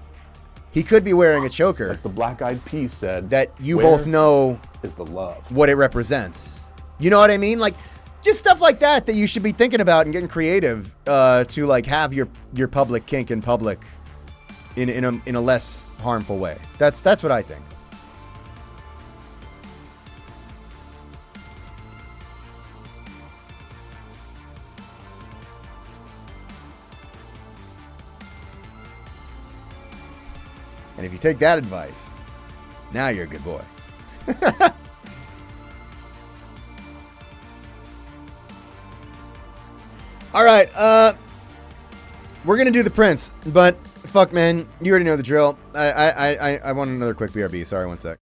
he could be wearing a choker. Like the Black Eyed Peas said, that you both know is the love. What it represents. You know what I mean? Like, just stuff like that you should be thinking about and getting creative to like have your public kink in public in a less harmful way. That's what I think. And if you take that advice, now you're a good boy. All right, we're gonna do the Prince, but fuck, man, you already know the drill. I want another quick BRB. Sorry, one sec.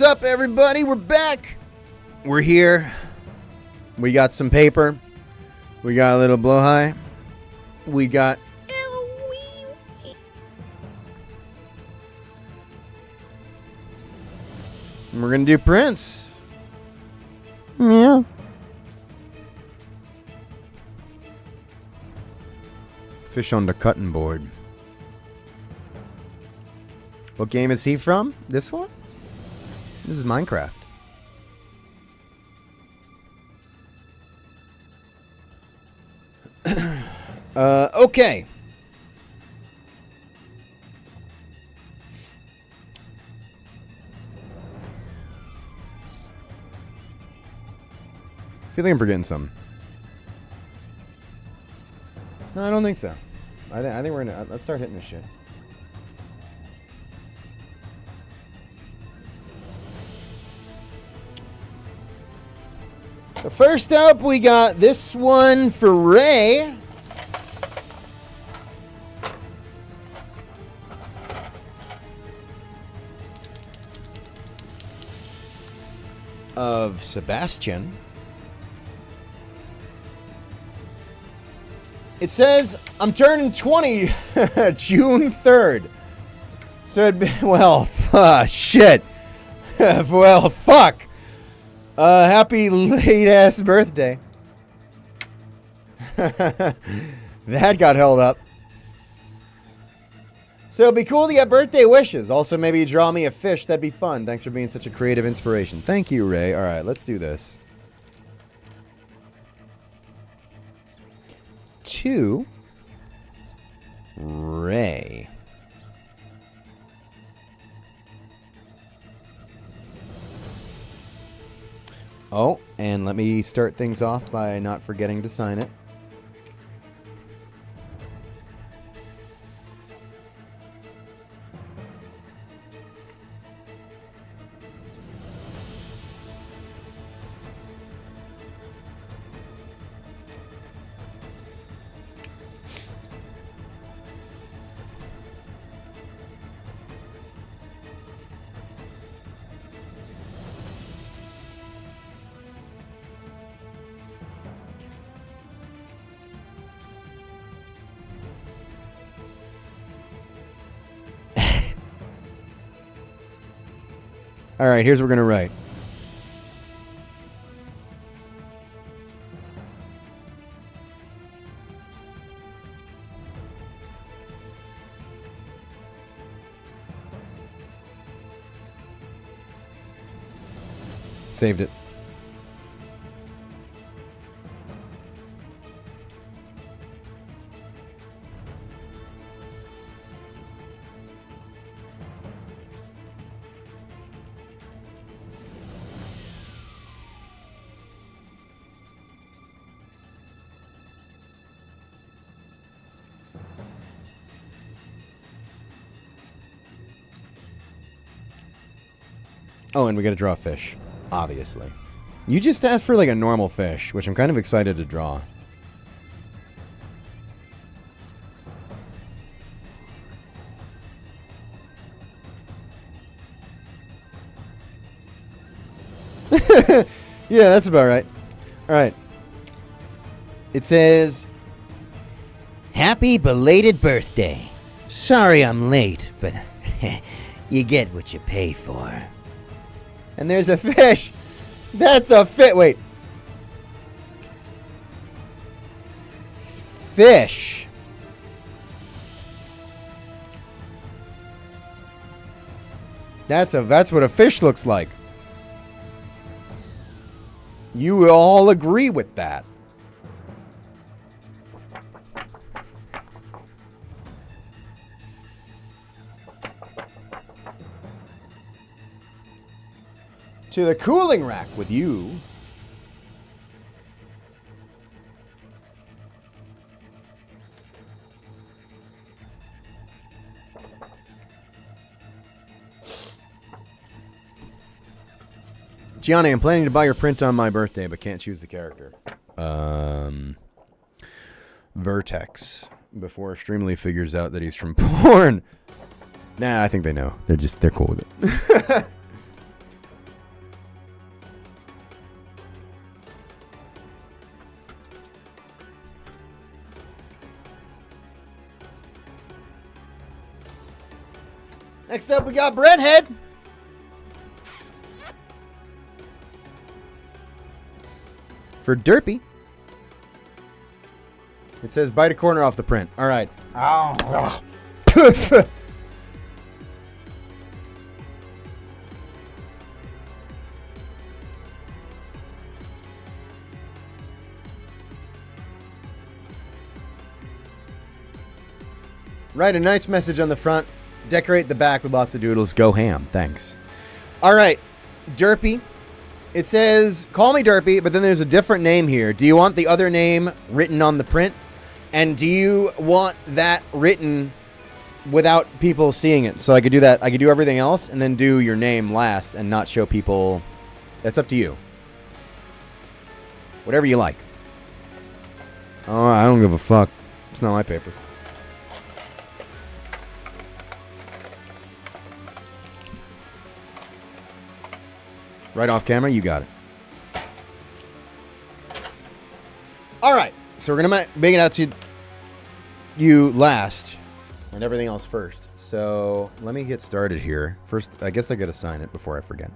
What's up, everybody? We're back. We're here. We got some paper. We got a little blowhigh. We got... And we're going to do Prince. Yeah. Fish on the cutting board. What game is he from? This one? This is Minecraft. Okay. I feel like I'm forgetting something. No, I don't think so. I think we're gonna... Let's start hitting this shit. So first up, we got this one for Ray. Of Sebastian. It says, I'm turning 20 June 3rd. So it'd be, well, shit. Well, fuck. Happy late-ass birthday. That got held up. So it'd be cool to get birthday wishes. Also, maybe you draw me a fish. That'd be fun. Thanks for being such a creative inspiration. Thank you, Ray. All right, let's do this. To Ray. Oh, and let me start things off by not forgetting to sign it. All right, here's what we're going to write. Saved it. Oh, and we gotta draw a fish. Obviously. You just asked for like a normal fish, which I'm kind of excited to draw. Yeah, that's about right. Alright. It says, Happy belated birthday. Sorry I'm late, but you get what you pay for. and there's a fish. That's a fit. Wait. Fish. That's what a fish looks like. You all agree with that. To the cooling rack with you. Gianni, I'm planning to buy your print on my birthday, but can't choose the character. Vertex. Before Streamly figures out that he's from porn. Nah, I think they know. They're cool with it. Next up, we got Breadhead. For Derpy. It says bite a corner off the print. All right. Oh. Write a nice message on the front. Decorate the back with lots of doodles. Go ham. Thanks. All right. Derpy. It says, call me Derpy, but then there's a different name here. Do you want the other name written on the print? And do you want that written without people seeing it? So I could do that. I could do everything else and then do your name last and not show people. That's up to you. Whatever you like. Oh, I don't give a fuck. It's not my paper. Right off camera, you got it. All right, so we're gonna make it out to you last, and everything else first. So let me get started here. First, I guess I gotta sign it before I forget.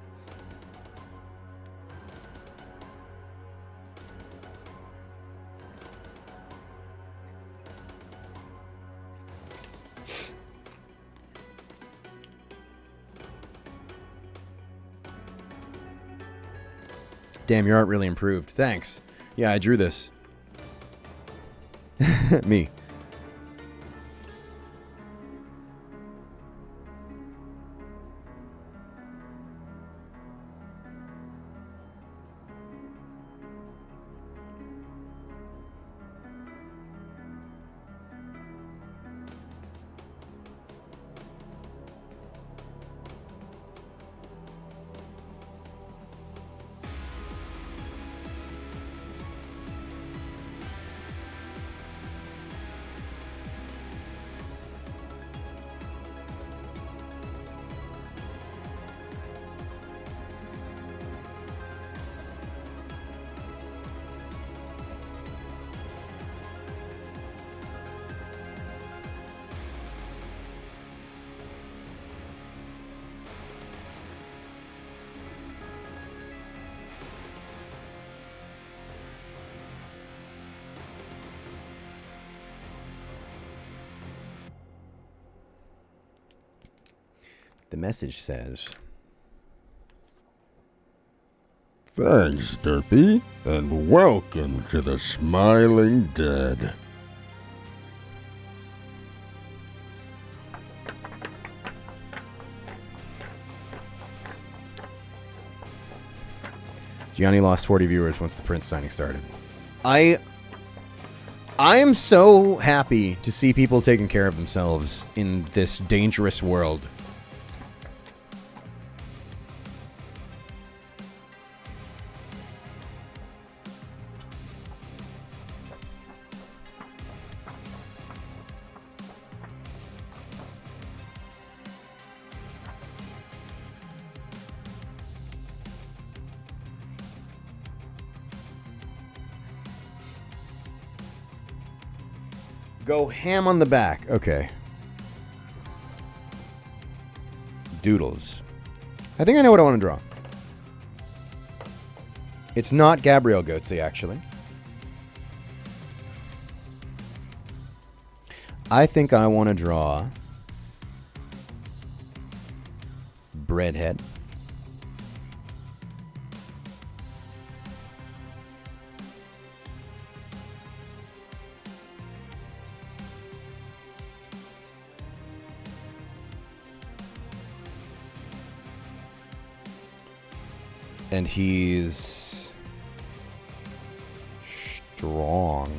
Damn, your art really improved. Thanks. Yeah, I drew this. Me. The message says, Thanks, Derpy, and welcome to the Smiling Dead. Gianni lost 40 viewers once the print signing started. I am so happy to see people taking care of themselves in this dangerous world. Go ham on the back. Okay. Doodles. I think I know what I want to draw. It's not Gabrielle Goetze, actually. I think I want to draw Breadhead. And he's strong.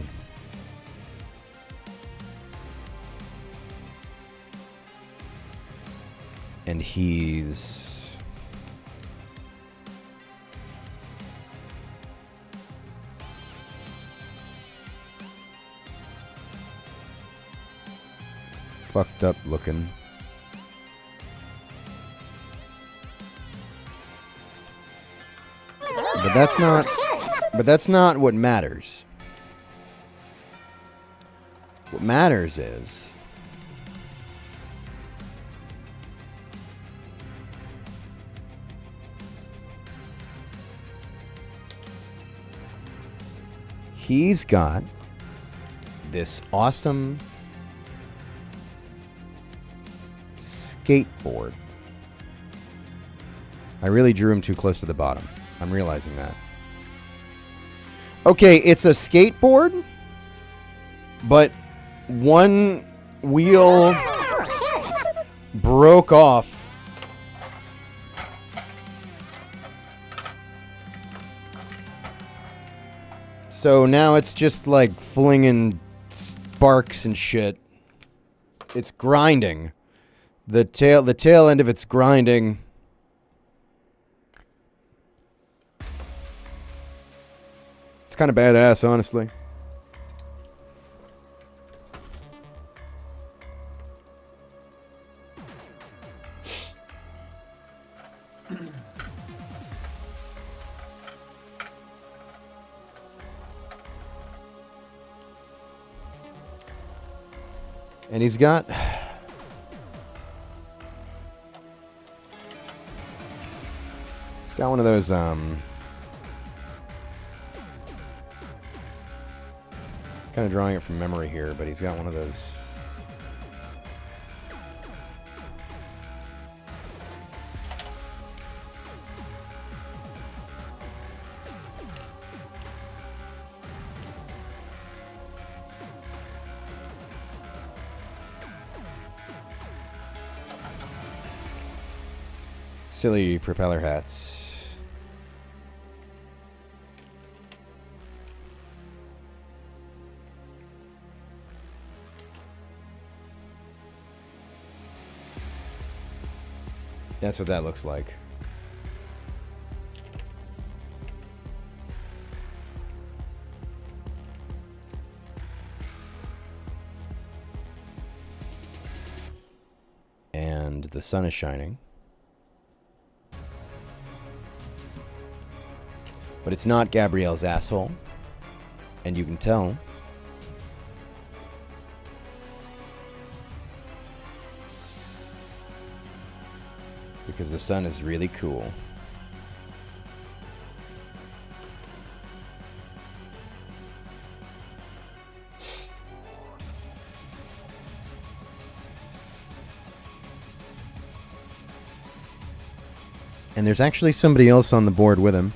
And he's fucked up looking. But that's not what matters. What matters is he's got this awesome skateboard. I really drew him too close to the bottom. I'm realizing that. Okay, it's a skateboard, but one wheel broke off. So now it's just like flinging sparks and shit. It's grinding. The tail end of it's grinding. It's kind of badass, honestly. And he's got one of those kind of drawing it from memory here, but he's got one of those silly propeller hats. That's what that looks like. And the sun is shining. But it's not Gabrielle's asshole. And you can tell. Because the sun is really cool. And there's actually somebody else on the board with him.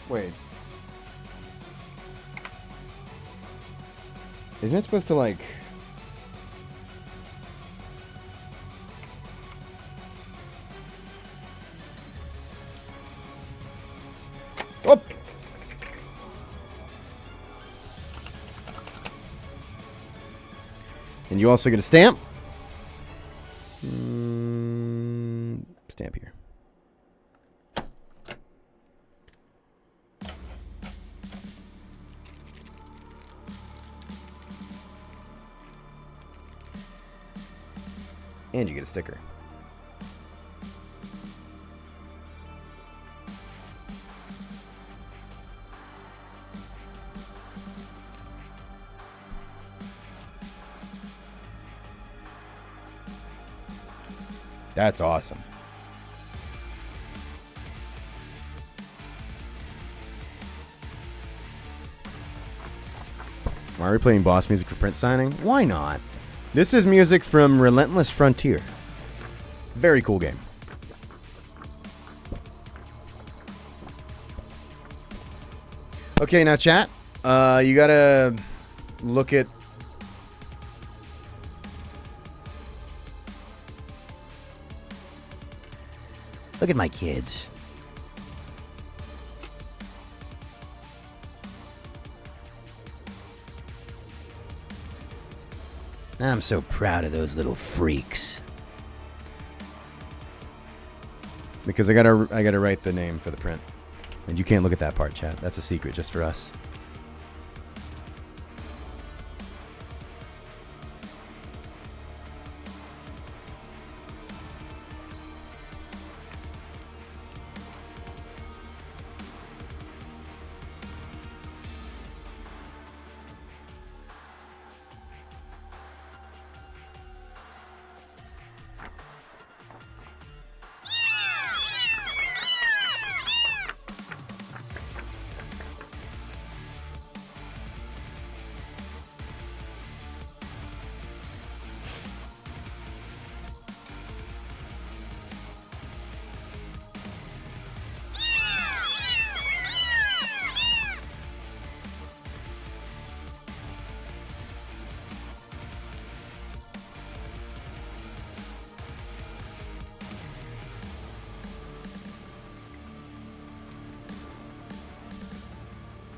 Wait. Isn't it supposed to, like... Oh! And you also get a stamp. Stamp here. And you get a sticker. That's awesome. Why are we playing boss music for print signing? Why not? This is music from Relentless Frontier. Very cool game. Okay, now chat. You gotta look at... Look at my kids. I'm so proud of those little freaks. Because I gotta write the name for the print. And you can't look at that part, chat. That's a secret just for us.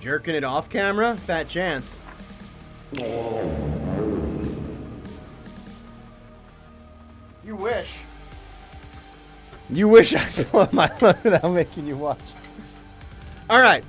Jerking it off camera? Fat chance. You wish. You wish I'd blow my load without making you watch. All right.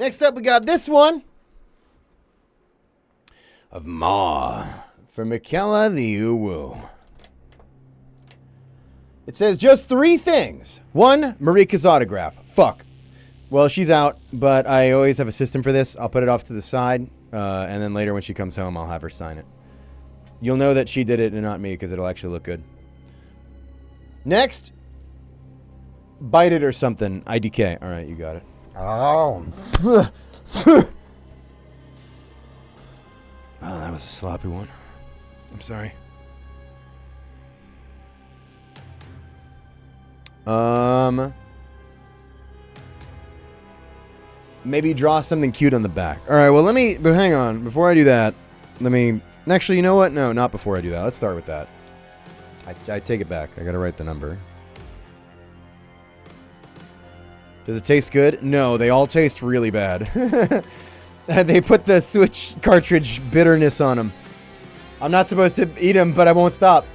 Next up, we got this one of Ma from Michaela the Uwu. It says just 3 things. 1, Marika's autograph. Fuck. Well, she's out, but I always have a system for this. I'll put it off to the side, and then later when she comes home, I'll have her sign it. You'll know that she did it and not me because it'll actually look good. Next, bite it or something. IDK. All right, you got it. Oh. Oh, that was a sloppy one. I'm sorry. Maybe draw something cute on the back. All right, well, but hang on. Before I do that, actually, you know what? No, not before I do that. Let's start with that. I take it back. I got to write the number. Does it taste good? No, they all taste really bad. They put the Switch cartridge bitterness on them. I'm not supposed to eat them, but I won't stop.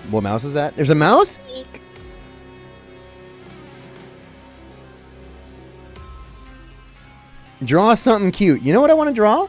What mouse is that? There's a mouse? Eek. Draw something cute. You know what I want to draw?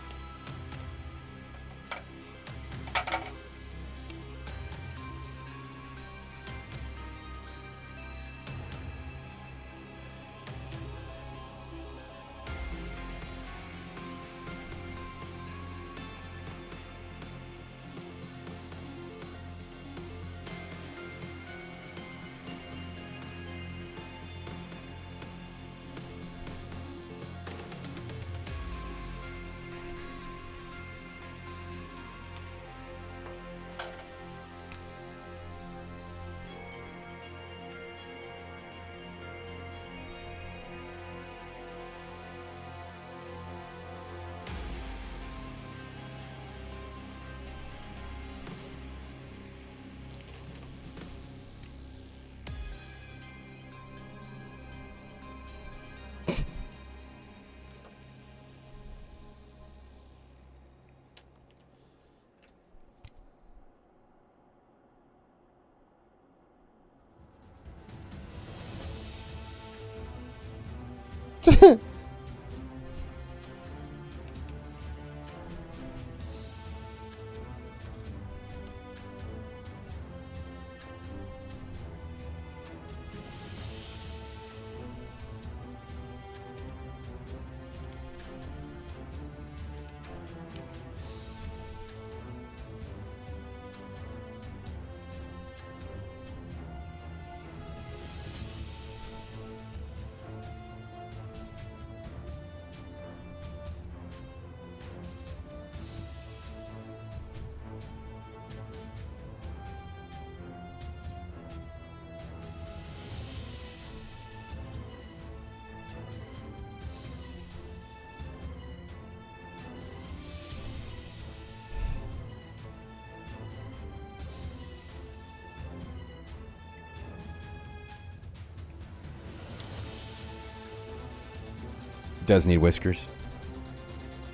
Does need whiskers.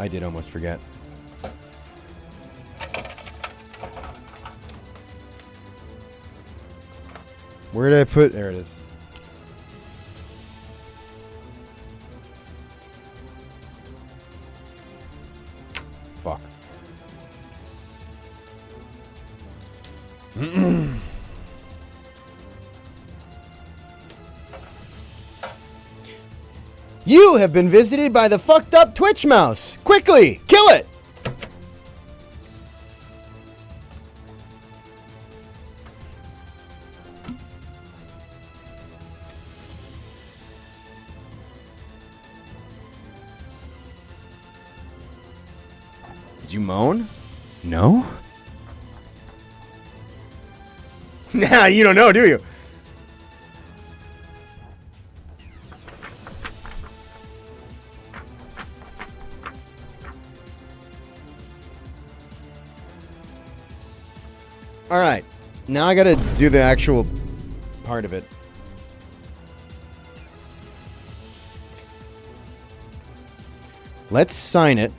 I did almost forget. Where did I put? There it is. Fuck. You have been visited by the fucked up Twitch mouse. Quickly, kill it! Did you moan? No? Nah, you don't know, do you? All right, now I gotta do the actual part of it. Let's sign it.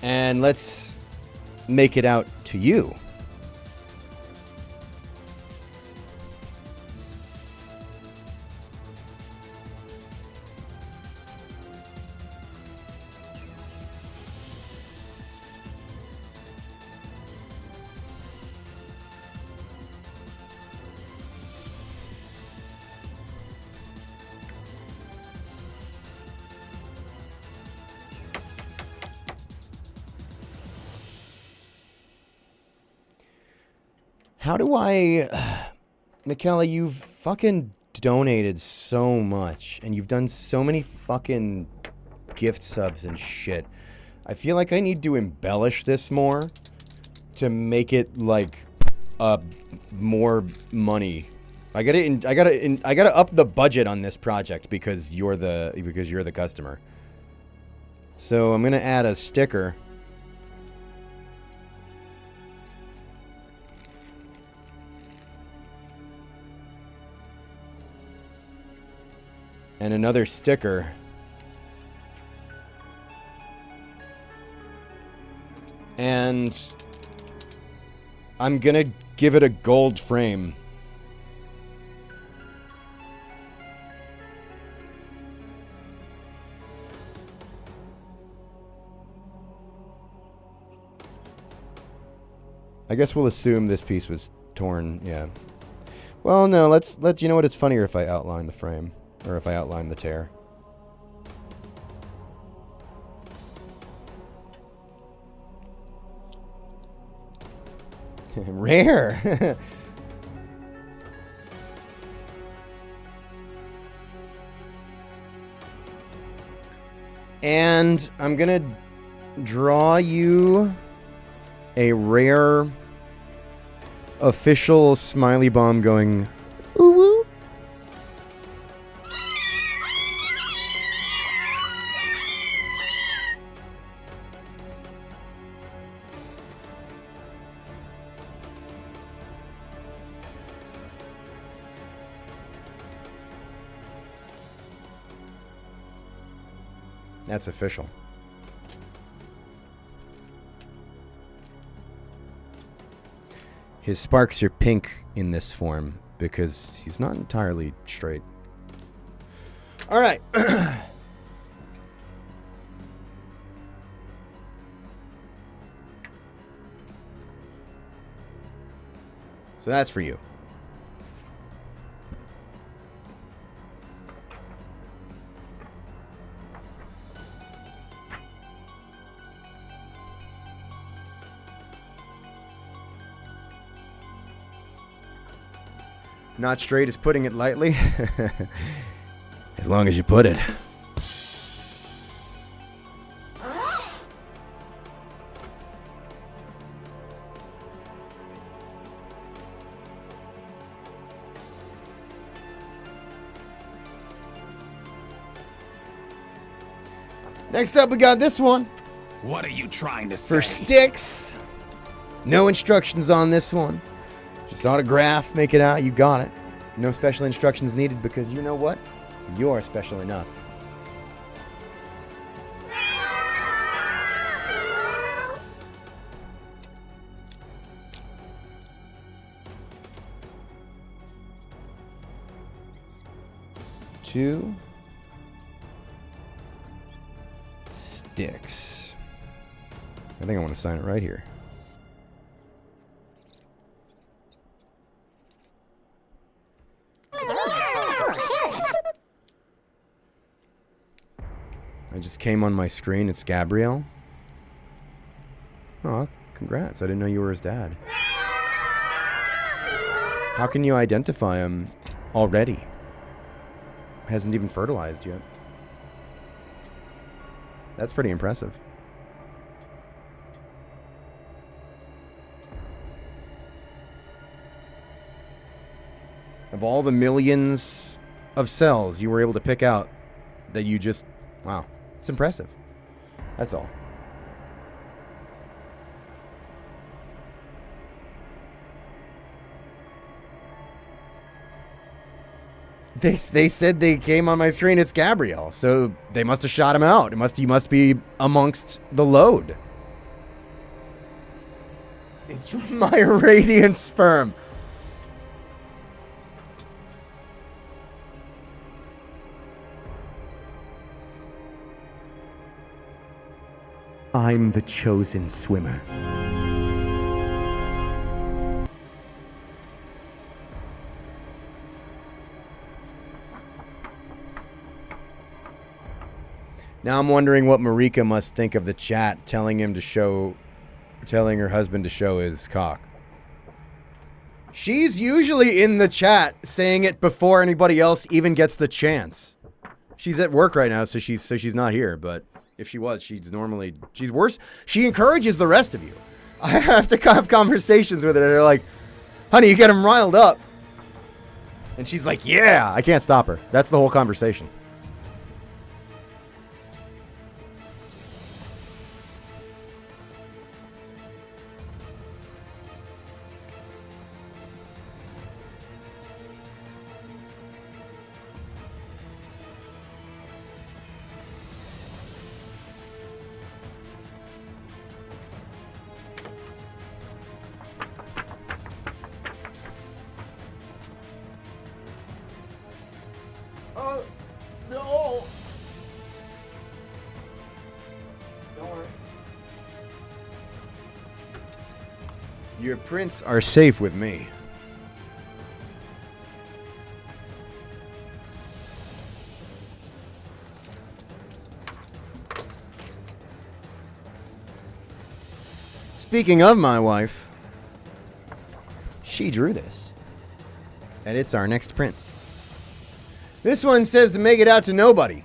And let's make it out to you. How do I... Michaela, you've fucking donated so much, and you've done so many fucking gift subs and shit. I feel like I need to embellish this more to make it, like, more money. I gotta up the budget on this project because you're the customer. So I'm gonna add a sticker. And another sticker. And I'm gonna give it a gold frame. I guess we'll assume this piece was torn, yeah. Well, no, let's you know what, it's funnier if I outline the frame. Or if I outline the tear. Rare! And I'm gonna draw you a rare official smiley bomb going ooh woo. That's official. His sparks are pink in this form because he's not entirely straight. All right. So that's for you. Not straight is putting it lightly. As long as you put it. Next up, we got this one. What are you trying to say? For sticks. No instructions on this one. Just autograph, make it out, you got it. No special instructions needed because you know what? You're special enough. Two sticks. I think I want to sign it right here. I just came on my screen. It's Gabrielle. Oh, congrats. I didn't know you were his dad. How can you identify him already? Hasn't even fertilized yet. That's pretty impressive. Of all the millions of cells you were able to pick out, that you just... Wow. It's impressive. That's all. They said they came on my screen. It's Gabrielle, so they must have shot him out. He must be amongst the load. It's my radiant sperm. I'm the chosen swimmer. Now I'm wondering what Marika must think of the chat telling her husband to show his cock. She's usually in the chat saying it before anybody else even gets the chance. She's at work right now, so she's not here, but if she was, she's worse. She encourages the rest of you. I have to have conversations with her. They're like, honey, you get him riled up. And she's like, yeah. I can't stop her. That's the whole conversation. No. Don't worry. Your prints are safe with me. Speaking of my wife, she drew this. And it's our next print. This one says to make it out to nobody.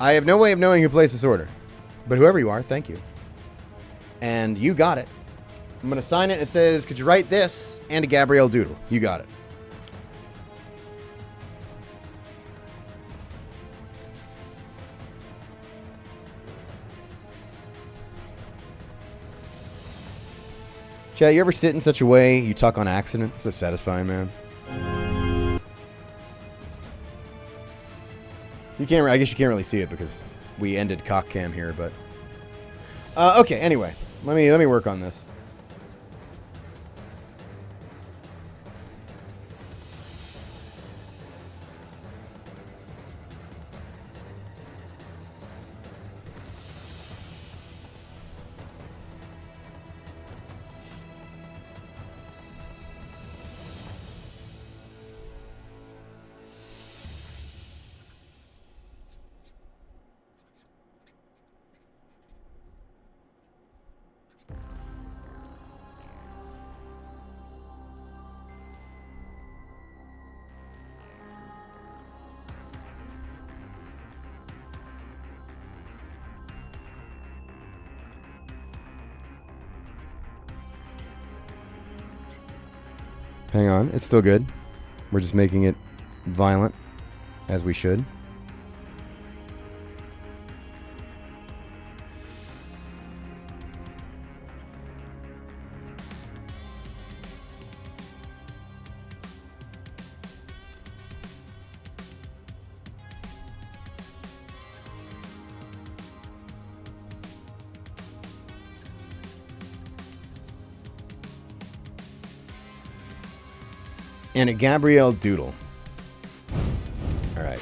I have no way of knowing who placed this order. But whoever you are, thank you. And you got it. I'm going to sign it. It says, could you write this and a Gabrielle doodle? You got it. Chat, you ever sit in such a way you talk on accident? It's so satisfying, man. You can't. I guess you can't really see it because we ended cock cam here, but okay. Anyway, Let me work on this. Hang on, it's still good. We're just making it violent, as we should. And a Gabrielle Doodle. All right.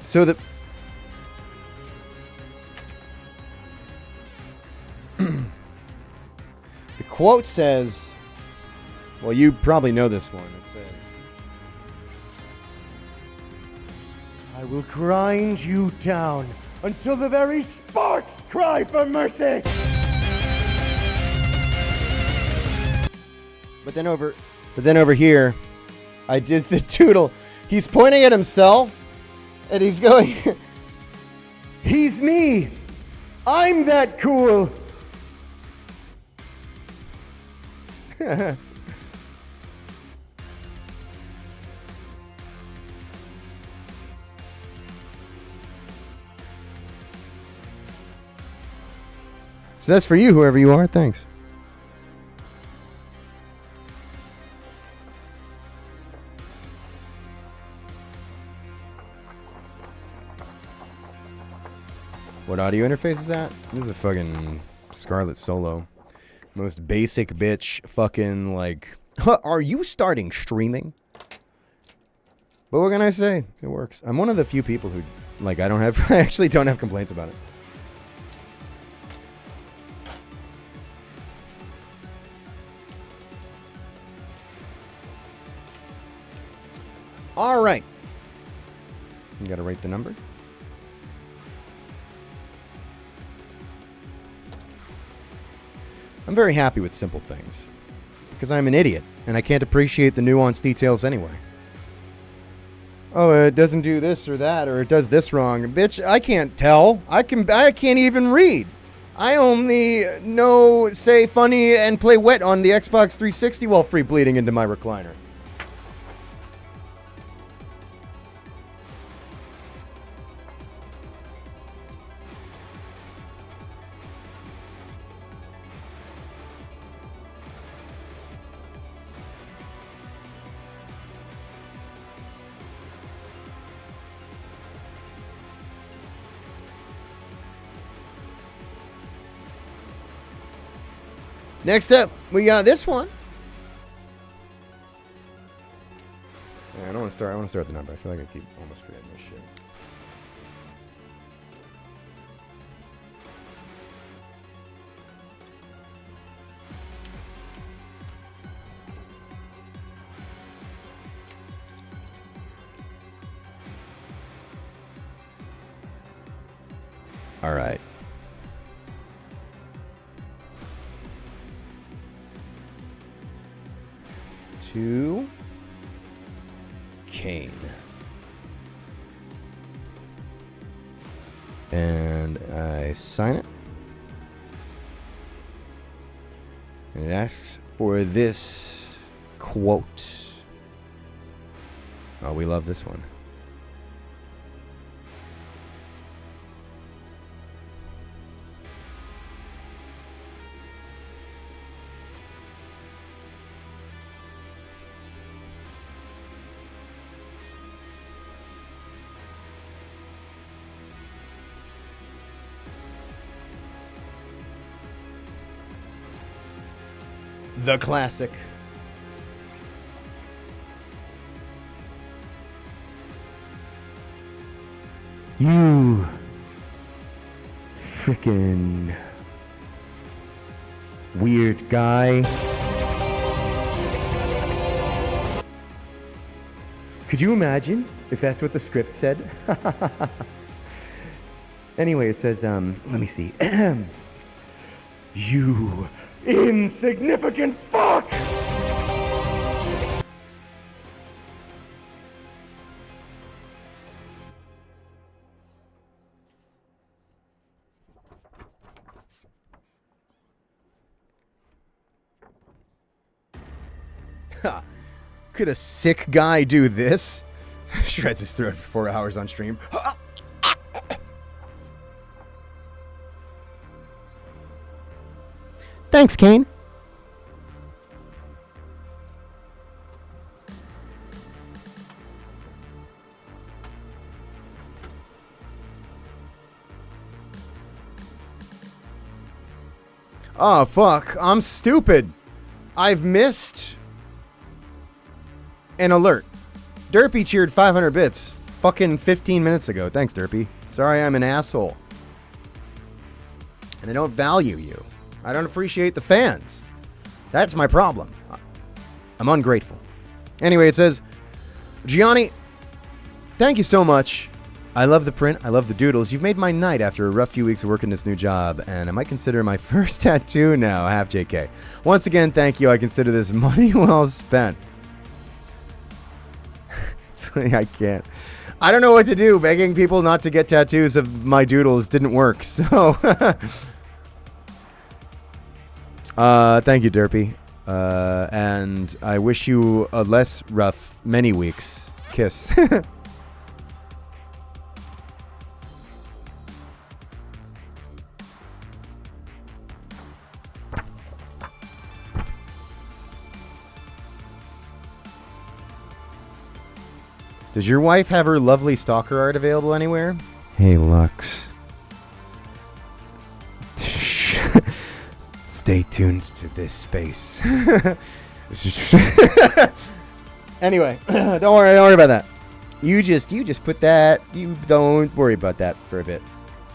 So the quote says, well, you probably know this one. It says, I will grind you down until the very sparks cry for mercy. But then over here, I did the doodle. He's pointing at himself. And he's going, he's me. I'm that cool. So that's for you, whoever you are. Thanks. What audio interface is that? This is a fucking Scarlet Solo. Most basic bitch fucking like, are you starting streaming? But what can I say? It works. I'm one of the few people who, like, I actually don't have complaints about it. All right. You gotta rate the number. I'm very happy with simple things, because I'm an idiot, and I can't appreciate the nuanced details anyway. Oh, it doesn't do this or that, or it does this wrong. Bitch, I can't tell. I can't even read. I only know, say funny and play wet on the Xbox 360 while free bleeding into my recliner. Next up, we got this one. Yeah, I don't want to start. I want to start the number. I feel like I keep almost forgetting this shit. All right. To Kane. And I sign it. And it asks for this quote. Oh, we love this one. The classic. You freaking weird guy. Could you imagine if that's what the script said? Anyway, it says, let me see. You insignificant fuck! Ha! Could a sick guy do this? Shreds his throat for 4 hours on stream. Thanks, Kane. Oh, fuck. I'm stupid. I've missed an alert. Derpy cheered 500 bits fucking 15 minutes ago. Thanks, Derpy. Sorry I'm an asshole. And I don't value you. I don't appreciate the fans. That's my problem. I'm ungrateful. Anyway, it says, Gianni, thank you so much. I love the print. I love the doodles. You've made my night after a rough few weeks of working this new job, and I might consider my first tattoo now. Half JK. Once again, thank you. I consider this money well spent. I can't. I don't know what to do. Begging people not to get tattoos of my doodles didn't work, so... thank you, Derpy. And I wish you a less rough many weeks. Kiss. Does your wife have her lovely stalker art available anywhere? Hey, Lux. Stay tuned to this space. Anyway, don't worry about that. You just put that. You don't worry about that for a bit,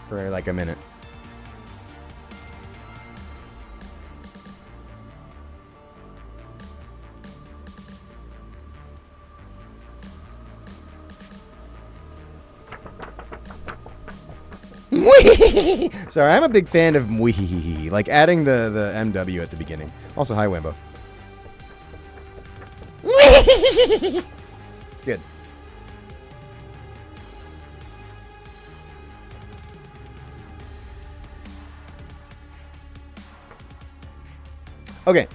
for like a minute. Sorry, I'm a big fan of mwee, like adding the MW at the beginning. Also, hi, Wimbo. It's good. Okay.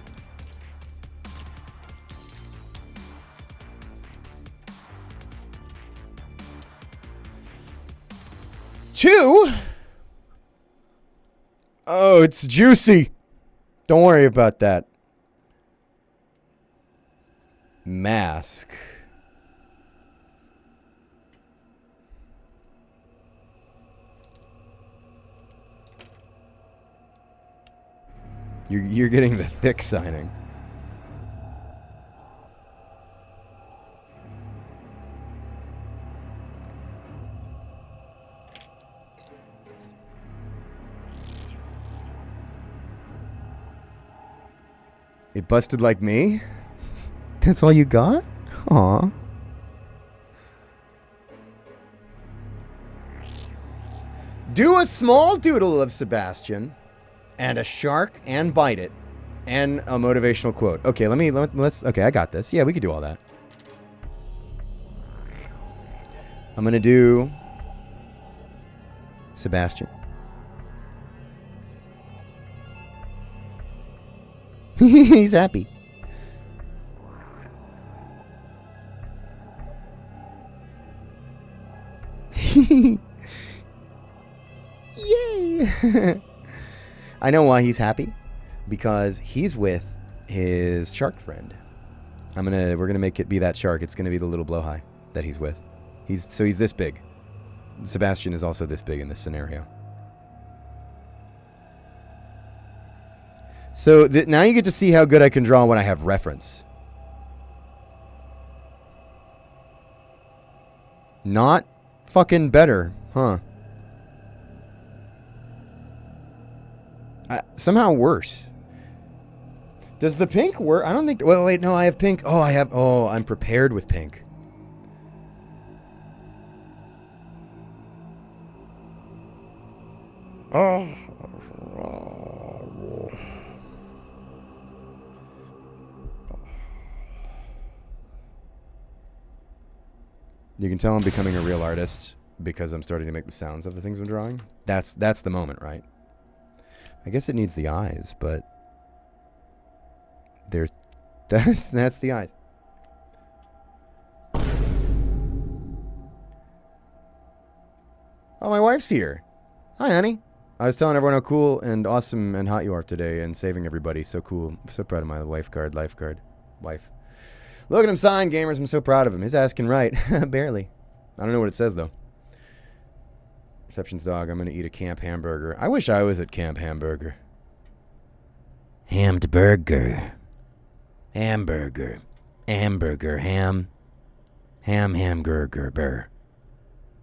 Two. Oh, it's juicy. Don't worry about that. Mask. You're getting the thick signing. It busted like me? That's all you got? Do a small doodle of Sebastian and a shark and bite it and a motivational quote. Okay, let's okay, I got this. Yeah, we could do all that. I'm going to do Sebastian. He's happy. Yay! I know why he's happy. Because he's with his shark friend. We're gonna make it be that shark. It's gonna be the little blowhigh that he's with. He's this big. Sebastian is also this big in this scenario. So now you get to see how good I can draw when I have reference. Not fucking better, huh? Somehow worse. Does the pink work? I don't think... Well, wait, no, I have pink. Oh, I'm prepared with pink. You can tell I'm becoming a real artist because I'm starting to make the sounds of the things I'm drawing. That's the moment, right? I guess it needs the eyes, but that's the eyes. Oh, my wife's here. Hi, honey. I was telling everyone how cool and awesome and hot you are today and saving everybody. So cool. I'm so proud of my wife. Look at him sign, gamers. I'm so proud of him. His ass can write. Barely. I don't know what it says, though. Reception's dog. I'm going to eat a camp hamburger. I wish I was at Camp Hamburger. Hammed burger. Hamburger. Hamburger. Ham. Hamburger. Burr.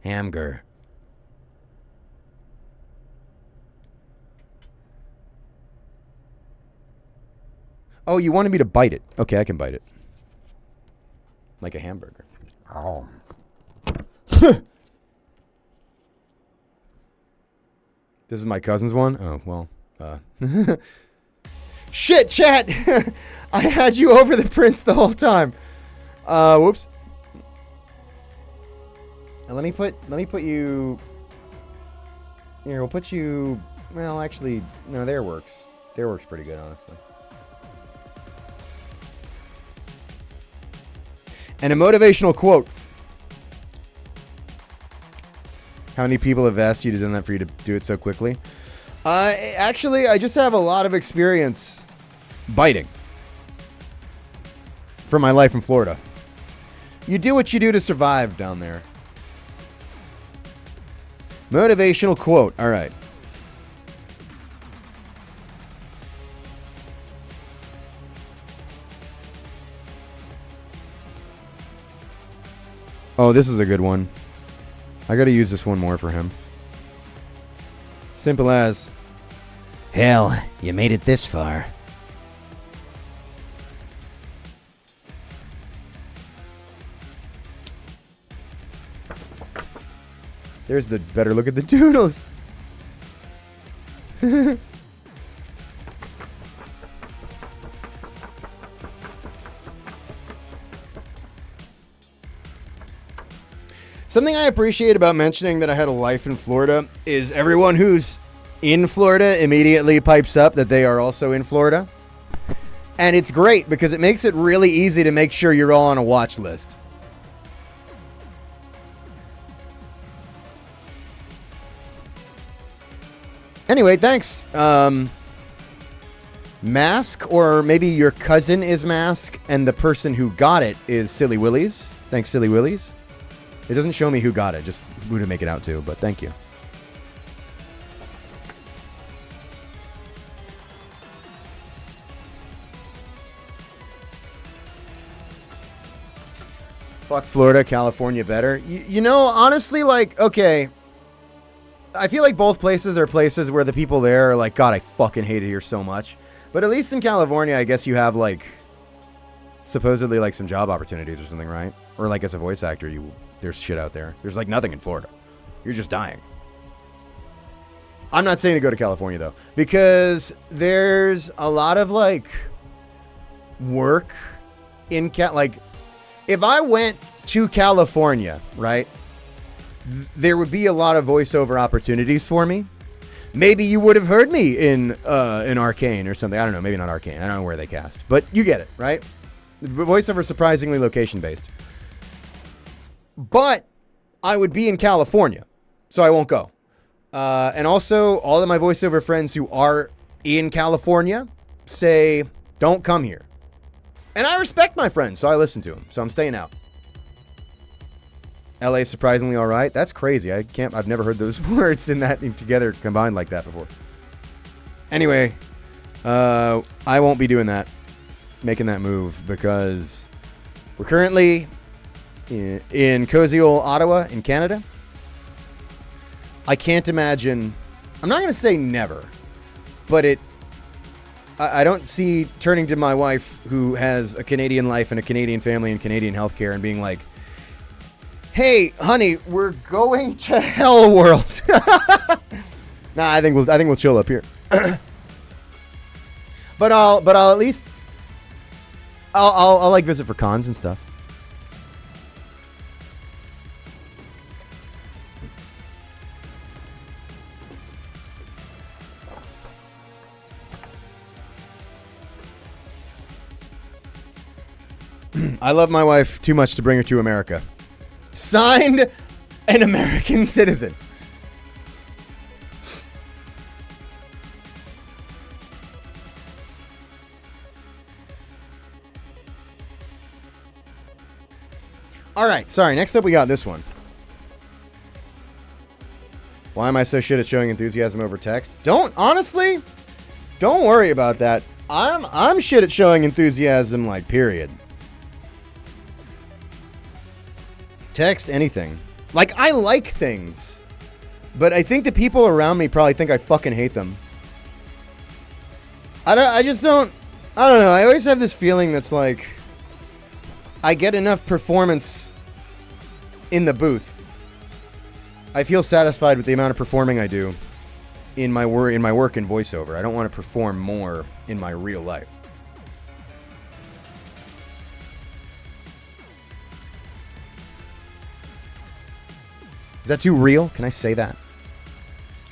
Hamburger. Oh, you wanted me to bite it. Okay, I can bite it. Like a hamburger. Oh. This is my cousin's one? Oh, well. Shit, chat! I had you over the prince the whole time. Whoops. Let me put you... Here, we'll put you... Well, actually, no, there works. There works pretty good, honestly. And a motivational quote. How many people have asked you to do that for you to do it so quickly? Actually, I just have a lot of experience biting from my life in Florida. You do what you do to survive down there. Motivational quote. All right. Oh, this is a good one. I gotta use this one more for him. Simple as. Hell, you made it this far. There's the better look at the doodles. Something I appreciate about mentioning that I had a life in Florida is everyone who's in Florida immediately pipes up that they are also in Florida. And it's great because it makes it really easy to make sure you're all on a watch list. Anyway, thanks. Mask, or maybe your cousin is Mask, and the person who got it is Silly Willies. Thanks, Silly Willies. It doesn't show me who got it, just who to make it out to, but thank you. Fuck Florida, California better. You know, honestly, like, okay. I feel like both places are places where the people there are like, God, I fucking hate it here so much. But at least in California, I guess you have, like, supposedly, like, some job opportunities or something, right? Or, like, as a voice actor, there's shit out there. There's, like, nothing in Florida. You're just dying. I'm not saying to go to California though, because there's a lot of like work in like if I went to California, right, there would be a lot of voiceover opportunities for me. Maybe you would have heard me in Arcane or something. I don't know. Maybe not Arcane. I don't know where they cast, but you get it, right? Voiceover is surprisingly location based. But I would be in California, so I won't go. And also, all of my voiceover friends who are in California say, don't come here. And I respect my friends, so I listen to them. So I'm staying out. LA surprisingly all right. That's crazy. I've never heard those words together combined like that before. Anyway, I won't be doing that, making that move, because we're currently in cozy old Ottawa in Canada. I can't imagine, I'm not going to say never, but I don't see turning to my wife who has a Canadian life and a Canadian family and Canadian healthcare and being like, hey, honey, we're going to Hell World. Nah, I think we'll chill up here. But I'll at least I'll like visit for cons and stuff. I love my wife too much to bring her to America. Signed, an American citizen. All right, sorry. Next up, we got this one. Why am I so shit at showing enthusiasm over text? Honestly, don't worry about that. I'm shit at showing enthusiasm, like, period. Text anything. Like, I like things, but I think the people around me probably think I fucking hate them. I don't know. I always have this feeling that's like I get enough performance in the booth. I feel satisfied with the amount of performing I do in my work in voiceover. I don't want to perform more in my real life. Is that too real? Can I say that?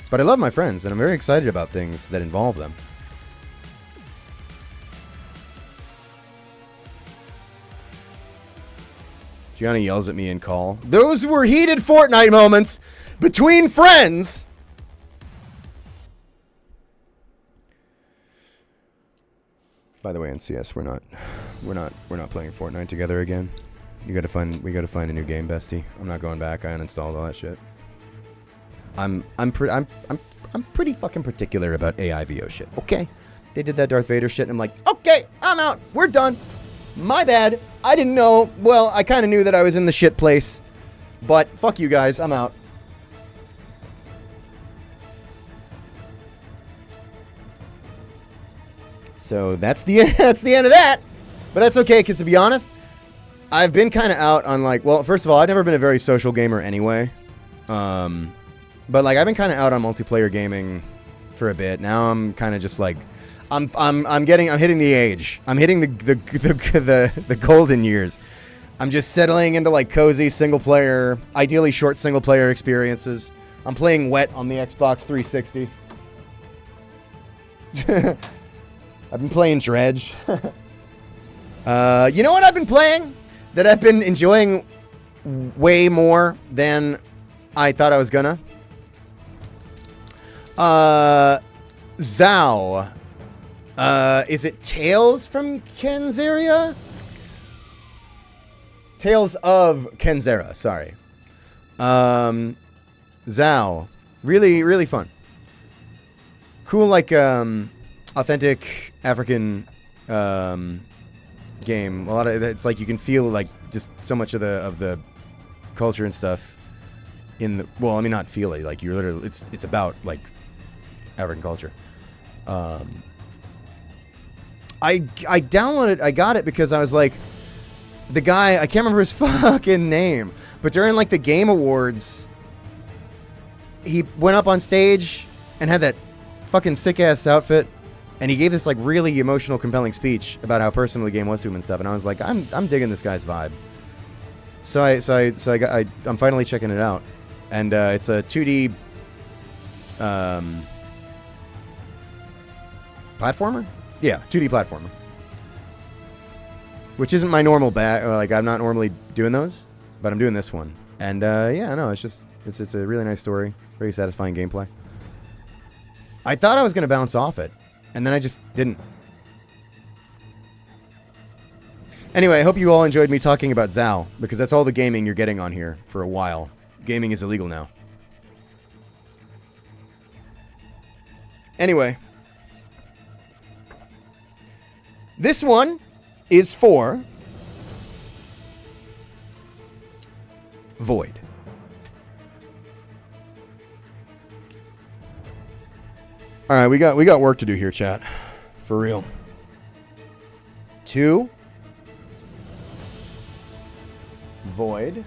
But I love my friends, and I'm very excited about things that involve them. Gianni yells at me in call. Those were heated Fortnite moments between friends. By the way, in CS, we're not playing Fortnite together again. We gotta find a new game, bestie. I'm not going back. I uninstalled all that shit. I'm pretty fucking particular about AIVO shit. Okay, they did that Darth Vader shit, and I'm like, okay, I'm out. We're done. My bad. I didn't know. Well, I kind of knew that I was in the shit place, but fuck you guys. I'm out. So that's the end of that. But that's okay, because to be honest, I've been kind of out on, like, well, first of all, I've never been a very social gamer anyway. But, like, I've been kind of out on multiplayer gaming for a bit. Now I'm kind of just like, I'm hitting the age. I'm hitting the golden years. I'm just settling into, like, cozy single player, ideally short single player experiences. I'm playing Wet on the Xbox 360. I've been playing Dredge. You know what I've been playing that I've been enjoying way more than I thought I was gonna? Zao. Is it Tales from Kenzeria? Tales of Kenzera, sorry. Zao. Really, really fun. Cool, like, authentic African game. A lot of it's like you can feel like just so much of the culture and stuff in the, well, I mean, not feel it, like you're literally, it's about like African culture. I downloaded, I got it because I was like, the guy, I can't remember his fucking name, but during like the Game Awards, he went up on stage and had that fucking sick-ass outfit. And he gave this, like, really emotional, compelling speech about how personal the game was to him and stuff. And I was like, I'm digging this guy's vibe. So I'm finally checking it out. And it's a 2D platformer? Yeah, 2D platformer. Which isn't my normal bag. Like, I'm not normally doing those, but I'm doing this one. And yeah, no, it's a really nice story. Very satisfying gameplay. I thought I was going to bounce off it, and then I just didn't. Anyway, I hope you all enjoyed me talking about Zao, because that's all the gaming you're getting on here for a while. Gaming is illegal now. Anyway. This one is for Void. All right, we got work to do here, chat. For real. 2 Void.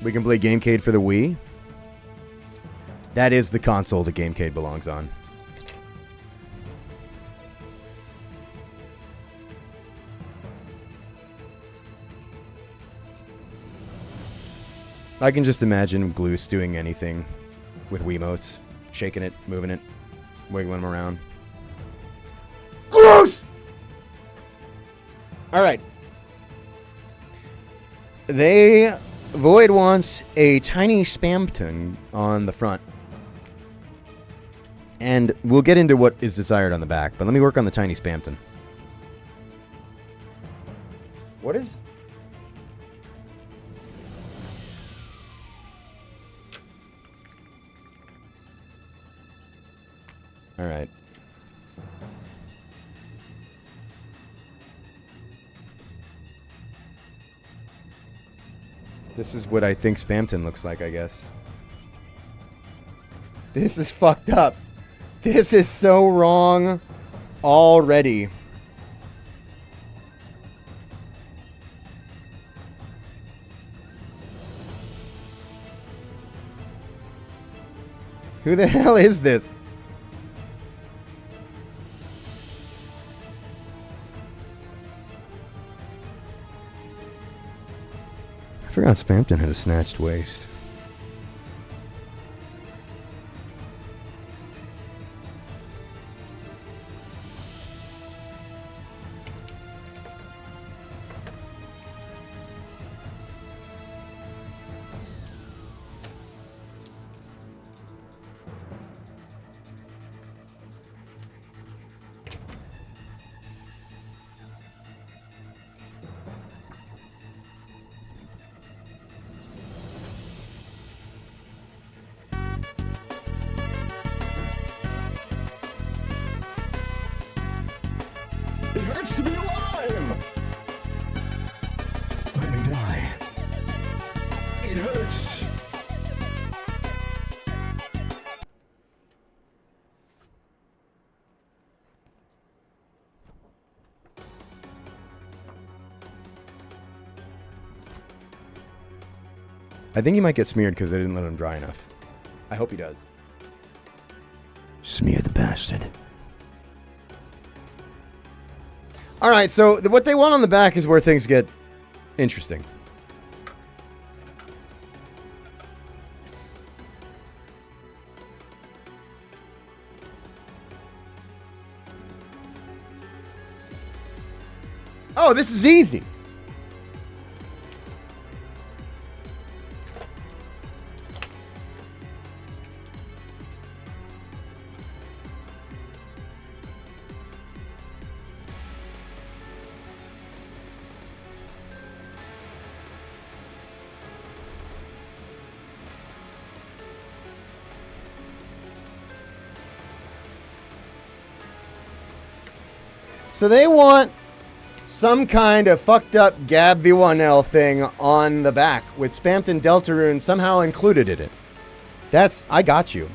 We can play GameCade for the Wii. That is the console the GameCade belongs on. I can just imagine Gloose doing anything with Wiimotes. Shaking it, moving it, wiggling them around. Gloose! Alright. Void wants a tiny Spamton on the front. And we'll get into what is desired on the back, but let me work on the tiny Spamton. What is... Alright. This is what I think Spamton looks like, I guess. This is fucked up. This is so wrong already. Who the hell is this? I forgot Spamton had a snatched waist. It hurts to be alive! Let me die. It hurts. I think he might get smeared because they didn't let him dry enough. I hope he does. Smear the bastard. Alright, so what they want on the back is where things get interesting. Oh, this is easy. So they want some kind of fucked up Gab V1L thing on the back with Spamton Deltarune somehow included in it. I got you.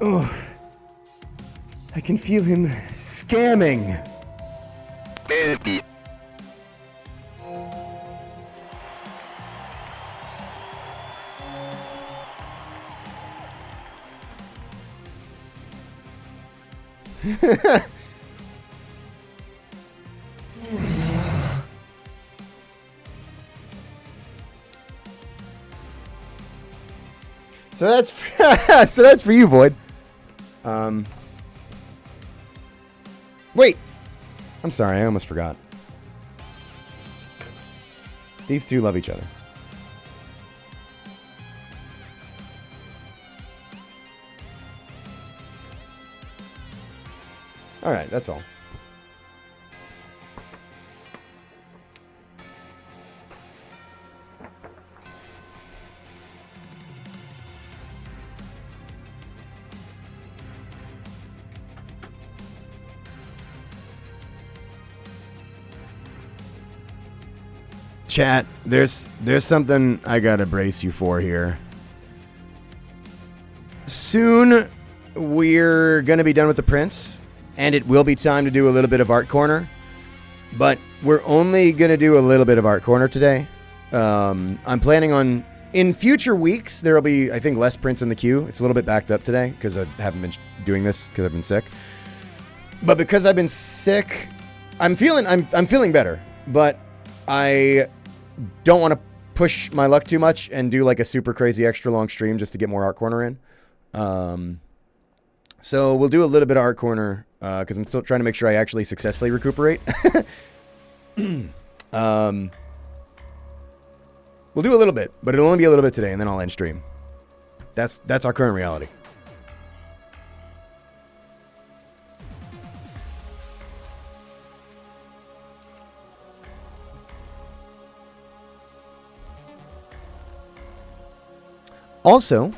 Oh, I can feel him scamming. So that's so that's for you, Void. Wait. I'm sorry, I almost forgot. These two love each other. All right, that's all. Chat, there's something I gotta brace you for here. Soon, we're gonna be done with the prints, and it will be time to do a little bit of Art Corner. But we're only gonna do a little bit of Art Corner today. I'm planning on, in future weeks, there will be, I think, less prints in the queue. It's a little bit backed up today because I haven't been doing this because I've been sick. But because I've been sick, I'm feeling better. But I don't want to push my luck too much and do like a super crazy extra long stream just to get more Art Corner in. So we'll do a little bit of Art Corner because I'm still trying to make sure I actually successfully recuperate. We'll do a little bit, but it'll only be a little bit today, and then I'll end stream. That's our current reality. Also,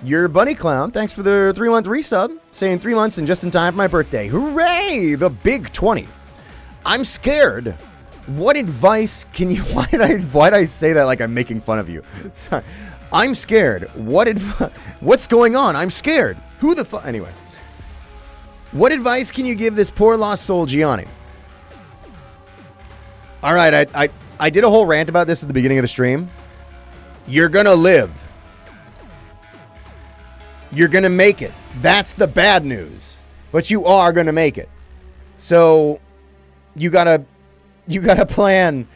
your bunny clown, thanks for the 3-month resub, saying 3 months and just in time for my birthday. Hooray! The big 20. I'm scared. What advice can you... Why'd I say that like I'm making fun of you? Sorry. I'm scared. What's going on? I'm scared. Who the fuck... Anyway. What advice can you give this poor lost soul, Gianni? All right, I did a whole rant about this at the beginning of the stream. You're gonna live. You're gonna make it. That's the bad news. But you are gonna make it. So you gotta plan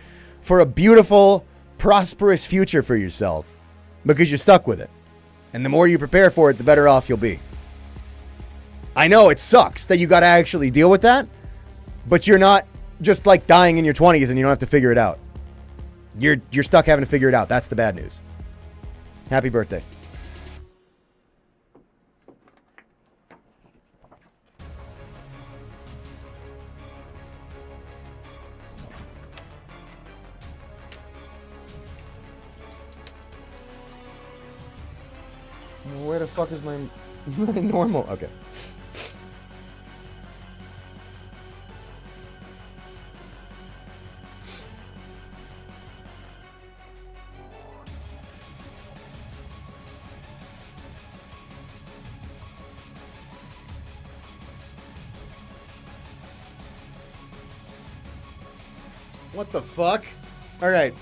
for a beautiful, prosperous future for yourself because you're stuck with it. And the more you prepare for it, the better off you'll be. I know it sucks that you gotta actually deal with that, but you're not just like dying in your 20s and you don't have to figure it out. You're stuck having to figure it out. That's the bad news. Happy birthday. Where the fuck is my normal? Okay. What the fuck? All right.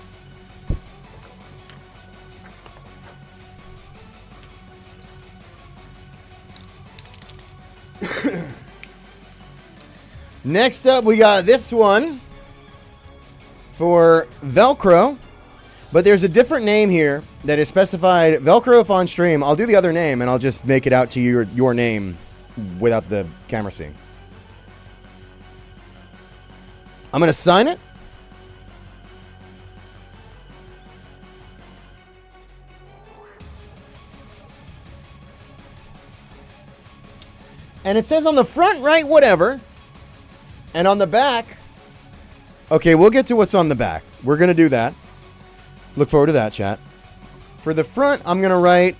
Next up, we got this one for Velcro, but there's a different name here that is specified. Velcro if on stream. I'll do the other name and I'll just make it out to your name without the camera seeing. I'm going to sign it. And it says on the front right, whatever. And on the back, okay, we'll get to what's on the back. We're going to do that. Look forward to that, chat. For the front, I'm going to write,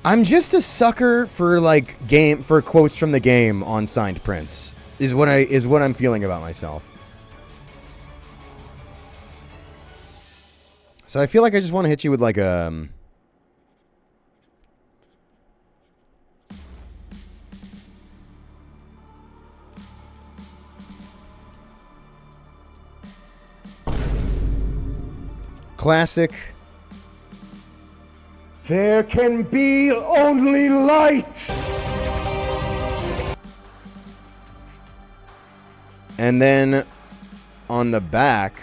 I'm just a sucker for for quotes from the game on signed prints. Is what I'm feeling about myself. So I feel like I just want to hit you with like a... classic. There can be only light! And then on the back...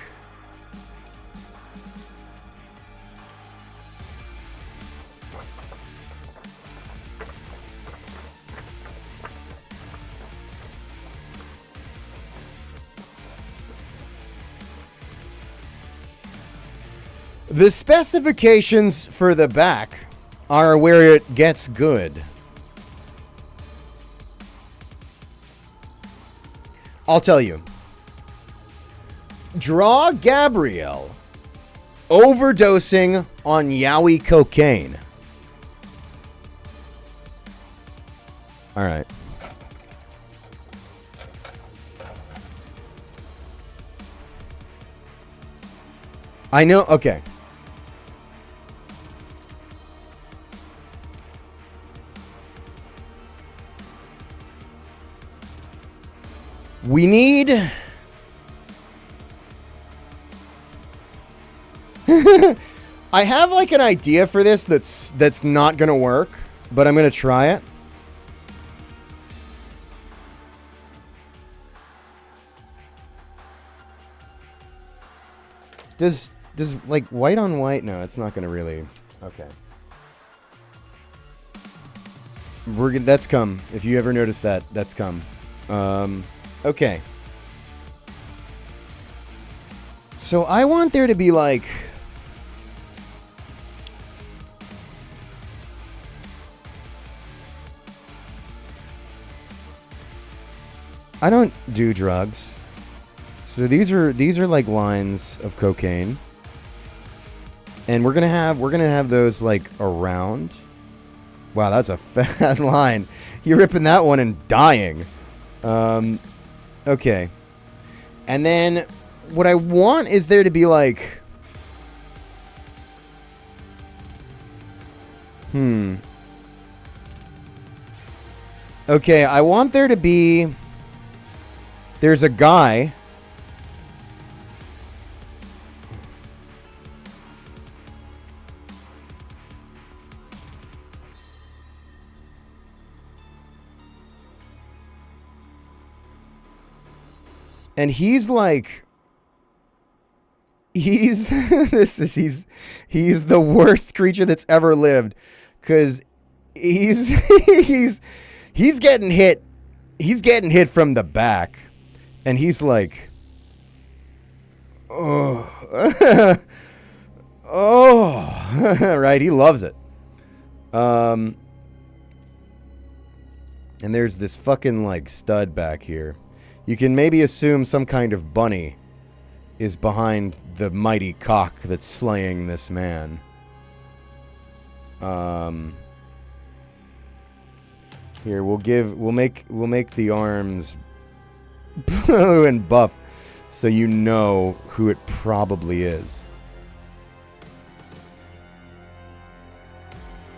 The specifications for the back are where it gets good. I'll tell you. Draw Gabrielle overdosing on yaoi cocaine. All right. I know, okay. We need... I have like an idea for this that's not going to work, but I'm going to try it. Does like white on white? No, it's not going to really... Okay. That's come. If you ever notice that, that's come. Okay. So I want there to be like... I don't do drugs. So these are like lines of cocaine. And we're gonna have those like around. Wow, that's a fat line. You're ripping that one and dying. Okay. And then what I want is there to be like... Okay, I want there to be... There's a guy... And he's like, he's the worst creature that's ever lived, because he's getting hit from the back, and he's like, oh, oh, right, he loves it. And there's this fucking like stud back here. You can maybe assume some kind of bunny is behind the mighty cock that's slaying this man. Here, we'll make the arms blue and buff so you know who it probably is.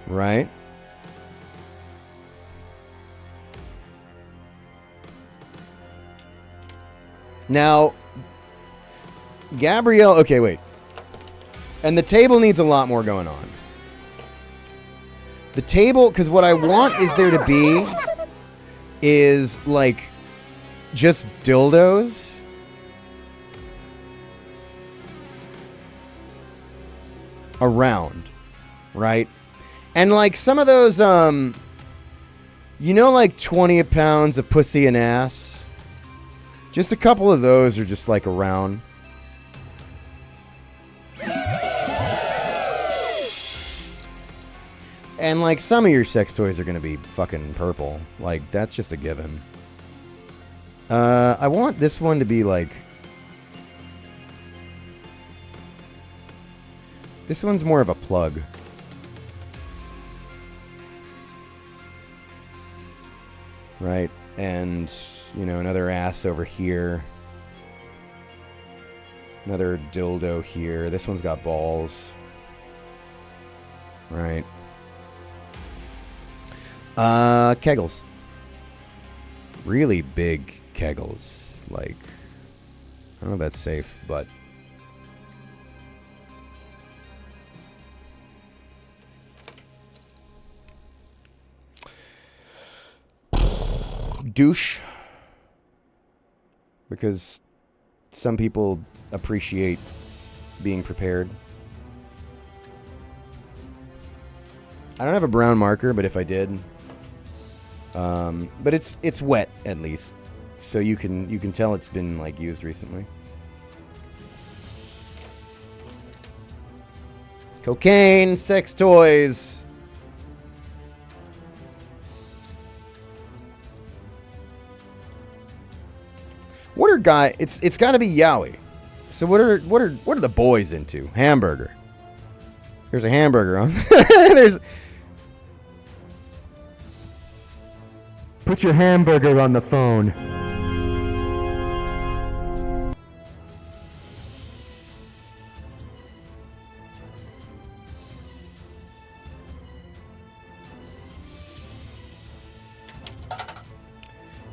Right? Now, Gabrielle... Okay, wait. And the table needs a lot more going on. The table... Because what I want is there to be... Is, like... Just dildos. Around. Right? And, like, some of those, You know, like, 20 pounds of pussy and ass? Just a couple of those are just like around. And like some of your sex toys are going to be fucking purple. Like that's just a given. I want this one to be like... This one's more of a plug. Right? And... You know, another ass over here. Another dildo here. This one's got balls. Right. Kegels. Really big kegels. Like, I don't know if that's safe, but... Douche. Because some people appreciate being prepared. I don't have a brown marker, but if I did, but it's wet at least, so you can tell it's been like used recently. Cocaine, sex toys. What are it's got to be yaoi. So what are the boys into? Hamburger. There's a hamburger on. There's. Put your hamburger on the phone.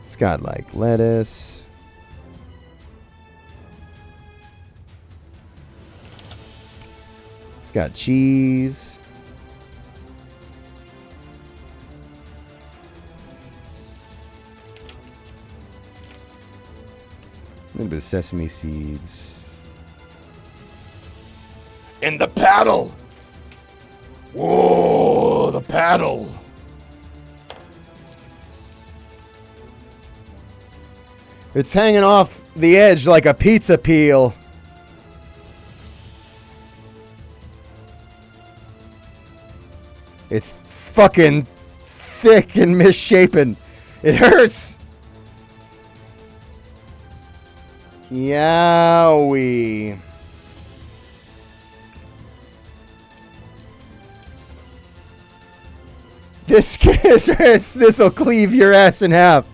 It's got like lettuce. It's got cheese. A little bit of sesame seeds. And the paddle! Whoa, the paddle! It's hanging off the edge like a pizza peel. It's fucking thick and misshapen. It hurts. Yowie. This'll cleave your ass in half.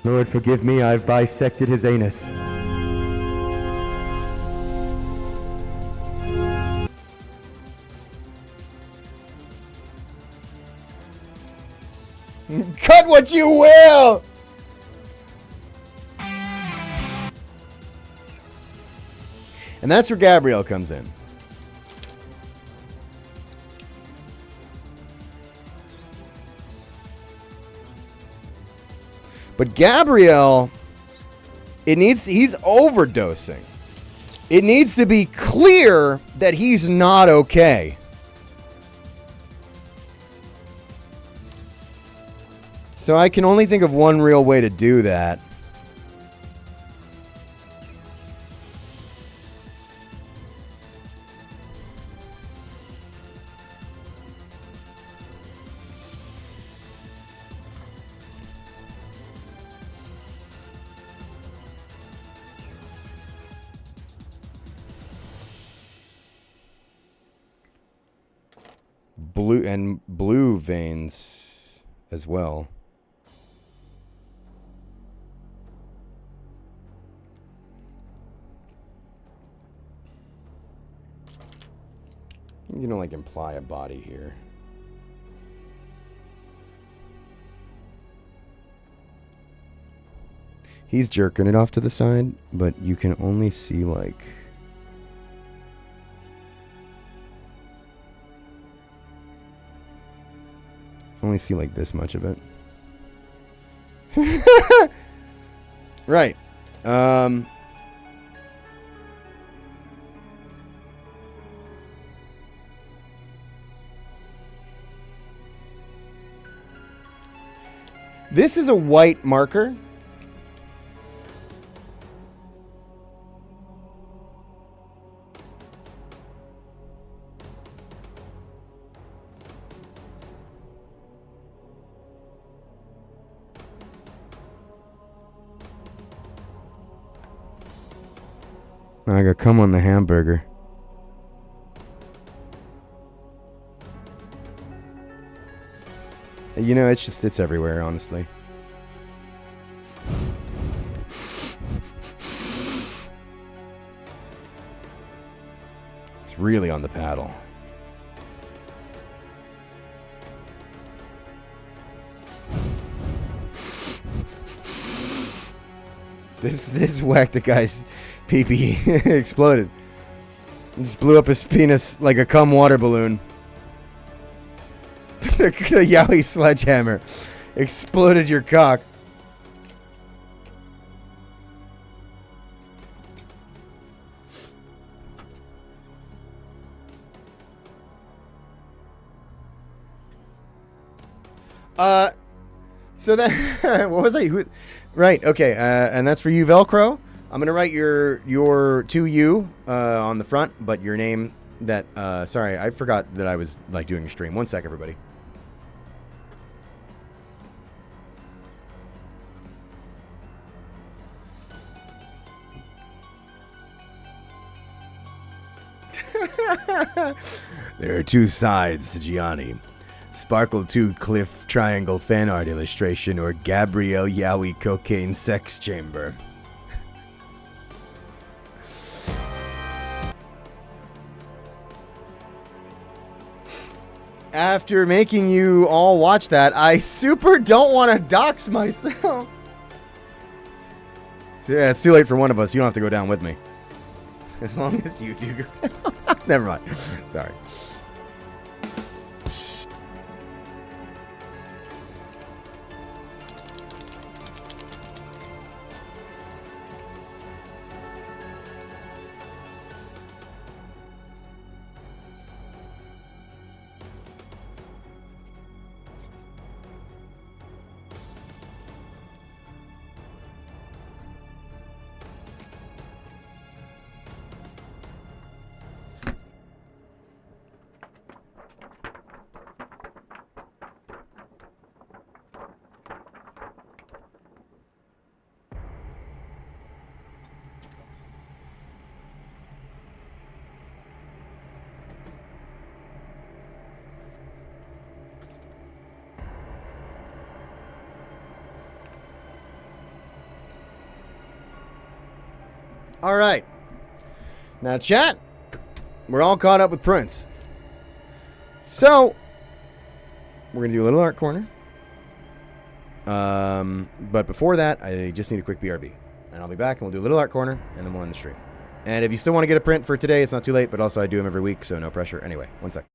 Lord, forgive me, I've bisected his anus. Cut what you will! And that's where Gabrielle comes in. But Gabrielle, he's overdosing. It needs to be clear that he's not okay. So I can only think of one real way to do that. Blue veins as well. You know, like imply a body here. He's jerking it off to the side, but you can only see like this much of it. Right. This is a white marker. I got cum on the hamburger. You know, it's everywhere, honestly. It's really on the paddle. This whacked a guy's pee-pee. Exploded. Just blew up his penis like a cum water balloon. The Yowie sledgehammer exploded your cock. So that what was I? Right. Okay. And that's for you, Velcro. I'm gonna write your to you on the front, but your name. That sorry, I forgot that I was like doing a stream. 1 sec, everybody. There are two sides to Gianni. Sparkle 2 Cliff Triangle fan art illustration or Gabrielle Yowie cocaine sex chamber. After making you all watch that, I super don't want to dox myself. Yeah, it's too late for one of us. You don't have to go down with me. As long as you do go down. Never mind. Sorry. All right. Now, chat, we're all caught up with Prince. So, we're going to do a little art corner. But before that, I just need a quick BRB. And I'll be back, and we'll do a little art corner, and then we'll end the stream. And if you still want to get a print for today, it's not too late, but also I do them every week, so no pressure. Anyway, one sec.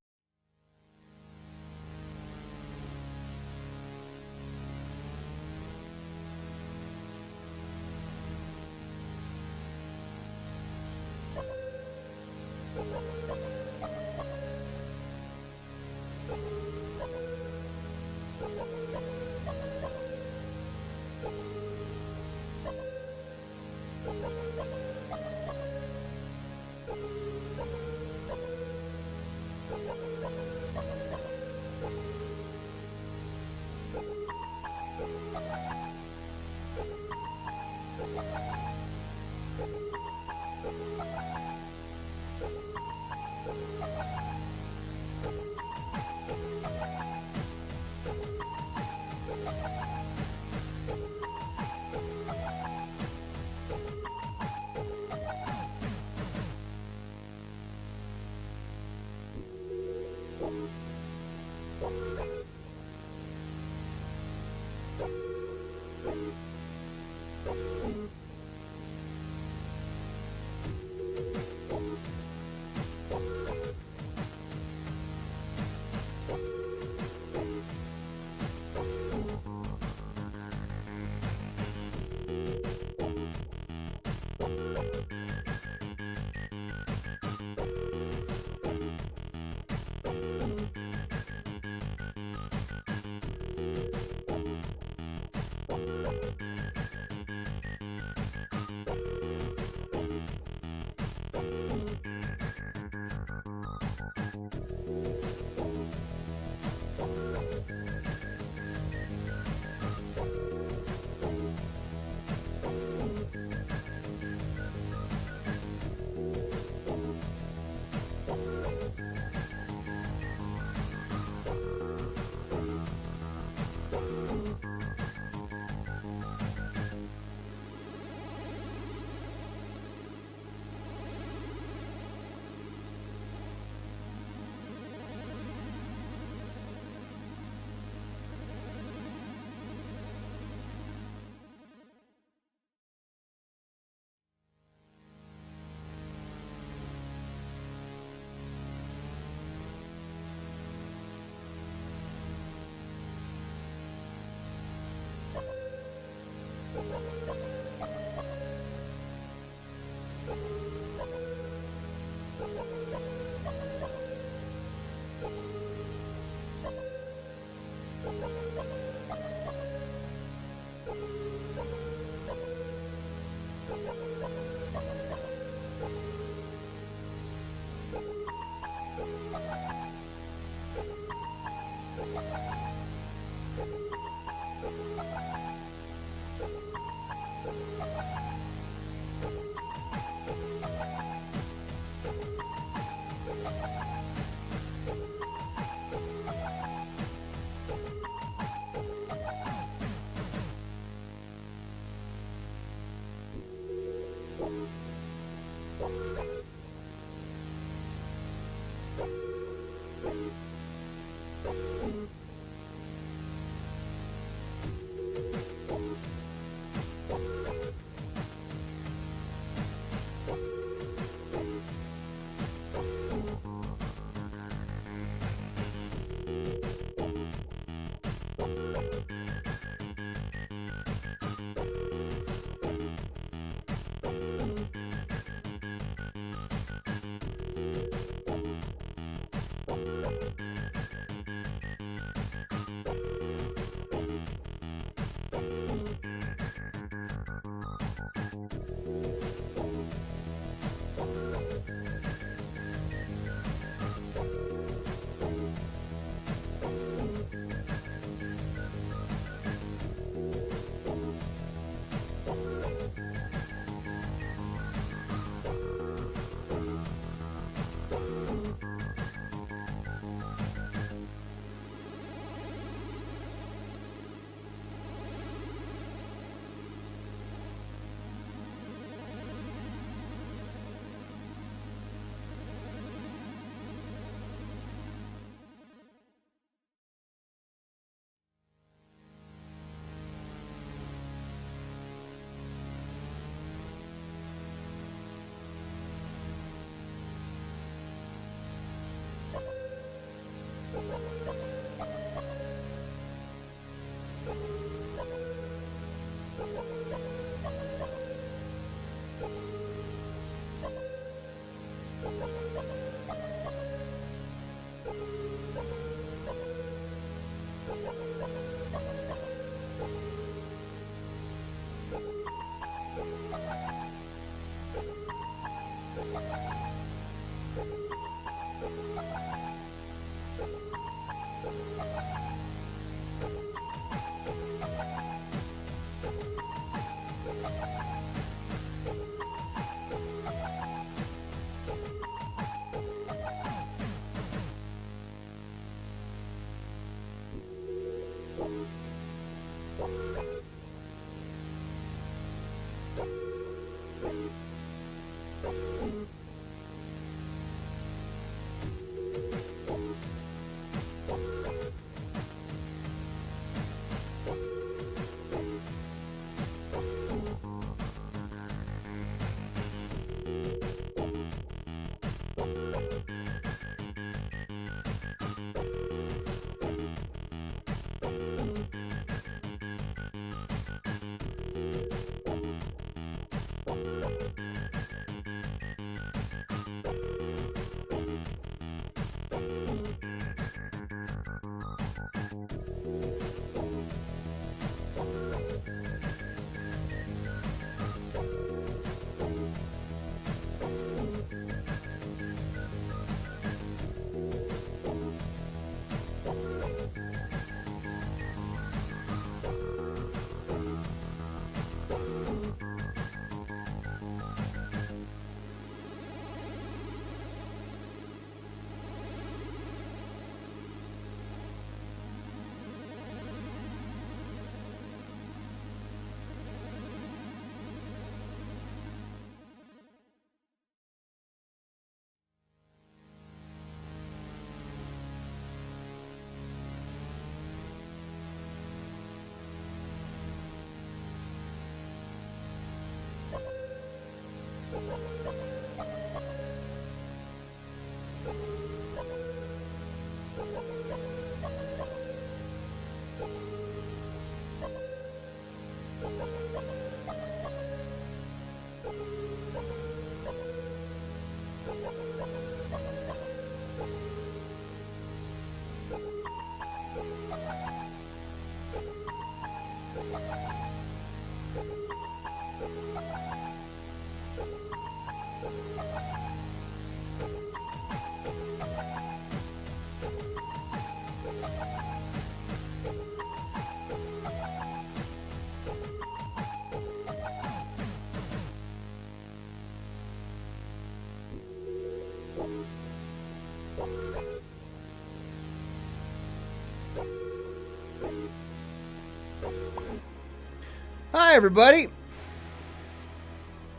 Hi, everybody.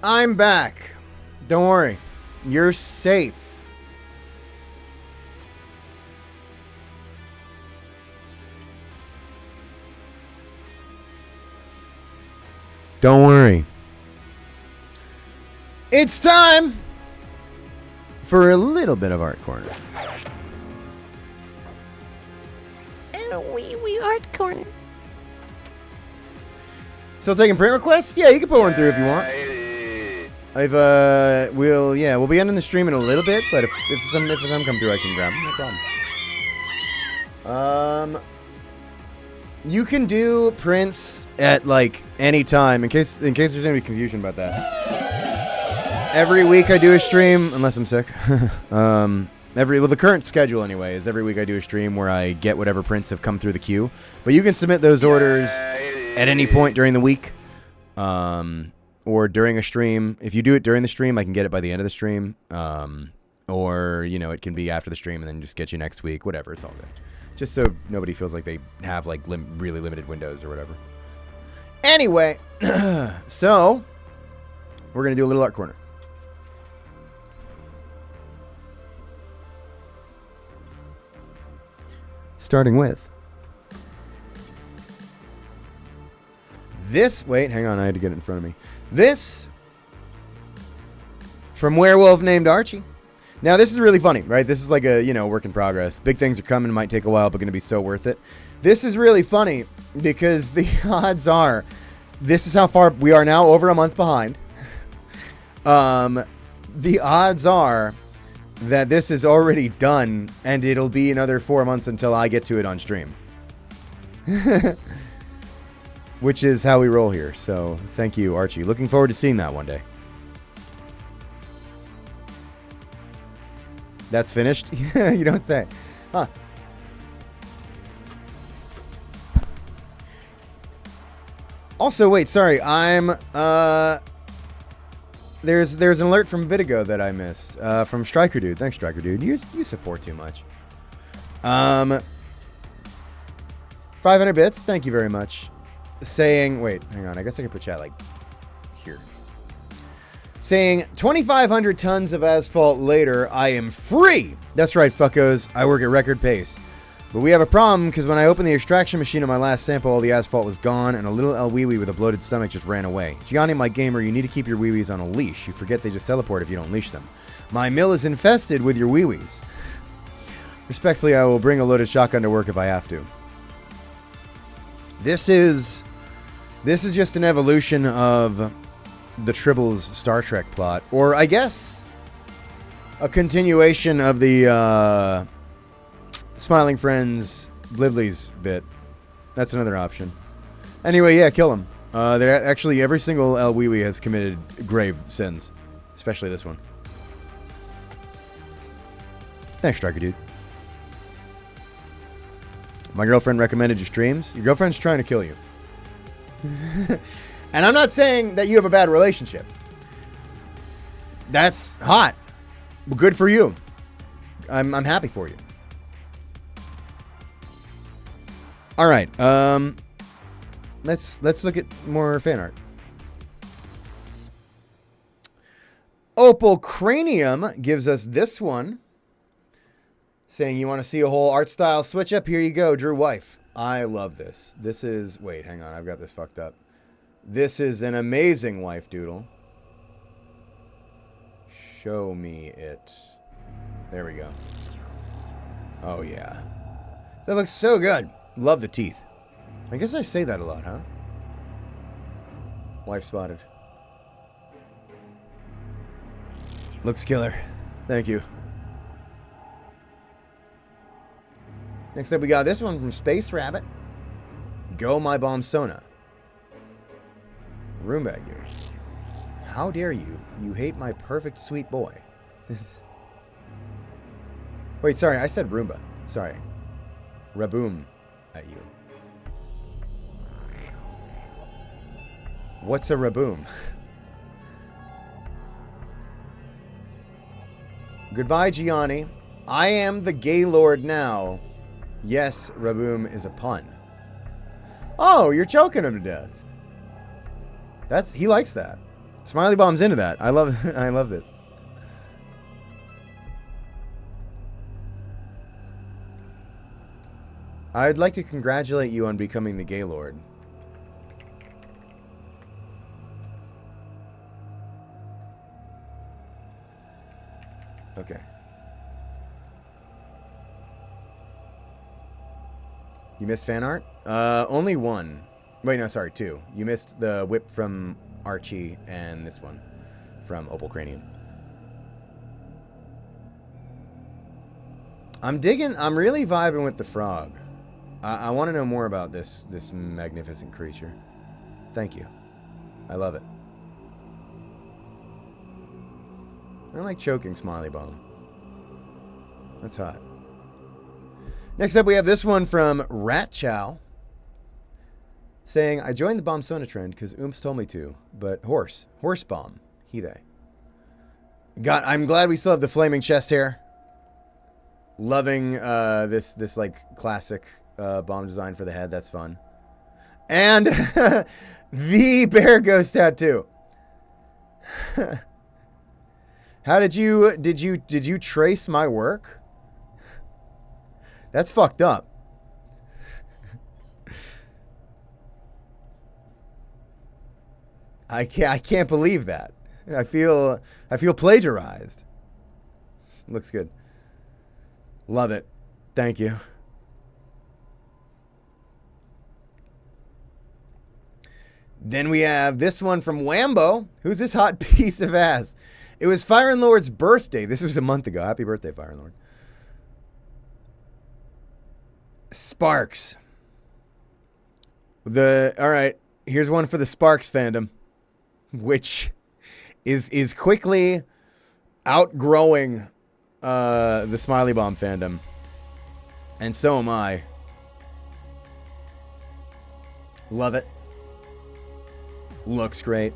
I'm back. Don't worry. You're safe. Don't worry. It's time for a little bit of Art Corner. And a wee Art Corner. Still taking print requests? Yeah, you can put one through if you want. We'll be ending the stream in a little bit, but if some come through, I can grab them. No problem. You can do prints at like any time in case there's any confusion about that. Every week I do a stream, unless I'm sick. The current schedule anyway is every week I do a stream where I get whatever prints have come through the queue. But you can submit those orders at any point during the week, or during a stream. If you do it during the stream, I can get it by the end of the stream, or it can be after the stream and then just get you next week. Whatever, it's all good. Just so nobody feels like they have like really limited windows or whatever. Anyway, so we're gonna do a little Art Corner. Starting with this. Wait, hang on. I had to get it in front of me. This from Werewolf Named Archie. Now, this is really funny, right? This is like a, work in progress. Big things are coming, might take a while, but going to be so worth it. This is really funny because the odds are, this is how far we are now, over a month behind. The odds are that this is already done, and it'll be another 4 months until I get to it on stream. Which is how we roll here. So, thank you, Archie. Looking forward to seeing that one day. That's finished? You don't say. Huh. Also, wait, sorry. There's an alert from a bit ago that I missed. From Striker Dude. Thanks, Striker Dude. You support too much. 500 bits. Thank you very much. Saying, wait, hang on. I guess I can put chat like here. Saying 2,500 tons of asphalt later, I am free. That's right, fuckos. I work at record pace. But we have a problem because when I opened the extraction machine on my last sample, all the asphalt was gone and a little El Wee Wee with a bloated stomach just ran away. Gianni, my gamer, you need to keep your Wee Wees on a leash. You forget they just teleport if you don't leash them. My mill is infested with your Wee Wees. Respectfully, I will bring a loaded shotgun to work if I have to. This is just an evolution of the Tribbles Star Trek plot. Or, I guess, a continuation of the Smiling Friends Blibblies bit. That's another option. Anyway, yeah, kill him. Actually, every single El Wee Wee has committed grave sins. Especially this one. Thanks, Striker Dude. My girlfriend recommended your streams. Your girlfriend's trying to kill you. And I'm not saying that you have a bad relationship. That's hot. Good for you. I'm happy for you. All right. Let's look at more fan art. Opal Cranium gives us this one, saying you want to see a whole art style switch up. Here you go, Drew Wife. I love this. This is, wait, hang on, I've got this fucked up. This is an amazing wife doodle. Show me it. There we go. Oh yeah, that looks so good. Love the teeth. I guess I say that a lot, huh? Wife spotted. Looks killer. Thank you. Next up, we got this one from Space Rabbit. Go my bomb Sona. Roomba you. How dare you? You hate my perfect sweet boy. Wait, sorry, I said Roomba. Sorry. Raboom at you. What's a Raboom? Goodbye, Gianni. I am the gay lord now. Yes, Raboom is a pun. Oh, you're choking him to death. He likes that. Smiley Bomb's into that. I love this. I'd like to congratulate you on becoming the gay lord. Okay. You missed fan art? Only one. Wait, no, sorry, two. You missed the whip from Archie and this one from Opal Cranium. I'm really vibing with the frog. I want to know more about this magnificent creature. Thank you. I love it. I like choking Smiley Bomb. That's hot. Next up, we have this one from Rat Chow. Saying, I joined the Bomb Sona trend because Oomph told me to. But horse bomb. He, they. I'm glad we still have the flaming chest hair. Loving this like classic bomb design for the head. That's fun. And the bear ghost tattoo. How did you trace my work? That's fucked up. I can't believe that. I feel plagiarized. Looks good. Love it. Thank you. Then we have this one from Wambo. Who's this hot piece of ass? It was Fire and Lord's birthday. This was a month ago. Happy birthday, Fire and Lord. Sparks. All right, here's one for the Sparks fandom, which is quickly outgrowing the Smiley Bomb fandom. And so am I. Love it. Looks great.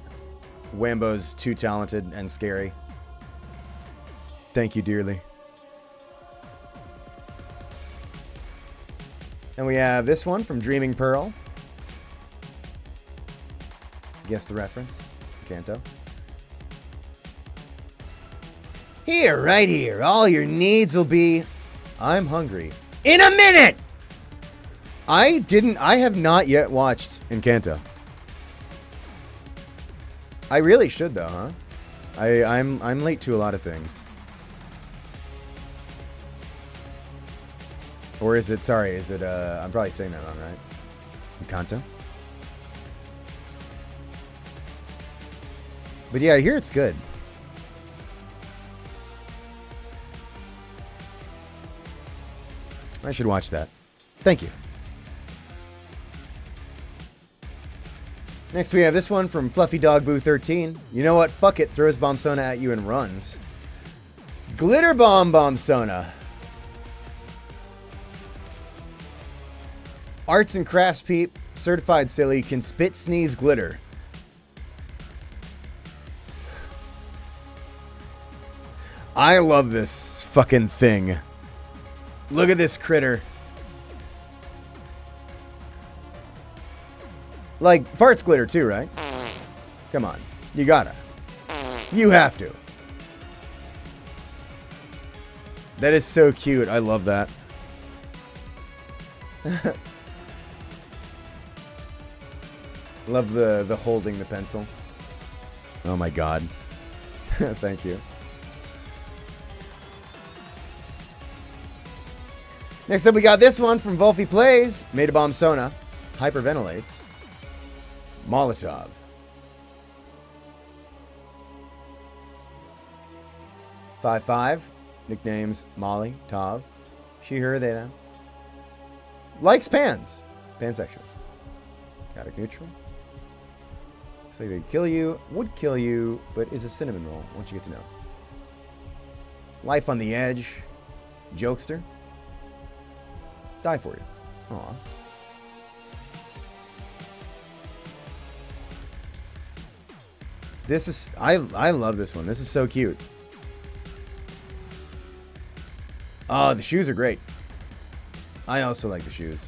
Wambo's too talented and scary. Thank you dearly. And we have this one from Dreaming Pearl. Guess the reference. Kanto. Here, right here. All your needs will be... I'm hungry. In a minute! I have not yet watched Encanto. I really should though, huh? I'm late to a lot of things. Or is it, I'm probably saying that wrong, right? Encanto? But yeah, I hear it's good. I should watch that. Thank you. Next we have this one from Fluffy Dog Boo 13. You know what? Fuck it. Throws Bombsona at you and runs. Glitter Bomb Bombsona. Arts and crafts peep. Certified silly. Can spit, sneeze, glitter. I love this fucking thing. Look at this critter. Like, farts glitter too, right? Come on. You gotta. You have to. That is so cute. I love that. Love the holding the pencil. Oh my god. Thank you. Next up we got this one from Volfy Plays. Made a Bombsona. Hyperventilates. Molotov. Five. Nicknames Molly, Tov. She, her, they, them. Likes pans. Pansexual. Chaotic neutral. So they'd kill you, would kill you, but is a cinnamon roll once you get to know. Life on the edge. Jokester. Die for you. Aw. This is... I love this one. This is so cute. Oh, the shoes are great. I also like the shoes.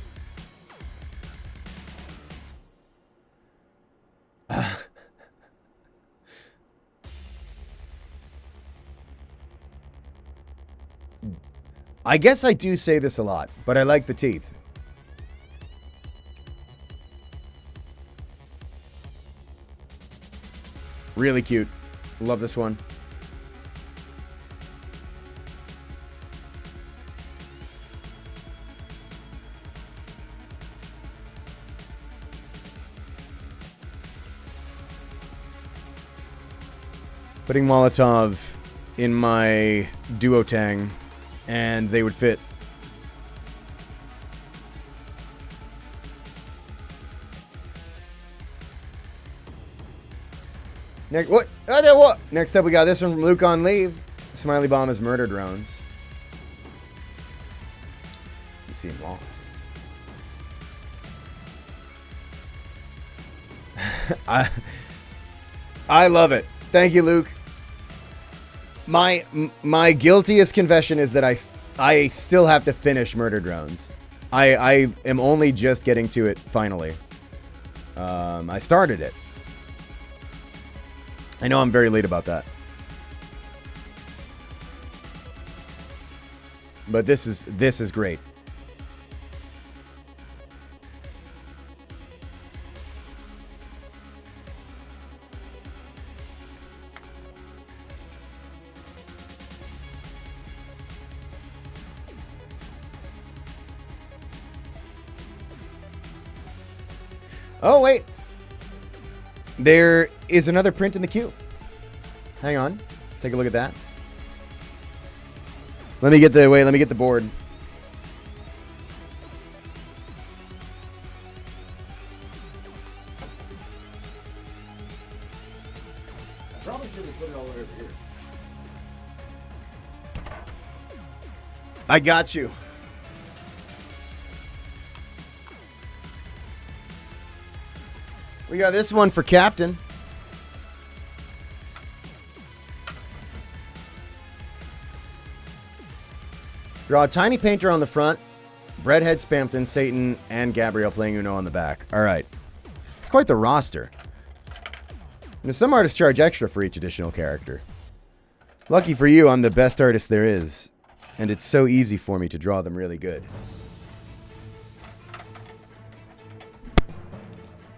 I guess I do say this a lot, but I like the teeth. Really cute. Love this one. Putting Molotov in my duotang and they would fit. Next, what? What? Next up, we got this one from Luke on Leave. Smiley Bomb is murder drones. You seem lost. I love it. Thank you, Luke. My guiltiest confession is that I still have to finish Murder Drones. I am only just getting to it finally. I started it. I know I'm very late about that. But this is great. Oh, wait. There is another print in the queue. Hang on. Take a look at that. Let me get the board. I probably should have put it all over here. I got you. We got this one for Captain. Draw a tiny painter on the front, Breadhead, Spampton, Satan, and Gabrielle playing Uno on the back. All right. It's quite the roster. And some artists charge extra for each additional character. Lucky for you, I'm the best artist there is, and it's so easy for me to draw them really good.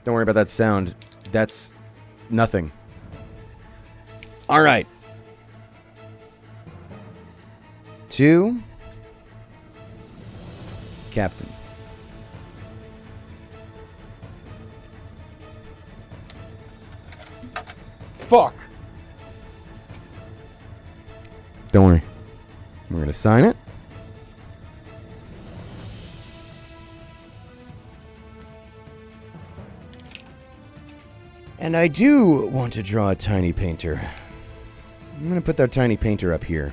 Don't worry about that sound. That's nothing. All right. 2. Captain. Fuck. Don't worry. We're going to sign it. And I do want to draw a tiny painter. I'm going to put that tiny painter up here.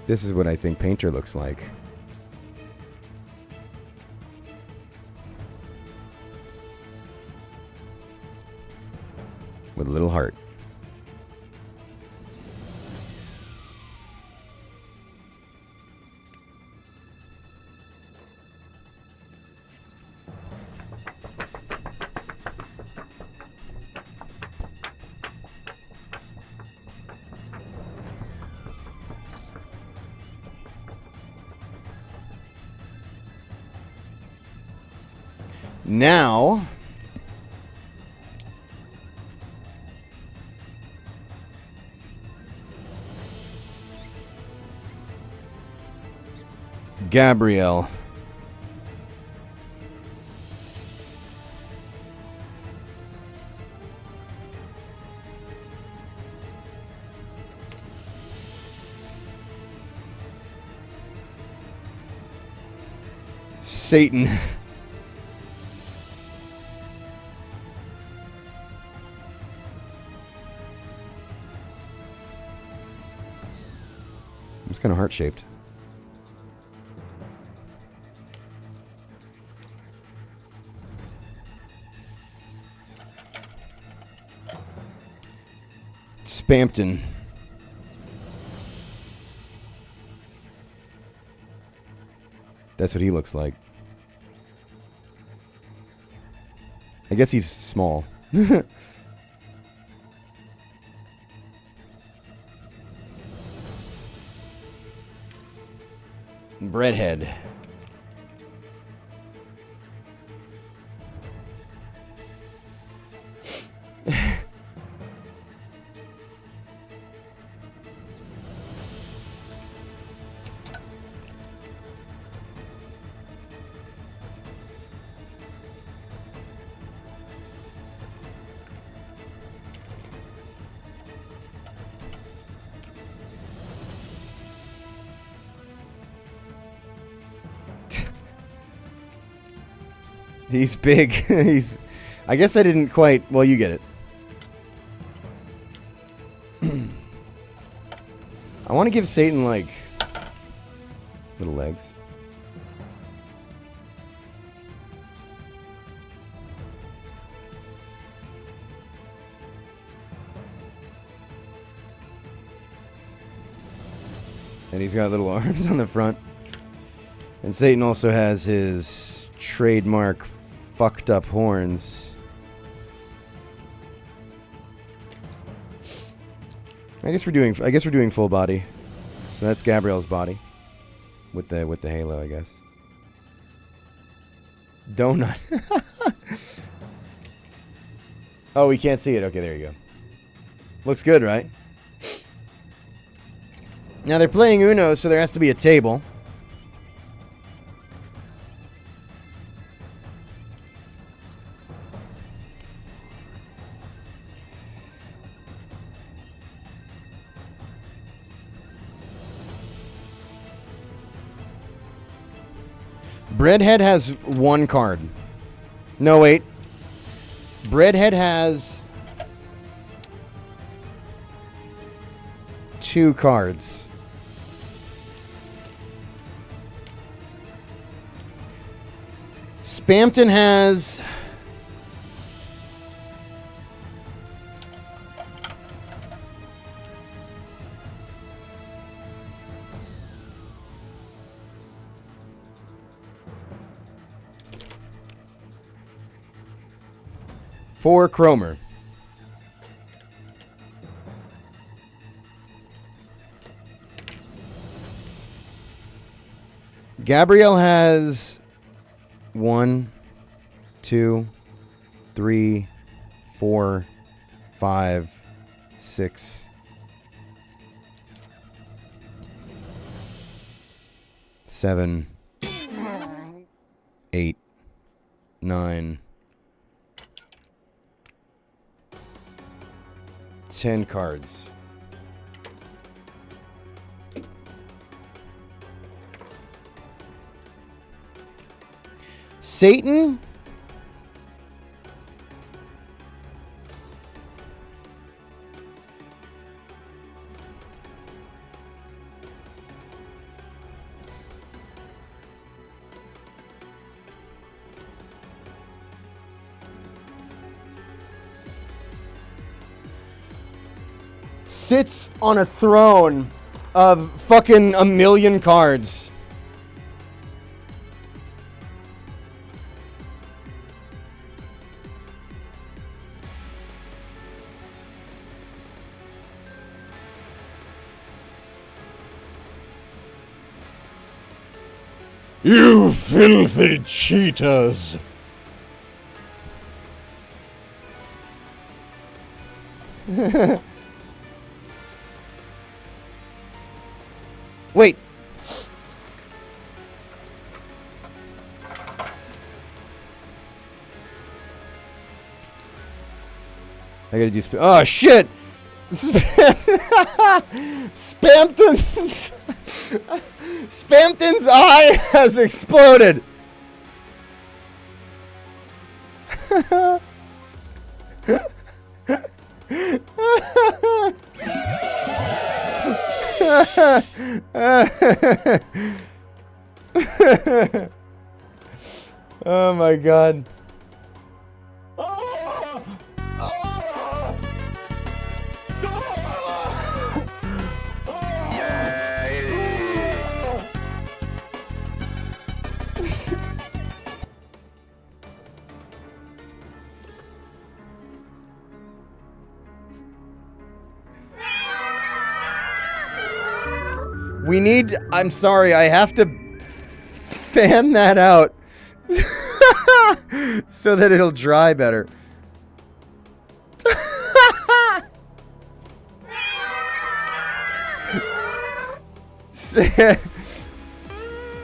This is what I think painter looks like. With a little heart. Now, Gabrielle. Satan. It's kind of heart-shaped. Spampton. That's what he looks like. I guess he's small. Breadhead. He's big. He's. I guess I didn't quite. Well, you get it. I want to give Satan like little legs. And he's got little arms on the front. And Satan also has his trademark fucked up horns. I guess we're doing full body. So that's Gabrielle's body. with the halo, I guess. Donut. Oh, we can't see it. Okay, there you go. Looks good, right? Now they're playing Uno, so there has to be a table. Breadhead has 1 card. No, wait. Breadhead has 2 cards. Spampton has... Four Cromer. Gabrielle has 1, 2, 3, 4, 5, 6, 7, 8, 9, 10 cards. Satan? Sits on a throne of fucking 1,000,000 cards. You filthy cheaters! Wait. I gotta do oh shit! Spampton's Spampton's eye has exploded. Oh my god. We need, I'm sorry, I have to fan that out so that it'll dry better.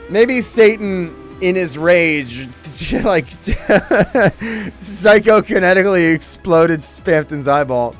Maybe Satan, in his rage, like psychokinetically exploded Spampton's eyeball.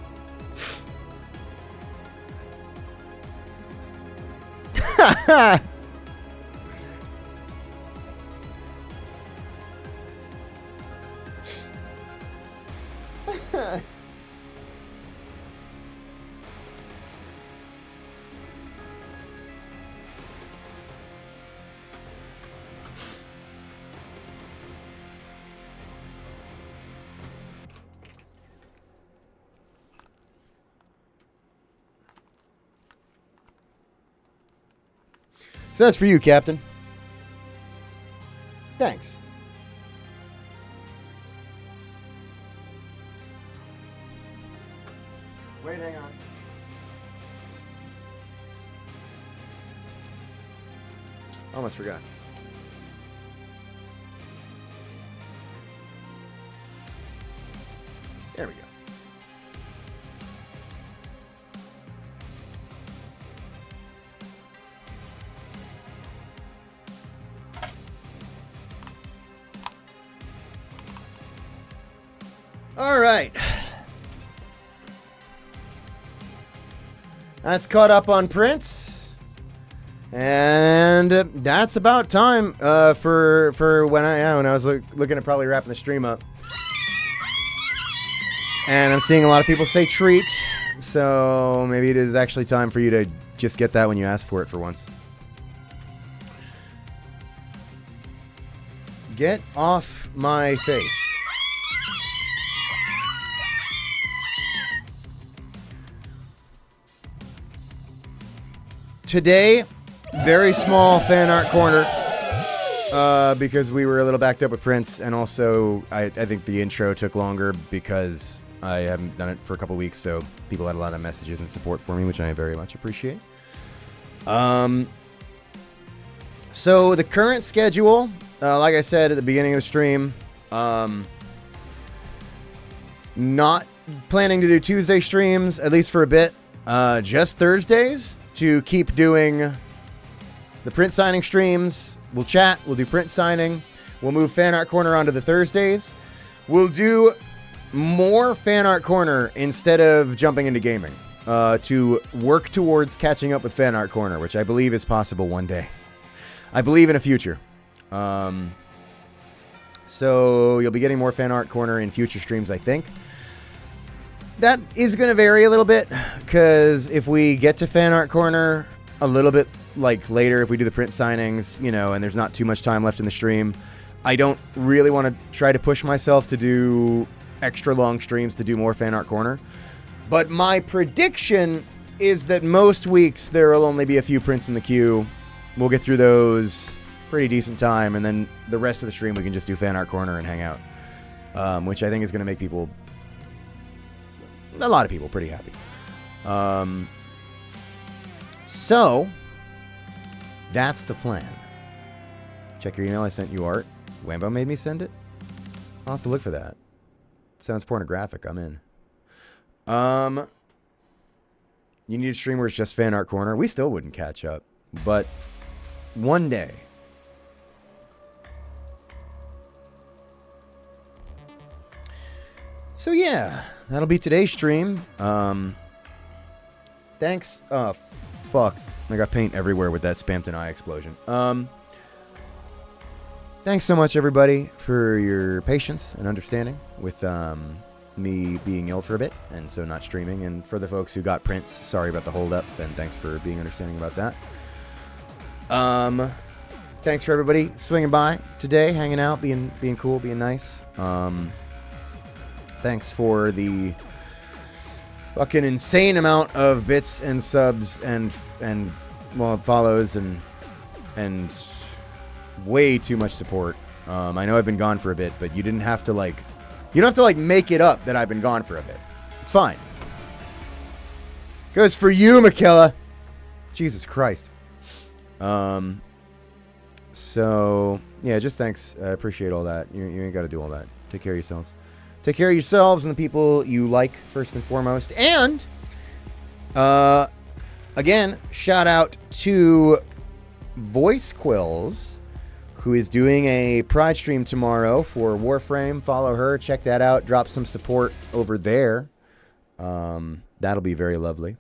So that's for you, Captain. Thanks. Wait, hang on. Almost forgot. There we go. All right. That's caught up on Prince. And that's about time for when I was looking at probably wrapping the stream up. And I'm seeing a lot of people say treat. So maybe it is actually time for you to just get that when you ask for it for once. Get off my face. Today, very small fan art corner because we were a little backed up with Prince, and also I think the intro took longer because I haven't done it for a couple weeks, so people had a lot of messages and support for me, which I very much appreciate. So the current schedule, like I said at the beginning of the stream, not planning to do Tuesday streams, at least for a bit, just Thursdays. To keep doing the print signing streams. We'll chat. We'll do print signing. We'll move Fan Art Corner onto the Thursdays. We'll do more Fan Art Corner instead of jumping into gaming to work towards catching up with Fan Art Corner, which I believe is possible one day. I believe in a future. So you'll be getting more Fan Art Corner in future streams, I think. That is going to vary a little bit, because if we get to Fan Art Corner a little bit like later, if we do the print signings, you know, and there's not too much time left in the stream, I don't really want to try to push myself to do extra long streams to do more Fan Art Corner. But my prediction is that most weeks there will only be a few prints in the queue. We'll get through those pretty decent time, and then the rest of the stream we can just do Fan Art Corner and hang out, which I think is going to make people... a lot of people pretty happy. So that's the plan. Check your email. I sent you art. Wambo made me send it. I'll have to look for that. Sounds pornographic. I'm in. You need a stream where it's just Fan Art Corner. We still wouldn't catch up, but one day. So yeah, that'll be today's stream. Thanks. Oh, fuck. I got paint everywhere with that Spampton eye explosion. Thanks so much, everybody, for your patience and understanding with me being ill for a bit, and so not streaming. And for the folks who got prints, sorry about the holdup, and thanks for being understanding about that. Thanks for everybody swinging by today, hanging out, being cool, being nice. Thanks for the fucking insane amount of bits and subs and well, follows and way too much support. I know I've been gone for a bit, but you don't have to make it up that I've been gone for a bit. It's fine. Goes for you, Mikella. Jesus Christ. So yeah, just thanks. I appreciate all that. You ain't got to do all that. Take care of yourselves. Take care of yourselves and the people you like, first and foremost. And, again, shout out to Voice Quills, who is doing a Pride stream tomorrow for Warframe. Follow her. Check that out. Drop some support over there. That'll be very lovely.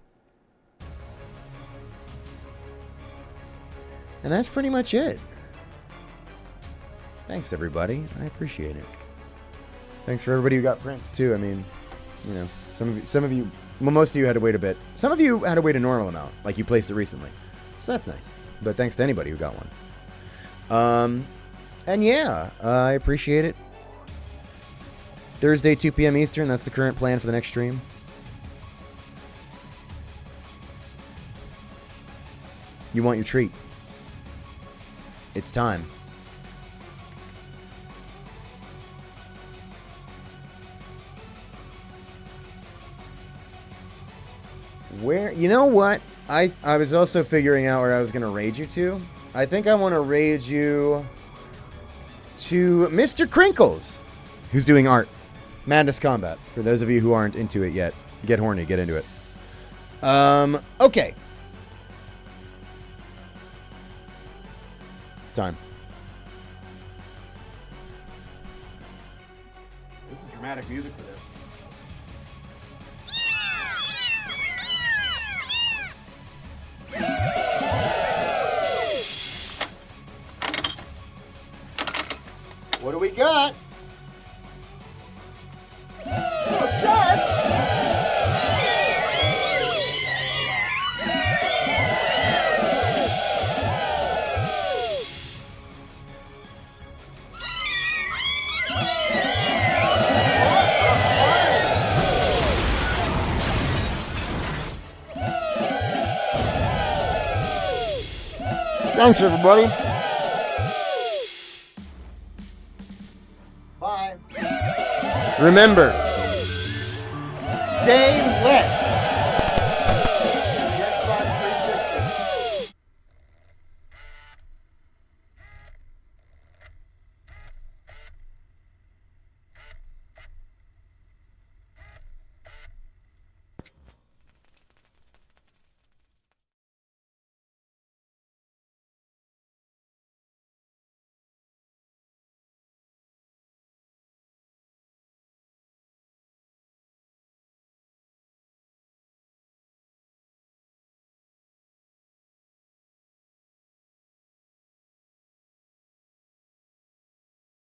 And that's pretty much it. Thanks, everybody. I appreciate it. Thanks for everybody who got prints, too. I mean, you know, some of you, well, most of you had to wait a bit. Some of you had to wait a normal amount, like you placed it recently. So that's nice. But thanks to anybody who got one. And yeah, I appreciate it. Thursday, 2 p.m. Eastern. That's the current plan for the next stream. You want your treat. It's time. Where, you know what? I was also figuring out where I was going to raid you to. I think I want to raid you to Mr. Crinkles, who's doing art. Madness Combat. For those of you who aren't into it yet, get horny, get into it. Okay. It's time. This is dramatic music for this. What do we got? Thanks, everybody. Bye. Remember, stay